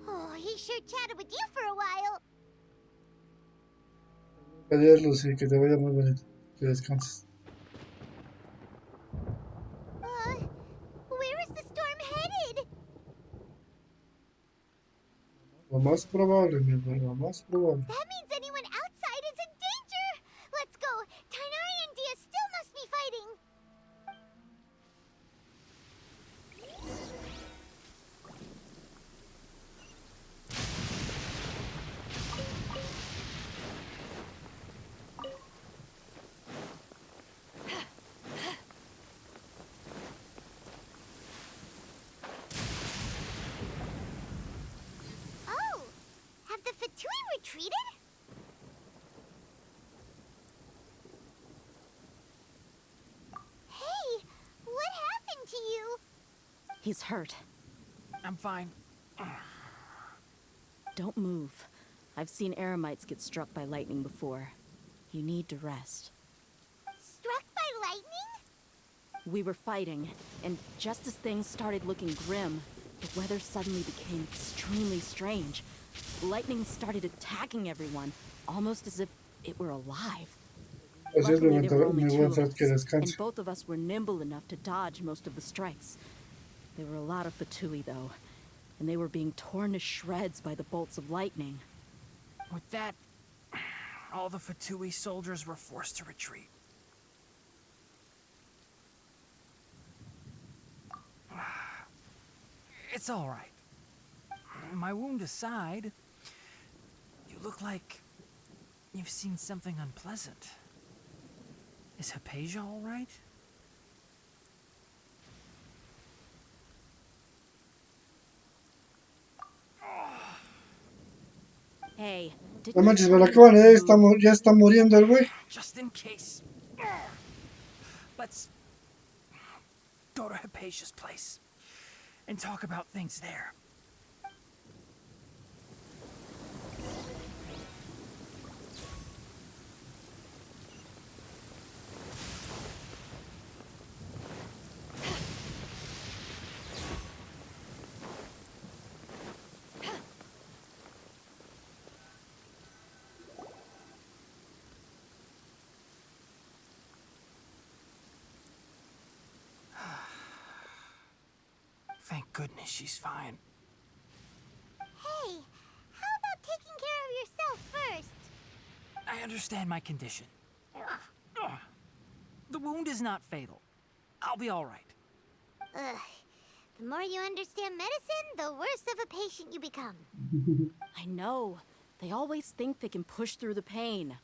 [SPEAKER 2] Oh, he sure chatted with you for a while.
[SPEAKER 1] Adiós, Lucy, que te vaya muy bonito. Que descanses.
[SPEAKER 2] Where is the storm headed?
[SPEAKER 1] Lo más probable, mi amor, lo más probable.
[SPEAKER 2] That means anyone outside is in danger! Let's go! Tighnari and Dia still must be fighting! Oh! Have the Fatui retreated? Hey! What happened to you?
[SPEAKER 5] He's hurt.
[SPEAKER 14] I'm fine.
[SPEAKER 5] Don't move. I've seen eremites get struck by lightning before. You need to rest.
[SPEAKER 2] Struck by lightning?
[SPEAKER 5] We were fighting, and just as things started looking grim, the weather suddenly became extremely strange. Lightning started attacking everyone, almost as if it were alive.
[SPEAKER 1] Así es, mi
[SPEAKER 5] Luckily, there were only
[SPEAKER 1] mi
[SPEAKER 5] two
[SPEAKER 1] buen
[SPEAKER 5] of
[SPEAKER 1] Fred, que
[SPEAKER 5] us,
[SPEAKER 1] descanse.
[SPEAKER 5] and both of us were nimble enough to dodge most of the strikes. There were a lot of Fatui, though, and they were being torn to shreds by the bolts of lightning.
[SPEAKER 14] With that, all the Fatui soldiers were forced to retreat. It's all right. My wound aside, you look like you've seen something unpleasant. Is Hypatia all right?
[SPEAKER 5] Hey,
[SPEAKER 1] No
[SPEAKER 5] didn't I
[SPEAKER 1] manches,
[SPEAKER 5] tell
[SPEAKER 1] me la
[SPEAKER 5] you
[SPEAKER 1] acaban,
[SPEAKER 5] not to move?
[SPEAKER 1] ya está muriendo el güey.
[SPEAKER 14] Just in case. Let's go to Hypatia's place and talk about things there. Thank goodness she's fine.
[SPEAKER 2] Hey, how about taking care of yourself first?
[SPEAKER 14] I understand my condition. The wound is not fatal. I'll be all right.
[SPEAKER 2] Ugh. The more you understand medicine, the worse of a patient you become.
[SPEAKER 5] I know. They always think they can push through the pain.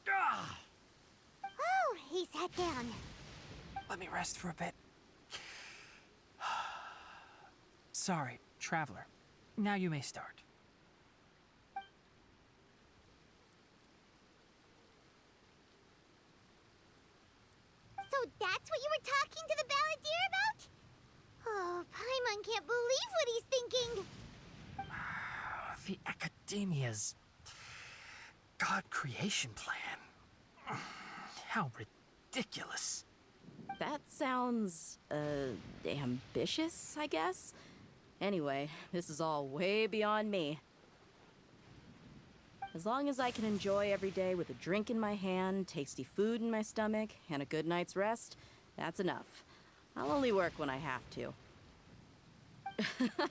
[SPEAKER 2] Oh, he sat down.
[SPEAKER 14] Let me rest for a bit. Sorry, traveler. Now you may start.
[SPEAKER 2] So that's what you were talking to the balladeer about? Oh, Paimon can't believe what he's thinking.
[SPEAKER 14] The Academia's God creation plan. How ridiculous.
[SPEAKER 5] That sounds, ambitious, I guess? Anyway, this is all way beyond me. As long as I can enjoy every day with a drink in my hand, tasty food in my stomach, and a good night's rest, that's enough. I'll only work when I have to.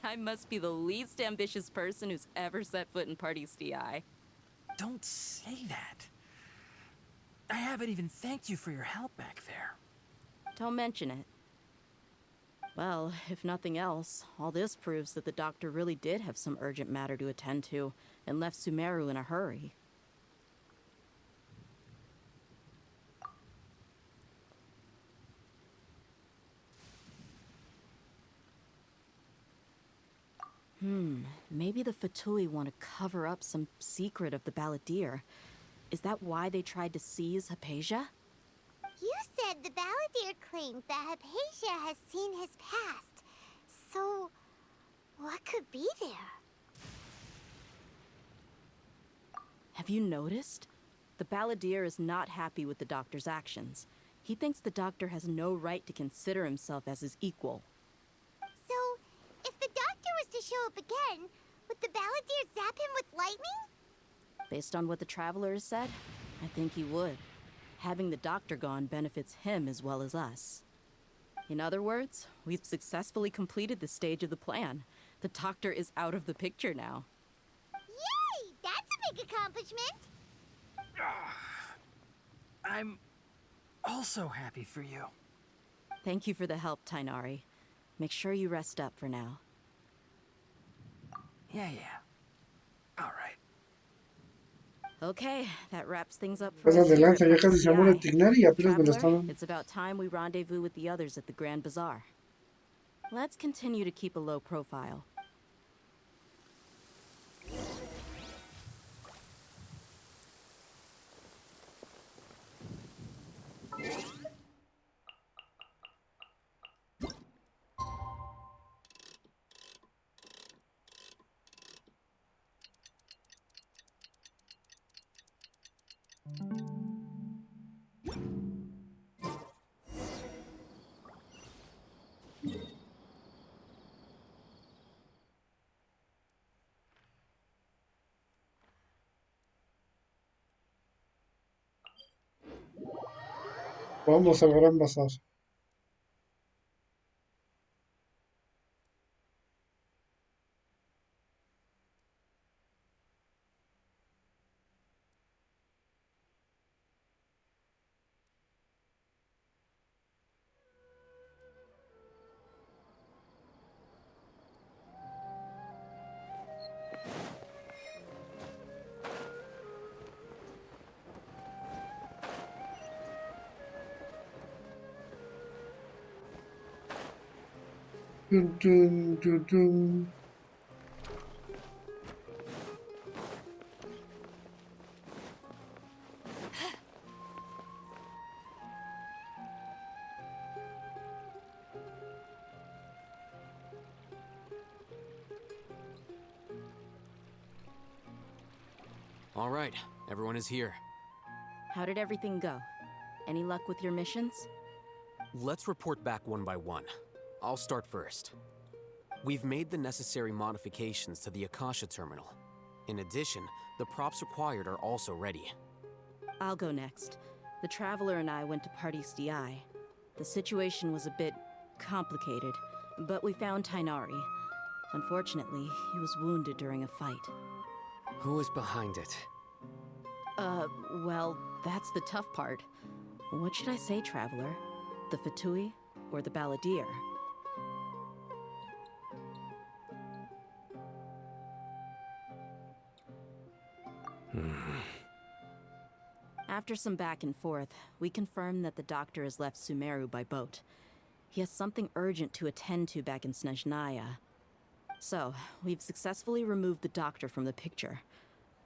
[SPEAKER 5] I must be the least ambitious person who's ever set foot in Party's DI.
[SPEAKER 14] Don't say that. I haven't even thanked you for your help back there.
[SPEAKER 5] Don't mention it. Well, if nothing else, all this proves that the doctor really did have some urgent matter to attend to and left Sumeru in a hurry. Maybe the Fatui want to cover up some secret of the balladeer. Is that why they tried to seize Hypatia?
[SPEAKER 2] You said the balladeer claimed that Hypatia has seen his past. So, what could be there?
[SPEAKER 5] Have you noticed? The balladeer is not happy with the doctor's actions. He thinks the doctor has no right to consider himself as his equal.
[SPEAKER 2] So, if the doctor was to show up again, would the balladeer zap him with lightning?
[SPEAKER 5] Based on what the traveler has said, I think he would. Having the doctor gone benefits him as well as us. In other words, we've successfully completed this stage of the plan. The doctor is out of the picture now.
[SPEAKER 2] Yay! That's a big accomplishment!
[SPEAKER 14] I'm also happy for you.
[SPEAKER 5] Thank you for the help, Tainari. Make sure you rest up for now.
[SPEAKER 14] Yeah. All right.
[SPEAKER 5] Okay, that wraps things up for
[SPEAKER 1] Pasa
[SPEAKER 5] us
[SPEAKER 1] de
[SPEAKER 5] here
[SPEAKER 1] lanza,
[SPEAKER 5] at
[SPEAKER 1] ya casi se muere
[SPEAKER 5] PCI.
[SPEAKER 1] Tignari y apenas me lo
[SPEAKER 5] Traveler,
[SPEAKER 1] están dando.
[SPEAKER 5] it's about time we rendezvous with the others at the Grand Bazaar. Let's continue to keep a low profile.
[SPEAKER 1] Vamos al gran bazar. Dun, dun, dun, dun.
[SPEAKER 4] All right, everyone is here.
[SPEAKER 5] How did everything go? Any luck with your missions?
[SPEAKER 4] Let's report back one by one. I'll start first. We've made the necessary modifications to the Akasha terminal. In addition, the props required are also ready.
[SPEAKER 5] I'll go next. The Traveler and I went to Parte's DI. The situation was a bit complicated, but we found Tainari. Unfortunately, he was wounded during a fight.
[SPEAKER 9] Who was behind it?
[SPEAKER 5] Well, that's the tough part. What should I say, Traveler? The Fatui or the Balladeer? After some back and forth, we confirmed that the doctor has left Sumeru by boat. He has something urgent to attend to back in Snezhnaya. So, we've successfully removed the doctor from the picture.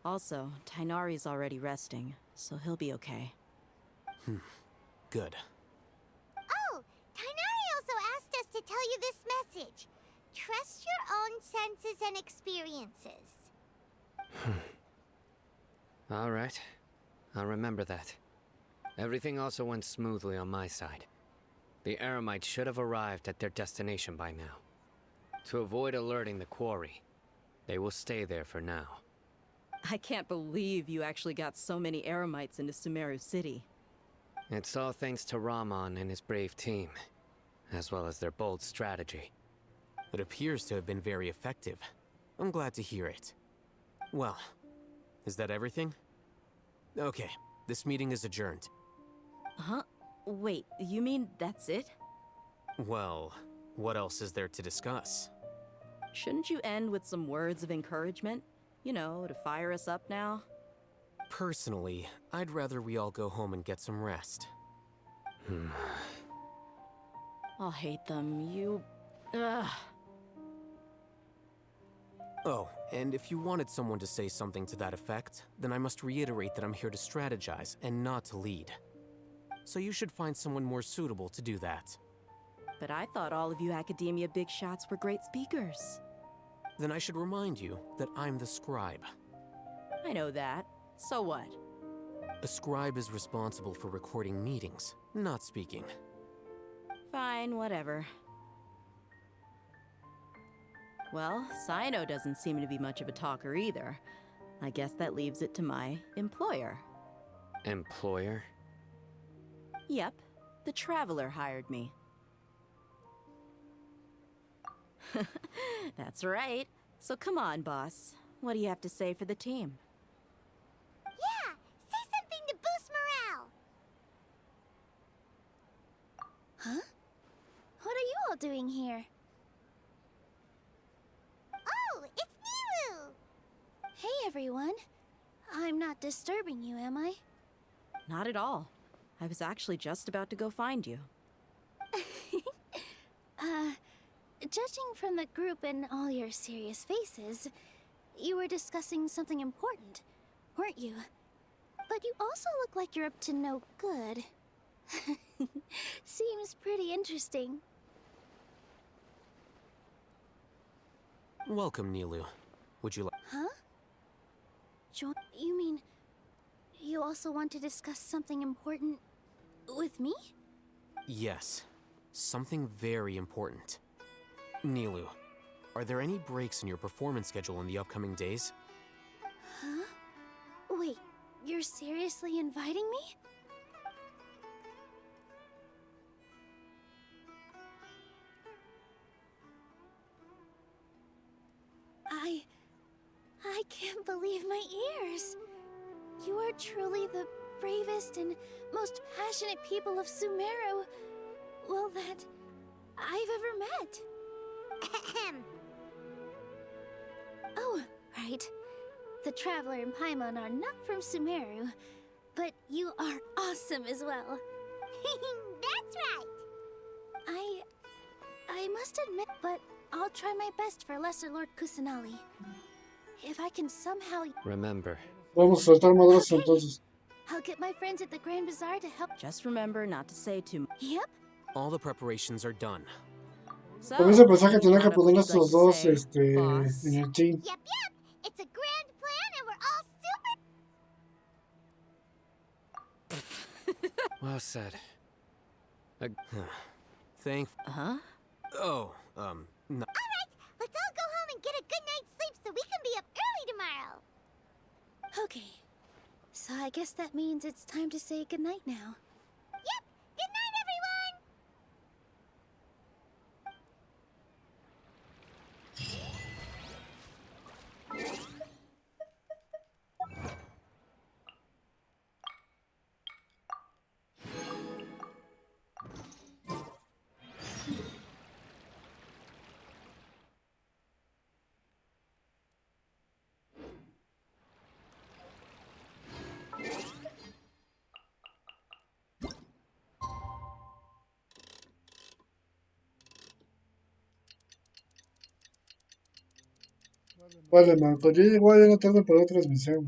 [SPEAKER 5] Also, Tainari's already resting, so he'll be okay.
[SPEAKER 4] Good.
[SPEAKER 2] Oh, Tainari also asked us to tell you this message. Trust your own senses and experiences.
[SPEAKER 9] All right. I'll remember that. Everything also went smoothly on my side. The Eremites should have arrived at their destination by now. To avoid alerting the quarry, they will stay there for now.
[SPEAKER 5] I can't believe you actually got so many Eremites into Sumeru City.
[SPEAKER 9] It's all thanks to Rahman and his brave team, as well as their bold strategy.
[SPEAKER 4] It appears to have been very effective. I'm glad to hear it. Well, is that everything? Okay, this meeting is adjourned.
[SPEAKER 5] Huh? Wait, you mean that's it?
[SPEAKER 4] Well, what else is there to discuss?
[SPEAKER 5] Shouldn't you end with some words of encouragement? You know, to fire us up now?
[SPEAKER 4] Personally, I'd rather we all go home and get some rest.
[SPEAKER 5] I'll hate them. Ugh.
[SPEAKER 4] Oh, and if you wanted someone to say something to that effect, then I must reiterate that I'm here to strategize and not to lead. So you should find someone more suitable to do that.
[SPEAKER 5] But I thought all of you academia big shots were great speakers.
[SPEAKER 4] Then I should remind you that I'm the scribe.
[SPEAKER 5] I know that. So what?
[SPEAKER 4] A scribe is responsible for recording meetings, not speaking.
[SPEAKER 5] Fine, whatever. Well, Sino doesn't seem to be much of a talker either. I guess that leaves it to my employer.
[SPEAKER 9] Employer?
[SPEAKER 5] Yep, the Traveler hired me. That's right. So come on, boss. What do you have to say for the team?
[SPEAKER 2] Yeah, say something to boost morale. Huh? What are you all doing here? Oh, it's Nilu! Hey, everyone. I'm not disturbing you, am I?
[SPEAKER 5] Not at all. I was actually just about to go find you.
[SPEAKER 2] Judging from the group and all your serious faces, you were discussing something important, weren't you? But you also look like you're up to no good. Seems pretty interesting.
[SPEAKER 4] Welcome, Nilu. Would you like...
[SPEAKER 2] Huh? You mean you also want to discuss something important with me?
[SPEAKER 4] Yes. Something very important. Nilu, are there any breaks in your performance schedule in the upcoming days?
[SPEAKER 2] Huh? Wait, you're seriously inviting me? I can't believe my ears. You are truly the bravest and most passionate people of Sumeru, well, that I've ever met. Oh, right. The Traveler and Paimon are not from Sumeru, but you are awesome as well. That's right. I must admit, but I'll try my best for Lesser Lord Kusanali. If I can somehow...
[SPEAKER 9] Remember.
[SPEAKER 1] Vamos a soltar madrazos entonces.
[SPEAKER 2] I'll get my friends at the Grand Bazaar to help.
[SPEAKER 5] Just remember not to say too much.
[SPEAKER 2] Yep.
[SPEAKER 4] All the preparations are done.
[SPEAKER 5] So,
[SPEAKER 1] También se pensaba que tenía que
[SPEAKER 5] what
[SPEAKER 1] poner
[SPEAKER 5] would you
[SPEAKER 1] estos
[SPEAKER 5] like to
[SPEAKER 1] dos
[SPEAKER 5] say, boss?
[SPEAKER 1] en el team.
[SPEAKER 2] Yep. It's a grand plan and we're all super...
[SPEAKER 4] Well said. Thank.
[SPEAKER 5] Huh?
[SPEAKER 4] Oh, no.
[SPEAKER 2] Alright, let's all go home and get a good night's sleep so we can be up early tomorrow. Okay, so I guess that means it's time to say goodnight now. Yep, good night, everyone!
[SPEAKER 1] Vale, man, pues yo igual ya no tarde para otra transmisión.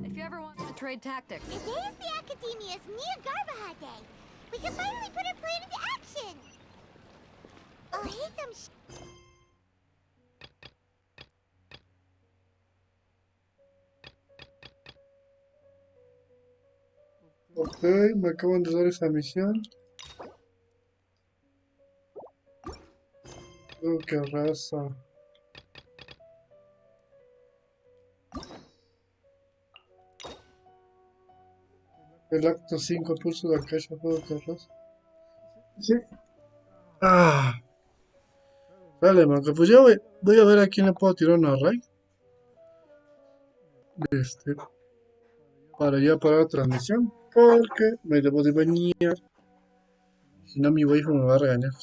[SPEAKER 19] If you ever want to trade tactics.
[SPEAKER 2] Today is the Academia's Nia Garbaha Day. We can finally put our plan into action. Oh, here's some
[SPEAKER 1] Ok, me acaban de dar esa misión. Qué raza. El acto 5, pulso de Akasha, juego de raza. Sí. Ah. Vale, man, pues yo voy a ver a quién le puedo tirar una raid. Para ya parar la transmisión. Porque me debo de bañar. Si no, mi hijo me va a regañar.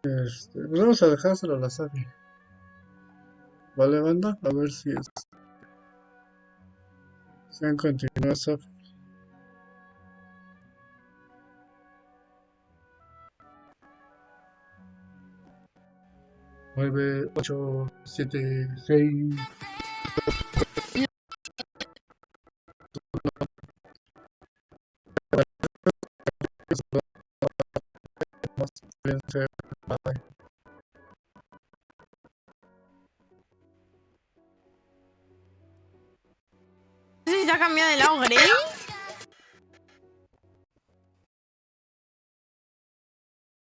[SPEAKER 1] Pues vamos a dejárselo a la Safi. Vale, banda, a ver si se han continuado Safi. 9, 8, 7, 6. Bye.
[SPEAKER 20] ¿Sí se ha cambiado el agua,